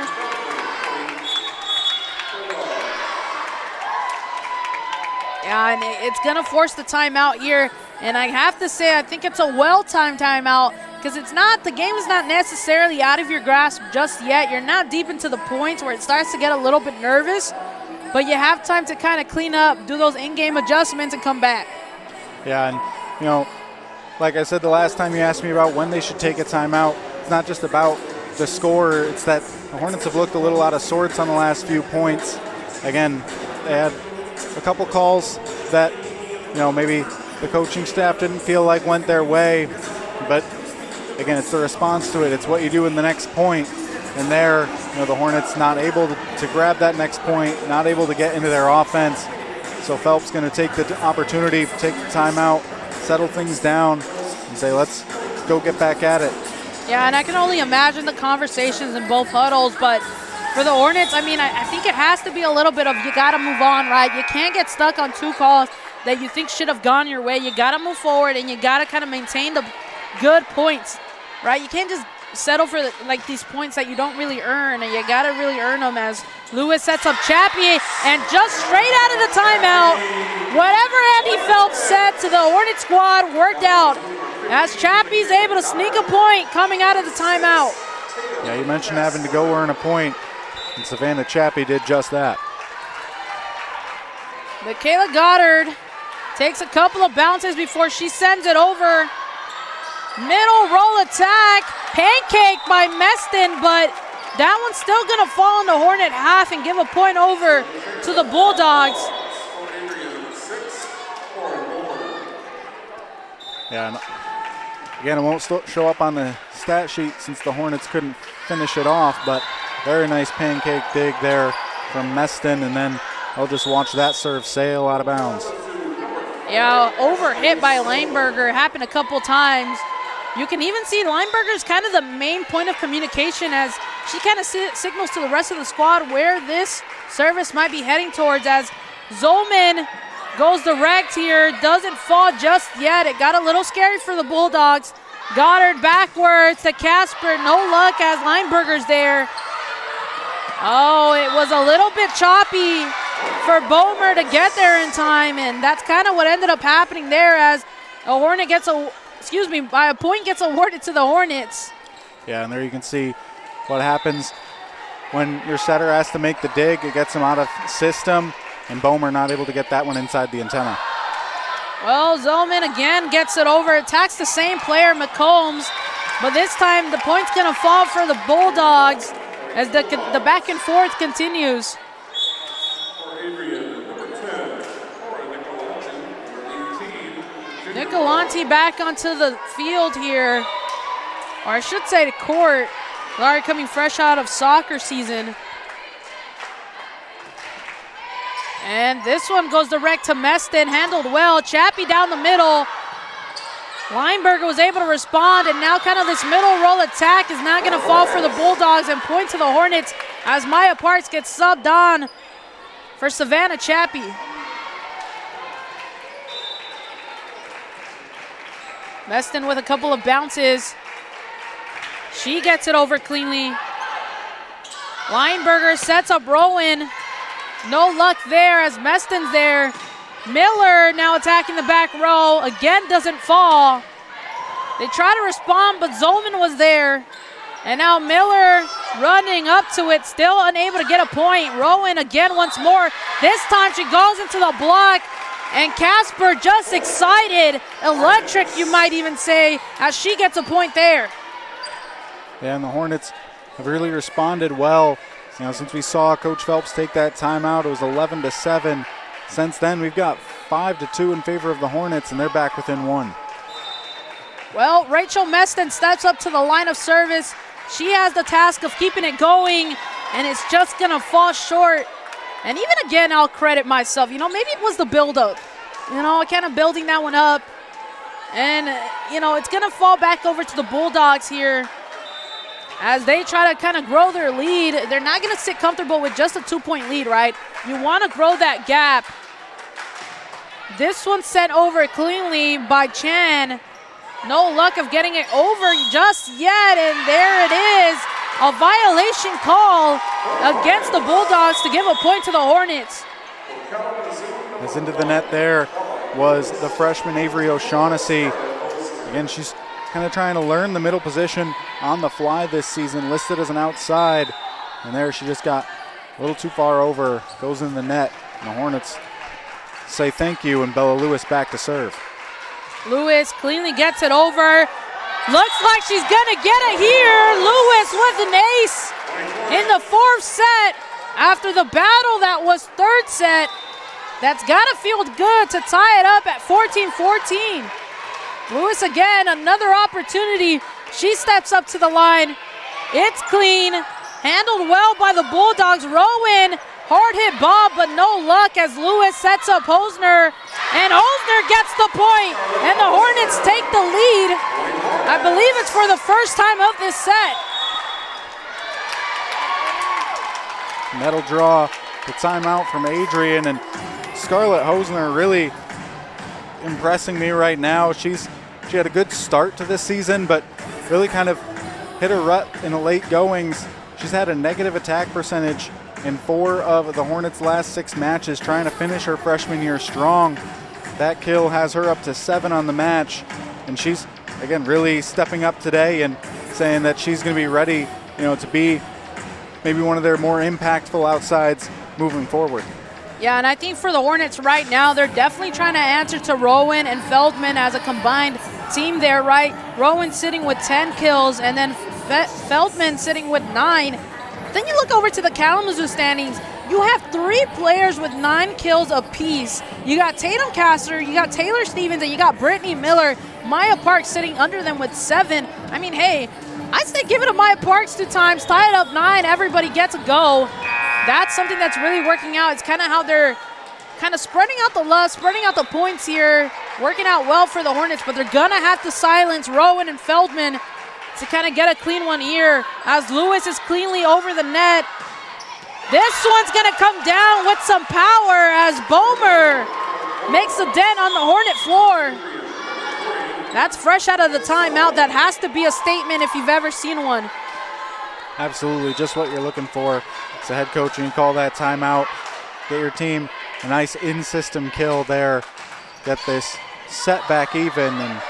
Yeah, and it's going to force the timeout here. And I have to say, I think it's a well-timed timeout because the game is not necessarily out of your grasp just yet. You're not deep into the points where it starts to get a little bit nervous, but you have time to kind of clean up, do those in-game adjustments, and come back. Yeah, and, like I said the last time you asked me about when they should take a timeout, it's not just about the score. It's that the Hornets have looked a little out of sorts on the last few points. Again, they had a couple calls that, maybe the coaching staff didn't feel like went their way. But, again, it's the response to it. It's what you do in the next point. And there, the Hornets not able to grab that next point, not able to get into their offense. So Phelps going to take the opportunity, take the timeout, settle things down, and say, let's go get back at it. Yeah, and I can only imagine the conversations in both huddles, but for the Hornets, I think it has to be a little bit of you got to move on, right? You can't get stuck on two calls that you think should have gone your way. You got to move forward, and you got to kind of maintain the good points, right? You can't just settle for these points that you don't really earn, and you got to really earn them as Lewis sets up Chappie, and just straight out of the timeout, whatever Andy Phelps said to the Hornet squad worked out as Chappie's able to sneak a point coming out of the timeout. Yeah, you mentioned having to go earn a point, and Savannah Chappie did just that. Michaela Goddard takes a couple of bounces before she sends it over. Middle roll attack, pancake by Meston, but that one's still going to fall in the Hornet half and give a point over to the Bulldogs. Yeah, and again, it won't show up on the stat sheet since the Hornets couldn't finish it off, but very nice pancake dig there from Meston, and then I'll just watch that serve sail out of bounds. Yeah, overhit by Lineberger, happened a couple times. You can even see Lineberger's kind of the main point of communication as she kind of signals to the rest of the squad where this service might be heading towards, as Zolman goes direct here, doesn't fall just yet. It got a little scary for the Bulldogs. Goddard backwards to Casper, no luck as Lineberger's there. Oh, it was a little bit choppy for Bomer to get there in time, and that's kind of what ended up happening there as a Hornet gets a point gets awarded to the Hornets. Yeah, and there you can see what happens when your setter has to make the dig. It gets him out of system, and Bomer not able to get that one inside the antenna. Well, Zolman again gets it over, attacks the same player, McCombs, but this time the point's going to fall for the Bulldogs as the back and forth continues. Adrian, number 10, Nicolanti back onto the field here, or I should say the court. Larry coming fresh out of soccer season. And this one goes direct to Meston, handled well. Chappie down the middle. Lineberger was able to respond, and now kind of this middle roll attack is not going to fall for the Bulldogs and point to the Hornets as Maya Parks gets subbed on for Savannah Chappie. Meston with a couple of bounces. She gets it over cleanly. Lineberger sets up Rowan. No luck there as Meston's there. Miller now attacking the back row. Again, doesn't fall. They try to respond, but Zolman was there. And now Miller running up to it, still unable to get a point. Rowan again once more. This time she goes into the block. And Casper just excited, electric you might even say, as she gets a point there. Yeah, and the Hornets have really responded well. Since we saw Coach Phelps take that timeout, it was 11-7. Since then, we've got 5-2 in favor of the Hornets, and they're back within one. Well, Rachel Meston steps up to the line of service. She has the task of keeping it going, and it's just going to fall short. And even again, I'll credit myself. Maybe it was the build-up. Kind of building that one up. And, it's going to fall back over to the Bulldogs here as they try to kind of grow their lead. They're not going to sit comfortable with just a 2-point lead, right? You want to grow that gap. This one sent over cleanly by Chan. No luck of getting it over just yet, and there it is. A violation call against the Bulldogs to give a point to the Hornets. As into the net there was the freshman Avery O'Shaughnessy. Again, she's kind of trying to learn the middle position on the fly this season, listed as an outside. And there she just got a little too far over, goes in the net. And the Hornets say thank you, and Bella Lewis back to serve. Lewis cleanly gets it over. Looks like she's gonna get it here. Lewis with an ace in the 4th set after the battle that was 3rd set. That's gotta feel good to tie it up at 14-14. Lewis again, another opportunity. She steps up to the line. It's clean, handled well by the Bulldogs. Rowan, hard hit Bob, but no luck as Lewis sets up Hosner. And Hosner gets the point, and the Hornets take the lead. I believe it's for the first time of this set. That'll draw the timeout from Adrian, and Scarlett Hosner really impressing me right now. She had a good start to this season, but really kind of hit a rut in the late goings. She's had a negative attack percentage in 4 of the Hornets' last 6 matches, trying to finish her freshman year strong. That kill has her up to 7 on the match, and she's, again, really stepping up today and saying that she's going to be ready, to be maybe one of their more impactful outsides moving forward. Yeah, and I think for the Hornets right now, they're definitely trying to answer to Rowan and Feldman as a combined team there, right? Rowan sitting with 10 kills, and then Feldman sitting with 9. Then you look over to the Kalamazoo standings. You have 3 players with 9 kills apiece. You got Tatum Castor, you got Taylor Stevens, and you got Brittany Miller. Maya Parks sitting under them with 7. I mean, hey, I say give it to Maya Parks 2 times, tie it up 9, everybody gets a go. That's something that's really working out. It's kind of how they're kind of spreading out the love, spreading out the points here, working out well for the Hornets, but they're going to have to silence Rowan and Feldman to kind of get a clean one here as Lewis is cleanly over the net. This one's going to come down with some power as Bomer makes a dent on the Hornet floor. That's fresh out of the timeout. That has to be a statement if you've ever seen one. Absolutely, just what you're looking for as a head coach when you call that timeout. Get your team a nice in-system kill there. Get this set back even. And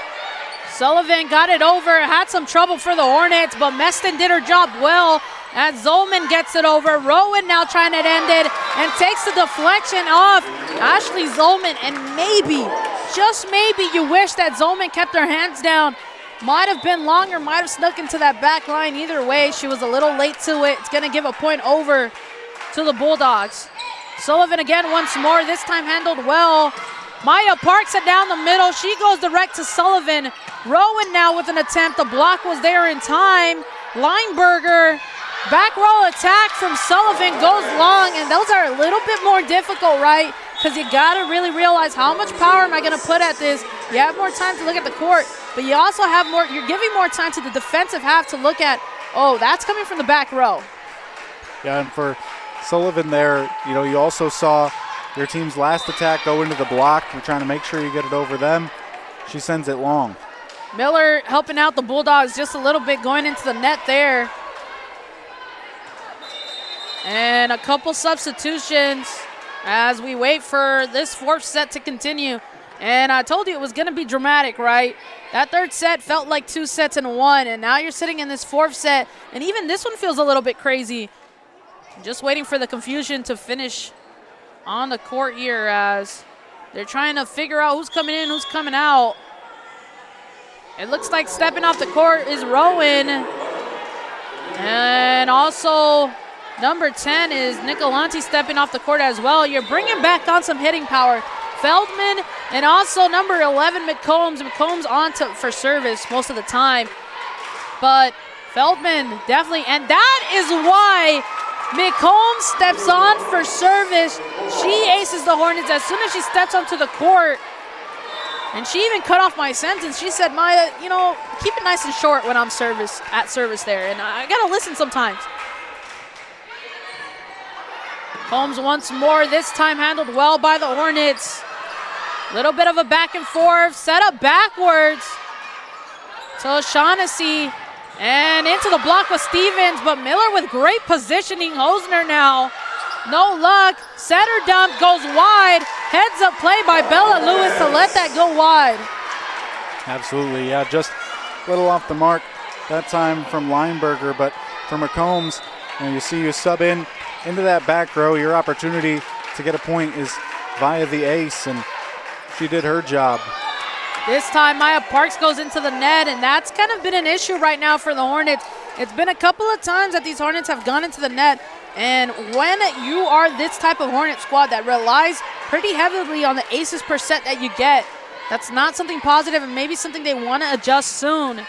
Sullivan got it over, had some trouble for the Hornets, but Meston did her job well as Zolman gets it over. Rowan now trying to end it and takes the deflection off Ashley Zolman, and maybe, just maybe, you wish that Zolman kept her hands down. Might have been longer, might have snuck into that back line. Either way, she was a little late to it. It's going to give a point over to the Bulldogs. Sullivan again once more, this time handled well. Maya parks it down the middle. She goes direct to Sullivan. Rowan now with an attempt. The block was there in time. Lineberger, back roll attack from Sullivan goes long, and those are a little bit more difficult, right? Because you got to really realize how much power am I going to put at this. You have more time to look at the court, but you also have more, you're giving more time to the defensive half to look at, oh, that's coming from the back row. Yeah, and for Sullivan there, you also saw your team's last attack go into the block. You're trying to make sure you get it over them. She sends it long. Miller helping out the Bulldogs just a little bit going into the net there. And a couple substitutions as we wait for this 4th set to continue. And I told you it was going to be dramatic, right? That 3rd set felt like 2 sets in 1, and now you're sitting in this 4th set, and even this one feels a little bit crazy. Just waiting for the confusion to finish on the court here as they're trying to figure out who's coming in, who's coming out. It looks like stepping off the court is Rowan. And also number 10 is Nicolanti stepping off the court as well. You're bringing back on some hitting power. Feldman and also number 11, McCombs. McCombs on for service most of the time. But Feldman definitely, and that is why McCombs steps on for service. She aces the Hornets as soon as she steps onto the court. And she even cut off my sentence. She said, Maya, keep it nice and short when I'm at service there. And I got to listen sometimes. Combs once more, this time handled well by the Hornets. Little bit of a back and forth, set up backwards. to O'Shaughnessy. And into the block with Stevens, but Miller with great positioning. Hosner now, no luck. Center dump goes wide. Heads up play by Bella Lewis to let that go wide. Absolutely, yeah, just a little off the mark that time from Lineberger, but for McCombs, you see you sub in into that back row. Your opportunity to get a point is via the ace, and she did her job. This time Maya Parks goes into the net, and that's kind of been an issue right now for the Hornets. It's been a couple of times that these Hornets have gone into the net, and when you are this type of Hornet squad that relies pretty heavily on the aces per set that you get, that's not something positive and maybe something they want to adjust soon.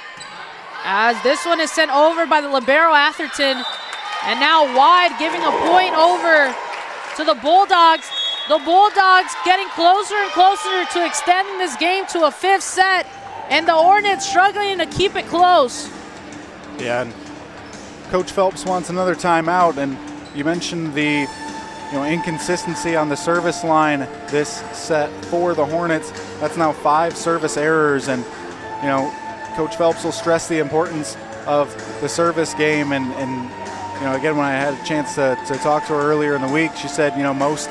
As this one is sent over by the libero Atherton, and now wide, giving a point over to the Bulldogs. The Bulldogs getting closer and closer to extending this game to a 5th set, and the Hornets struggling to keep it close. Yeah, and Coach Phelps wants another timeout, and you mentioned the inconsistency on the service line this set for the Hornets. That's now 5 service errors, and Coach Phelps will stress the importance of the service game, and again, when I had a chance to talk to her earlier in the week, she said, most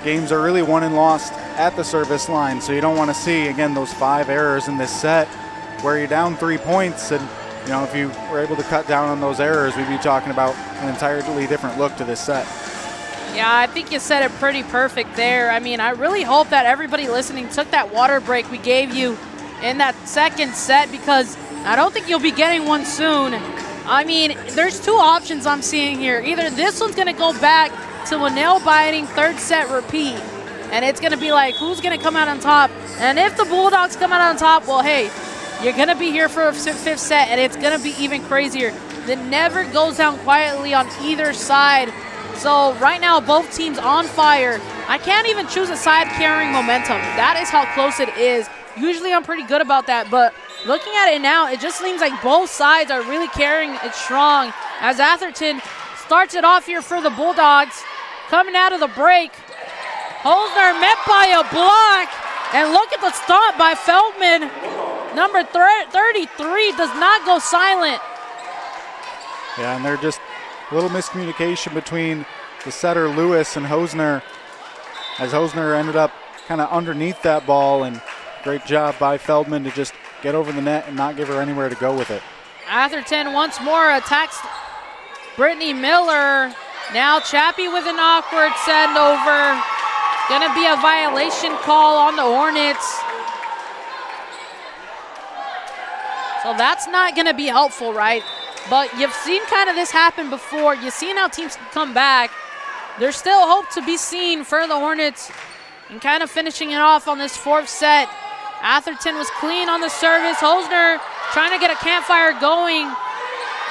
games are really won and lost at the service line, so you don't want to see, again, those 5 errors in this set where you're down 3 points, and if you were able to cut down on those errors, we'd be talking about an entirely different look to this set. Yeah, I think you said it pretty perfect there. I mean, I really hope that everybody listening took that water break we gave you in that second set, because I don't think you'll be getting one soon. I mean, there's 2 options I'm seeing here. Either this one's going to go back to a nail-biting 3rd set repeat, and it's going to be like, who's going to come out on top? And if the Bulldogs come out on top, well, hey, you're going to be here for a 5th set, and it's going to be even crazier. It never goes down quietly on either side. So right now, both teams on fire. I can't even choose a side carrying momentum. That is how close it is. Usually I'm pretty good about that, but looking at it now, it just seems like both sides are really carrying it strong, as Atherton starts it off here for the Bulldogs. Coming out of the break, Holzner met by a block, and look at the stomp by Feldman. Number 33 does not go silent. Yeah, and they're just a little miscommunication between the setter Lewis and Hosner, as Hosner ended up kind of underneath that ball, and great job by Feldman to just get over the net and not give her anywhere to go with it. Atherton once more attacks Brittany Miller. Now Chappie with an awkward send over. Gonna be a violation call on the Hornets. So that's not gonna be helpful, right? But you've seen kind of this happen before. You've seen how teams can come back. There's still hope to be seen for the Hornets, and kind of finishing it off on this 4th set. Atherton was clean on the service. Hosner trying to get a campfire going,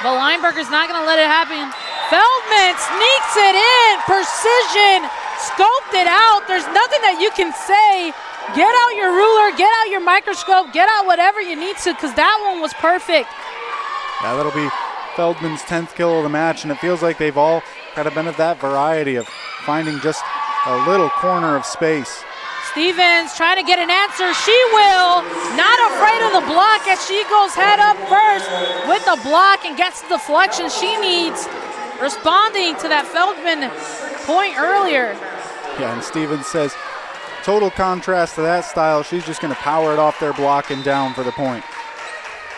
but Lineberger's not going to let it happen. Feldman sneaks it in. Precision. Scoped it out. There's nothing that you can say. Get out your ruler. Get out your microscope. Get out whatever you need to, because that one was perfect. Yeah, that'll be Feldman's 10th kill of the match, and it feels like they've all kind of been of that variety of finding just a little corner of space. Stevens trying to get an answer. She will. Not afraid of the block, as she goes head up first with the block and gets the deflection she needs, responding to that Feldman point earlier. Yeah, and Stevens says, total contrast to that style. She's just going to power it off their block and down for the point.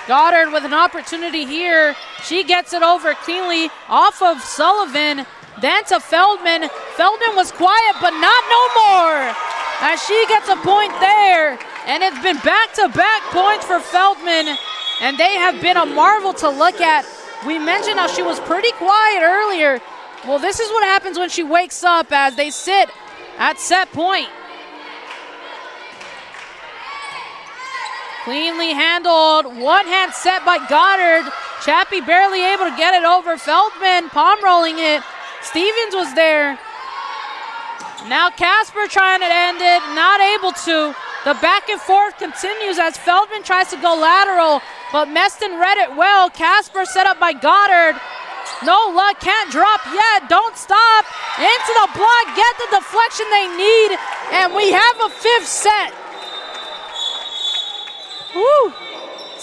Goddard with an opportunity here. She gets it over cleanly off of Sullivan, then to Feldman. Feldman was quiet, but not no more, as she gets a point there. And it's been back-to-back points for Feldman, and they have been a marvel to look at. We mentioned how she was pretty quiet earlier. Well, this is what happens when she wakes up, as they sit at set point. Cleanly handled, one-hand set by Goddard. Chappie barely able to get it over. Feldman palm rolling it. Stevens was there. Now Casper trying to end it, not able to. The back and forth continues as Feldman tries to go lateral, but Meston read it well. Casper set up by Goddard. No luck, can't drop yet, don't stop. Into the block, get the deflection they need, and we have a 5th set. Woo!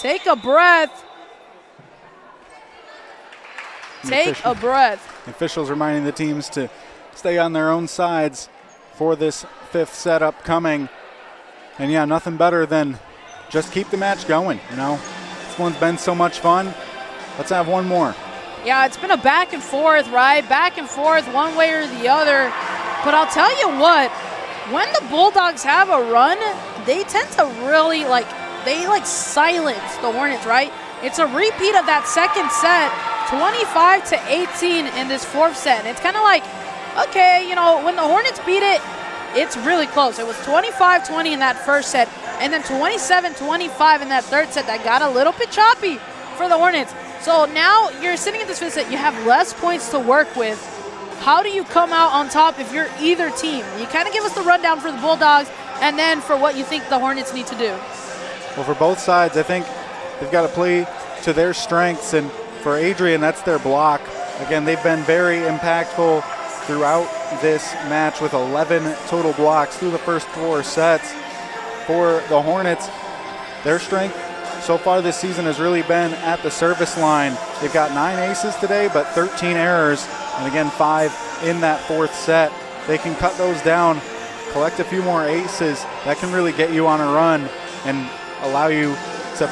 Take a breath. Take a breath. Officials reminding the teams to stay on their own sides for this 5th set upcoming. And yeah, nothing better than just keep the match going, you know. This one's been so much fun. Let's have one more. Yeah, it's been a back and forth, right? Back and forth one way or the other. But I'll tell you what, when the Bulldogs have a run, they tend to really they silence the Hornets, right? It's a repeat of that second set, 25-18 in this 4th set. And it's kind of like, okay, you know, when the Hornets beat it, it's really close. It was 25-20 in that first set, and then 27-25 in that 3rd set. That got a little bit choppy for the Hornets. So now you're sitting in this 5th set. You have less points to work with. How do you come out on top if you're either team? You kind of give us the rundown for the Bulldogs and then for what you think the Hornets need to do. Well, for both sides, I think they've got to play to their strengths. And for Adrian, that's their block. Again, they've been very impactful throughout this match with 11 total blocks through the first 4 sets. For the Hornets, their strength so far this season has really been at the service line. They've got 9 aces today, but 13 errors, and again, 5 in that 4th set. They can cut those down, collect a few more aces. That can really get you on a run and allow you to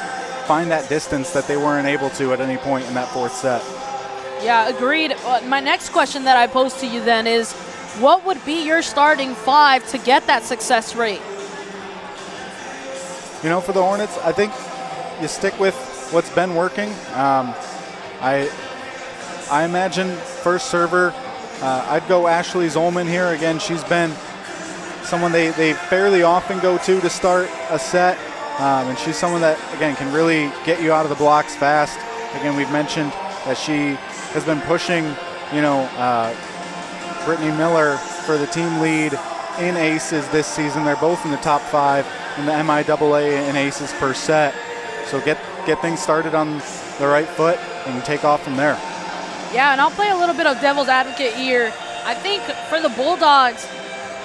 find that distance that they weren't able to at any point in that 4th set. Yeah, agreed. My next question that I pose to you then is, what would be your starting 5 to get that success rate? You know, for the Hornets, I think you stick with what's been working. I imagine first server, I'd go Ashley Zolman here. Again, she's been someone they fairly often go to start a set. And she's someone that, again, can really get you out of the blocks fast. Again, we've mentioned that she has been pushing, you know, Brittany Miller for the team lead in aces this season. They're both in the top 5 in the MIAA in aces per set. So get things started on the right foot and take off from there. Yeah, and I'll play a little bit of devil's advocate here. I think for the Bulldogs,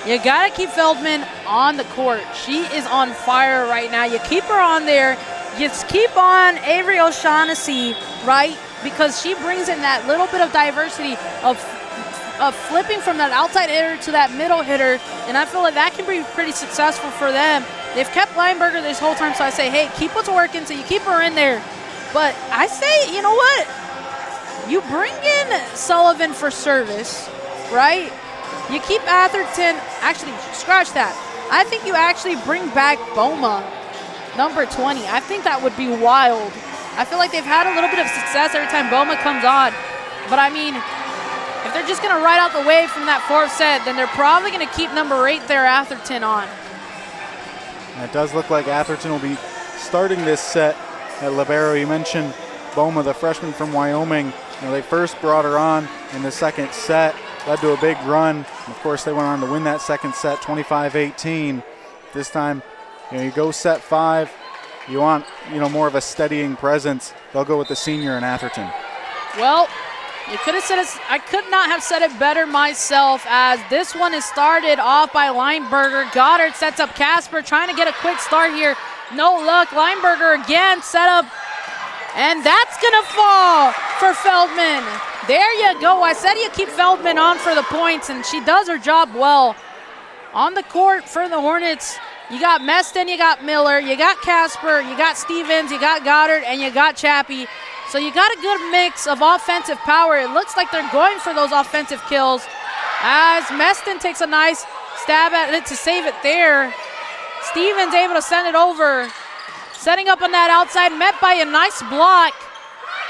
you got to keep Feldman on the court. She is on fire right now. You keep her on there. You keep on Avery O'Shaughnessy, right? Because she brings in that little bit of diversity of flipping from that outside hitter to that middle hitter, and I feel like that can be pretty successful for them. They've kept Lineberger this whole time, so I say, hey, keep what's working, so you keep her in there. But I say, you know what? You bring in Sullivan for service, right? You keep Atherton. Actually, scratch that. I think you actually bring back Boma, number 20. I think that would be wild. I feel like they've had a little bit of success every time Boma comes on. But, I mean, if they're just going to ride out the wave from that 4th set, then they're probably going to keep number 8 there, Atherton, on. And it does look like Atherton will be starting this set at libero. You mentioned Boma, the freshman from Wyoming. You know, they first brought her on in the 2nd set, led to a big run. And of course, they went on to win that 2nd set, 25-18. This time, you know, you go set 5. You want, you know, more of a steadying presence. They'll go with the senior in Atherton. Well, you could have said it. I could not have said it better myself, as this one is started off by Lineberger. Goddard sets up Casper, trying to get a quick start here. No luck. Lineberger again set up, and that's going to fall for Feldman. There you go. I said you keep Feldman on for the points, and she does her job well. On the court for the Hornets, you got Meston, you got Miller, you got Casper, you got Stevens, you got Goddard, and you got Chappie. So you got a good mix of offensive power. It looks like they're going for those offensive kills, as Meston takes a nice stab at it to save it there. Stevens able to send it over. Setting up on that outside, met by a nice block.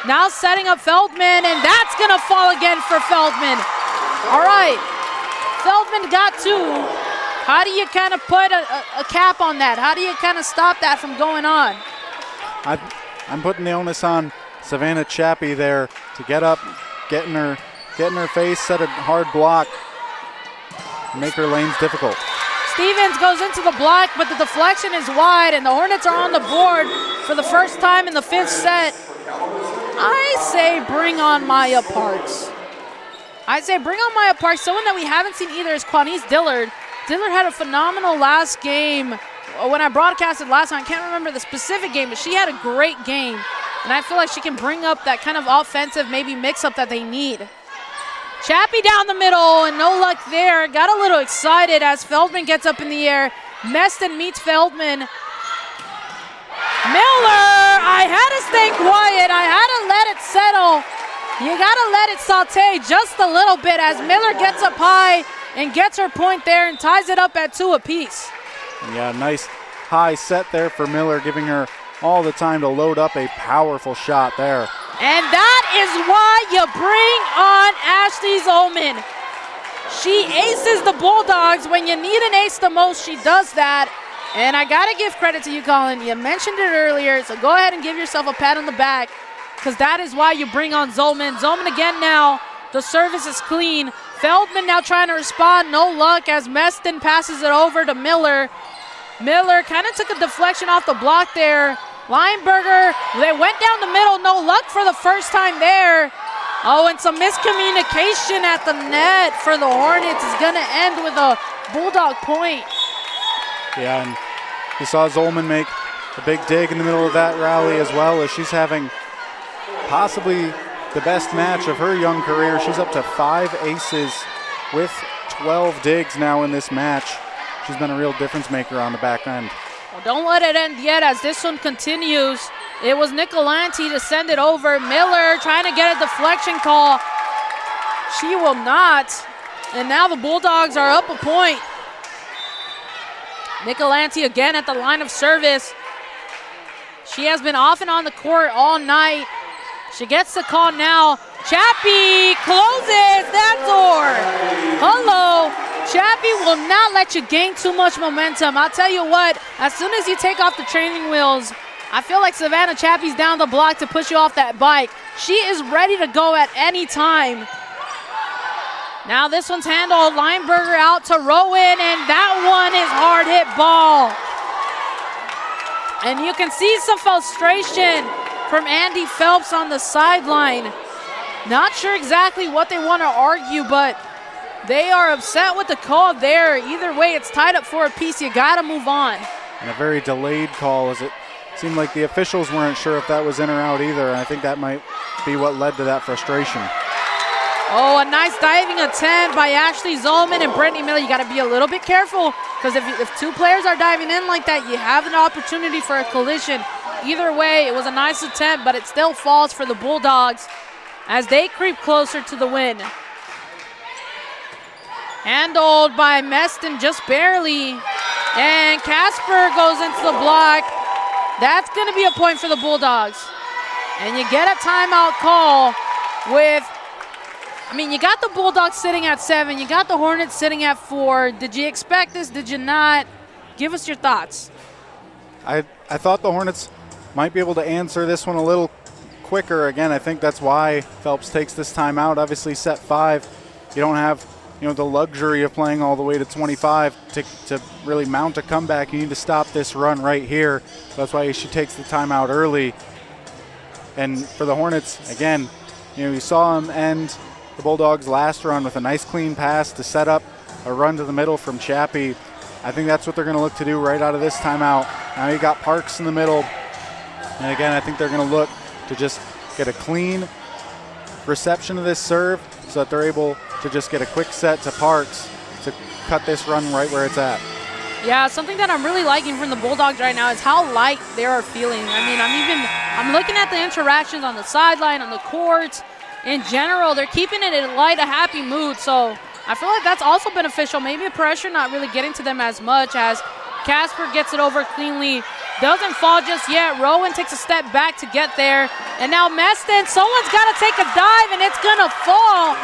Now setting up Feldman, and that's going to fall again for Feldman. All right, Feldman got 2. How do you kind of put a cap on that? How do you kind of stop that from going on? I'm putting the onus on Savannah Chappie there to get up, get in her face, set a hard block, make her lanes difficult. Stevens goes into the block, but the deflection is wide, and the Hornets are on the board for the first time in the 5th set. I say bring on Maya Parks. Someone that we haven't seen either is Quanice Dillard. Dillard had a phenomenal last game when I broadcasted last time, I can't remember the specific game, but she had a great game. And I feel like she can bring up that kind of offensive maybe mix-up that they need. Chappie down the middle, and no luck there. Got a little excited as Feldman gets up in the air. Meston meets Feldman. Miller, I had to stay quiet. I had to let it settle. You got to let it saute just a little bit as Miller gets up high and gets her point there and ties it up at 2 apiece. Yeah, nice high set there for Miller, giving her all the time to load up a powerful shot there. And that is why you bring on Ashley Zollman. She aces the Bulldogs. When you need an ace the most, she does that. And I got to give credit to you, Colin. You mentioned it earlier, so go ahead and give yourself a pat on the back, because that is why you bring on Zollman. Zollman again now. The service is clean. Feldman now trying to respond. No luck as Meston passes it over to Miller. Miller kind of took a deflection off the block there. Lineberger, they went down the middle. No luck for the first time there. Oh, and some miscommunication at the net for the Hornets is going to end with a Bulldog point. Yeah, and you saw Zollman make a big dig in the middle of that rally as well, as she's having possibly the best match of her young career. She's up to 5 aces with 12 digs now in this match. She's been a real difference maker on the back end. Well, don't let it end yet as this one continues. It was Nicolanti to send it over. Miller trying to get a deflection call. She will not. And now the Bulldogs are up a point. Nicolanti again at the line of service. She has been off and on the court all night. She gets the call now. Chappie closes that door. Hello. Chappie will not let you gain too much momentum. I'll tell you what, as soon as you take off the training wheels, I feel like Savannah Chappie's down the block to push you off that bike. She is ready to go at any time. Now this one's handled. Lineberger out to Rowan, and that one is hard hit ball. And you can see some frustration from Andy Phelps on the sideline. Not sure exactly what they want to argue, but they are upset with the call there. Either way, it's tied up 4 apiece. You got to move on. And a very delayed call, as it seemed like the officials weren't sure if that was in or out either. And I think that might be what led to that frustration. Oh, a nice diving attempt by Ashley Zollman and Brittany Miller. You got to be a little bit careful, because if 2 players are diving in like that, you have an opportunity for a collision. Either way, it was a nice attempt, but it still falls for the Bulldogs as they creep closer to the win. Handled by Meston just barely. And Casper goes into the block. That's going to be a point for the Bulldogs. And you get a timeout call with, you got the Bulldogs sitting at 7. You got the Hornets sitting at 4. Did you expect this? Did you not? Give us your thoughts. I thought the Hornets might be able to answer this one a little quicker. Again, I think that's why Phelps takes this timeout. Obviously, set 5. You don't have the luxury of playing all the way to 25 to really mount a comeback. You need to stop this run right here. That's why she takes the timeout early. And for the Hornets, again, you saw them end the Bulldogs' last run with a nice clean pass to set up a run to the middle from Chappie. I think that's what they're going to look to do right out of this timeout. Now you got Parks in the middle. And again, I think they're going to look to just get a clean reception of this serve so that they're able to just get a quick set to Parks to cut this run right where it's at. Yeah, something that I'm really liking from the Bulldogs right now is how light they are feeling. I'm looking at the interactions on the sideline, on the court. In general, they're keeping it in light, a happy mood. So I feel like that's also beneficial. Maybe the pressure not really getting to them as much as Casper gets it over cleanly. Doesn't fall just yet. Rowan takes a step back to get there. And now Meston, someone's got to take a dive, and it's going to fall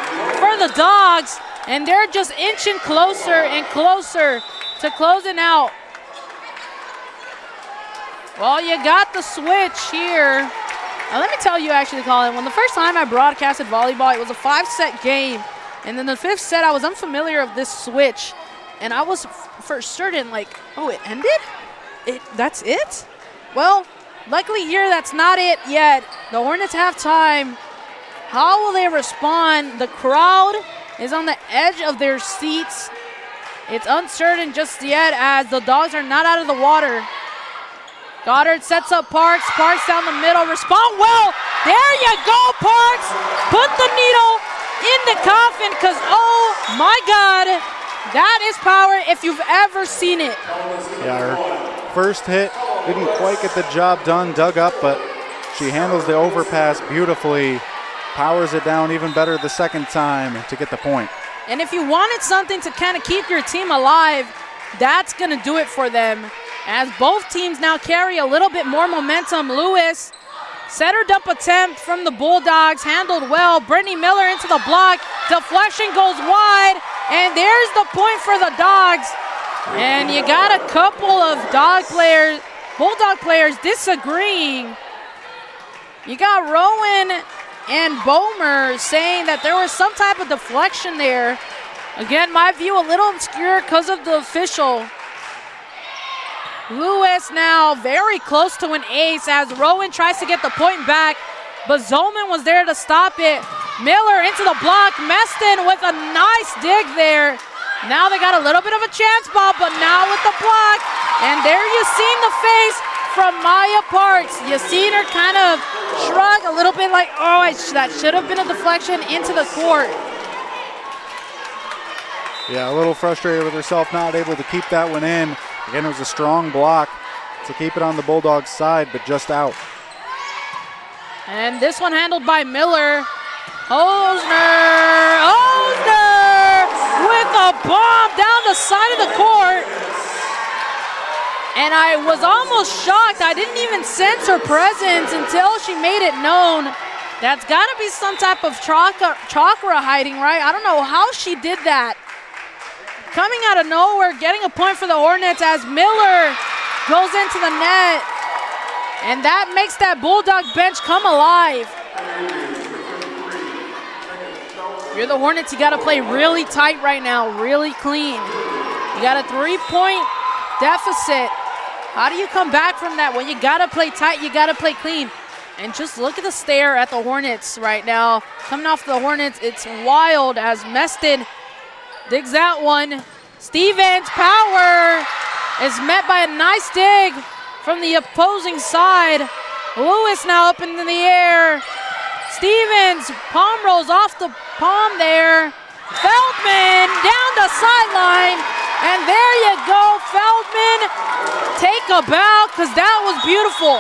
for the Dogs. And they're just inching closer and closer to closing out. Well, you got the switch here. Now, let me tell you actually, Colin, when the first time I broadcasted volleyball, it was a 5-set game. And then the 5th set, I was unfamiliar of this switch. And I was for certain oh, it ended? That's it? Well, luckily here, that's not it yet. The Hornets have time. How will they respond? The crowd is on the edge of their seats. It's uncertain just yet as the dogs are not out of the water. Goddard sets up Parks. Parks down the middle. Respond well. There you go, Parks. Put the needle in the coffin because, oh, my God, that is power if you've ever seen it. Yeah, her first hit didn't quite get the job done, dug up, but she handles the overpass beautifully, powers it down even better the second time to get the point. And if you wanted something to kind of keep your team alive, that's going to do it for them. As both teams now carry a little bit more momentum. Lewis, center dump attempt from the Bulldogs, handled well. Brittany Miller into the block. Deflection goes wide, and there's the point for the Dogs. And you got a couple of Bulldog players disagreeing. You got Rowan and Bomer saying that there was some type of deflection there. Again, my view a little obscure because of the official. Lewis now very close to an ace as Rowan tries to get the point back, but Zolman was there to stop it. Miller into the block. Meston with a nice dig there. Now they got a little bit of a chance ball, but now with the block. And there you seen the face from Maya Parks. You seen her kind of shrug a little bit like, oh, that should have been a deflection into the court. Yeah, a little frustrated with herself, not able to keep that one in. Again, it was a strong block to keep it on the Bulldogs' side, but just out. And this one handled by Miller. Hosner with a bomb down the side of the court. And I was almost shocked. I didn't even sense her presence until she made it known. That's got to be some type of chakra hiding, right? I don't know how she did that. Coming out of nowhere, getting a point for the Hornets as Miller goes into the net. And that makes that Bulldog bench come alive. You're the Hornets, you got to play really tight right now, really clean. You got a 3-point deficit. How do you come back from that? When you got to play tight, you got to play clean. And just look at the stare at the Hornets right now. Coming off the Hornets, it's wild as Meston digs that one. Stevens' power is met by a nice dig from the opposing side. Lewis now up in the air. Stevens, palm rolls off the palm there. Feldman down the sideline. And there you go, Feldman. Take a bow, because that was beautiful.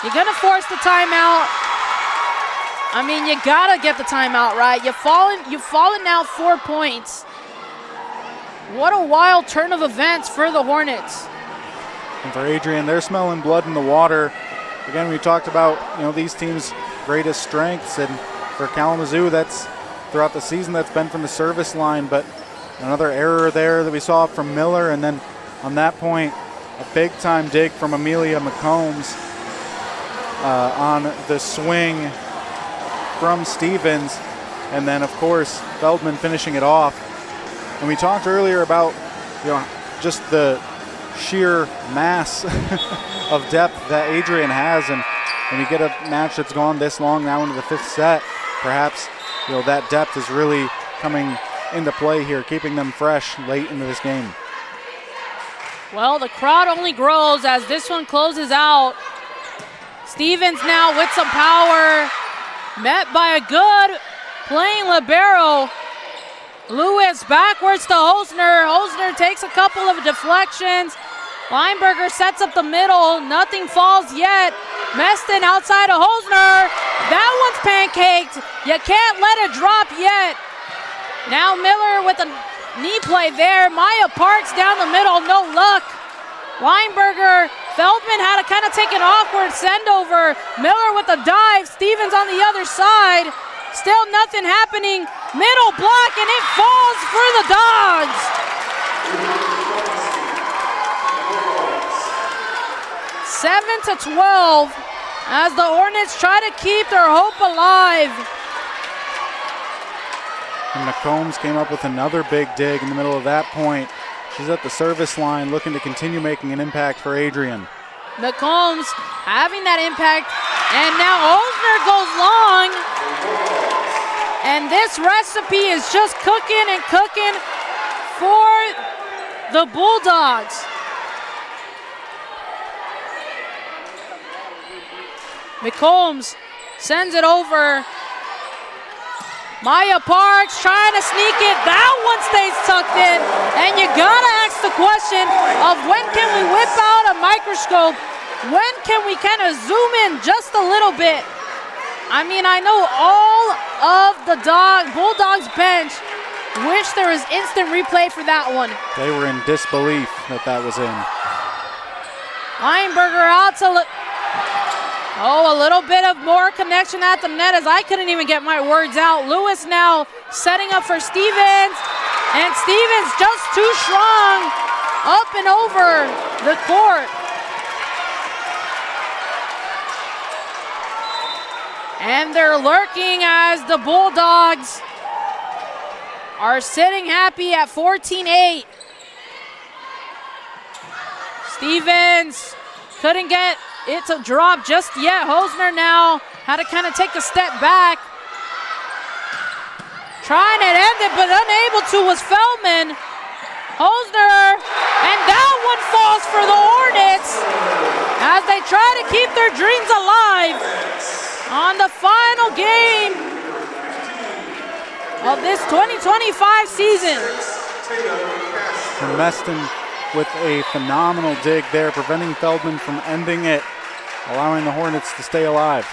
You're going to force the timeout. I mean, you got to get the timeout, right? You've fallen now 4 points. What a wild turn of events for the Hornets. And for Adrian, they're smelling blood in the water. Again, we talked about, these teams' greatest strengths, and for Kalamazoo, that's throughout the season, that's been from the service line, but another error there that we saw from Miller, and then on that point, a big-time dig from Amelia McCombs on the swing from Stevens, and then, of course, Feldman finishing it off. And we talked earlier about, just the sheer mass of depth that Adrian has, and when you get a match that's gone this long now into the fifth set, perhaps, that depth is really coming into play here, keeping them fresh late into this game. Well, the crowd only grows as this one closes out. Stevens now with some power, met by a good playing libero. Lewis backwards to Hosner. Hosner takes a couple of deflections. Lineberger sets up the middle. Nothing falls yet. Meston outside of Hosner. That one's pancaked. You can't let it drop yet. Now Miller with a knee play there. Maya Parks down the middle. No luck. Lineberger. Feldman had to kind of take an awkward send over. Miller with a dive. Stevens on the other side. Still nothing happening. Middle block, and it falls for the Dogs. 7-12 as the Hornets try to keep their hope alive. And McCombs came up with another big dig in the middle of that point. She's at the service line looking to continue making an impact for Adrian. McCombs having that impact, and now Osner goes long. And this recipe is just cooking and cooking for the Bulldogs. McCombs sends it over. Maya Parks trying to sneak it. That one stays tucked in. And you gotta ask the question of when can we whip out a microscope? When can we kind of zoom in just a little bit? I mean, I know all of the Bulldogs bench wish there was instant replay for that one. They were in disbelief that that was in. Leinberger out to look. Oh, a little bit of more connection at the net as I couldn't even get my words out. Lewis now setting up for Stevens. And Stevens just too strong up and over the court. And they're lurking as the Bulldogs are sitting happy at 14-8. Stevens couldn't get it to drop just yet. Hosner now had to kind of take a step back. Trying to end it, but unable to was Feldman. Hosner, and that one falls for the Hornets as they try to keep their dreams alive on the final game of this 2025 season. And Meston with a phenomenal dig there, preventing Feldman from ending it, allowing the Hornets to stay alive.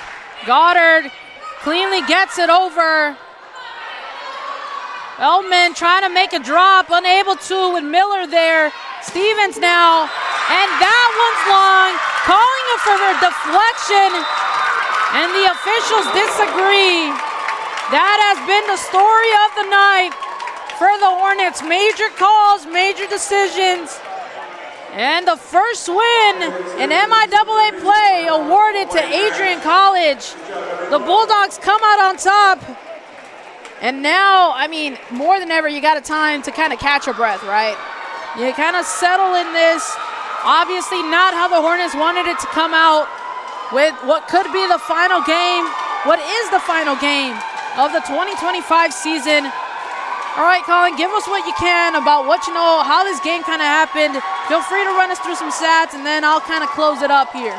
Goddard cleanly gets it over. Feldman trying to make a drop, unable to with Miller there. Stevens now, and that one's long, calling it for a deflection, and the officials disagree. That has been the story of the night for the Hornets. Major calls, major decisions. And the first win in MIAA play awarded to Adrian College. The Bulldogs come out on top. And now, I mean, more than ever, you got a time to kind of catch your breath, right? You kind of settle in this. Obviously not how the Hornets wanted it to come out with what could be the final game. What is the final game of the 2025 season? All right, Colin, give us what you can about what you know, how this game kind of happened. Feel free to run us through some stats, and then I'll kind of close it up here.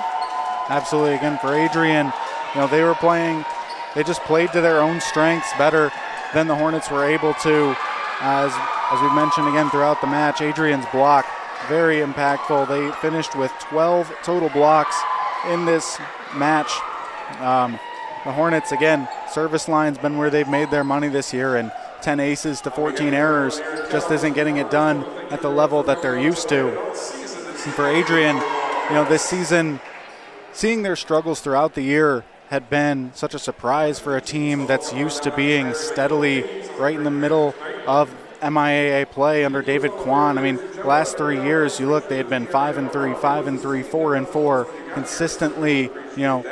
Absolutely. Again, for Adrian, you know, they just played to their own strengths better than the Hornets were able to. As we mentioned again throughout the match, Adrian's block, very impactful. They finished with 12 total blocks in this match. The Hornets, again, service line's been where they've made their money this year, and 10 aces to 14 errors just isn't getting it done at the level that they're used to. And for Adrian, you know, this season, seeing their struggles throughout the year had been such a surprise for a team that's used to being steadily right in the middle of MIAA play under David Kwan. I mean, the last 3 years, you look, they had been 5-3, 5-3, 4-4, consistently, you know,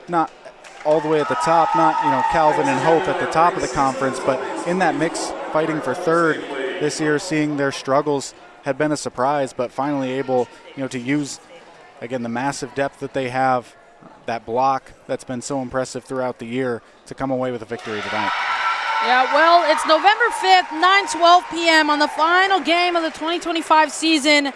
not all the way at the top, not, you know, Calvin and Hope at the top of the conference, but in that mix fighting for third this year, seeing their struggles had been a surprise, but finally able, you know, to use, again, the massive depth that they have, that block that's been so impressive throughout the year, to come away with a victory tonight. Yeah, well, it's November 5th, 9:12 p.m. on the final game of the 2025 season.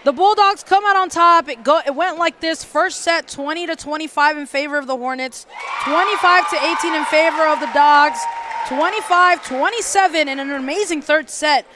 The Bulldogs come out on top. It went like this. First set, 20-25 in favor of the Hornets, 25-18 in favor of the Dogs, 25-27 in an amazing third set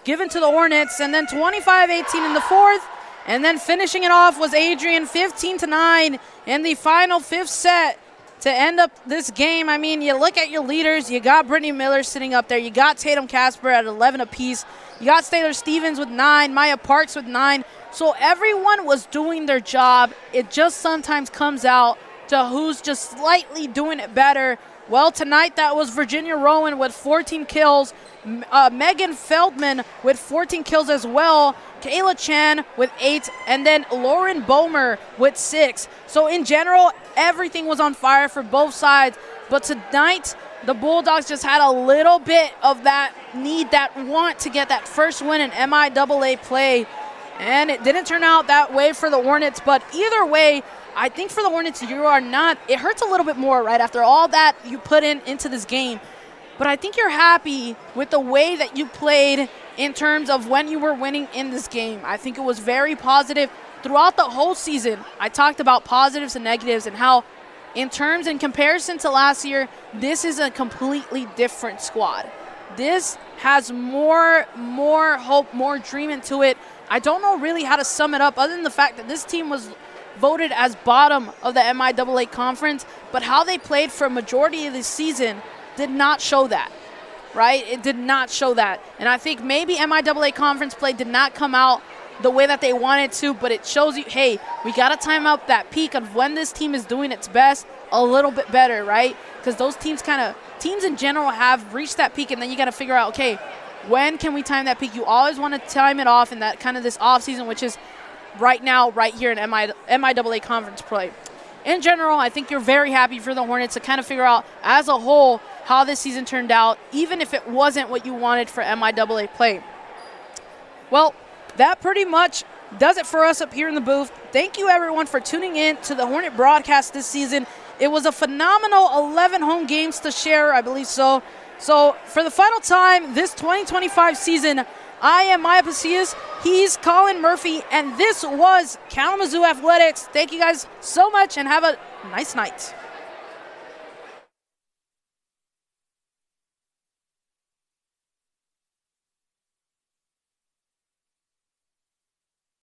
given to the Hornets, and then 25-18 in the fourth. And then finishing it off was Adrian, 15-9 in the final fifth set to end up this game. I mean, you look at your leaders. You got Brittany Miller sitting up there. You got Tatum Casper at 11 apiece. You got Taylor Stevens with 9, Maya Parks with 9. So everyone was doing their job. It just sometimes comes out to who's just slightly doing it better. Well, tonight that was Virginia Rowan with 14 kills, Megan Feldman with 14 kills as well, Kayla Chan with 8, and then Lauren Bomer with 6. So in general, everything was on fire for both sides. But tonight, the Bulldogs just had a little bit of that need, that want to get that first win in MIAA play. And it didn't turn out that way for the Hornets. But either way, I think for the Hornets, you are not, it hurts a little bit more, right, after all that you put into this game. But I think you're happy with the way that you played in terms of when you were winning in this game. I think it was very positive throughout the whole season. I talked about positives and negatives and how in comparison to last year, this is a completely different squad. This has more hope, more dream into it. I don't know really how to sum it up other than the fact that this team was voted as bottom of the MIAA conference, but how they played for a majority of the season did not show that, right? It did not show that. And I think maybe MIAA conference play did not come out the way that they wanted to, but it shows you, hey, we got to time out that peak of when this team is doing its best a little bit better, right? Because those teams in general have reached that peak, and then you got to figure out, okay, when can we time that peak? You always want to time it off in that kind of this off season, which is right now, right here in MIAA conference play. In general, I think you're very happy for the Hornets to kind of figure out as a whole how this season turned out, even if it wasn't what you wanted for MIAA play. Well, that pretty much does it for us up here in the booth. Thank you, everyone, for tuning in to the Hornet broadcast this season. It was a phenomenal 11 home games to share, I believe so. So for the final time this 2025 season, I am Maya Pasillas, he's Colin Murphy, and this was Kalamazoo Athletics. Thank you guys so much, and have a nice night.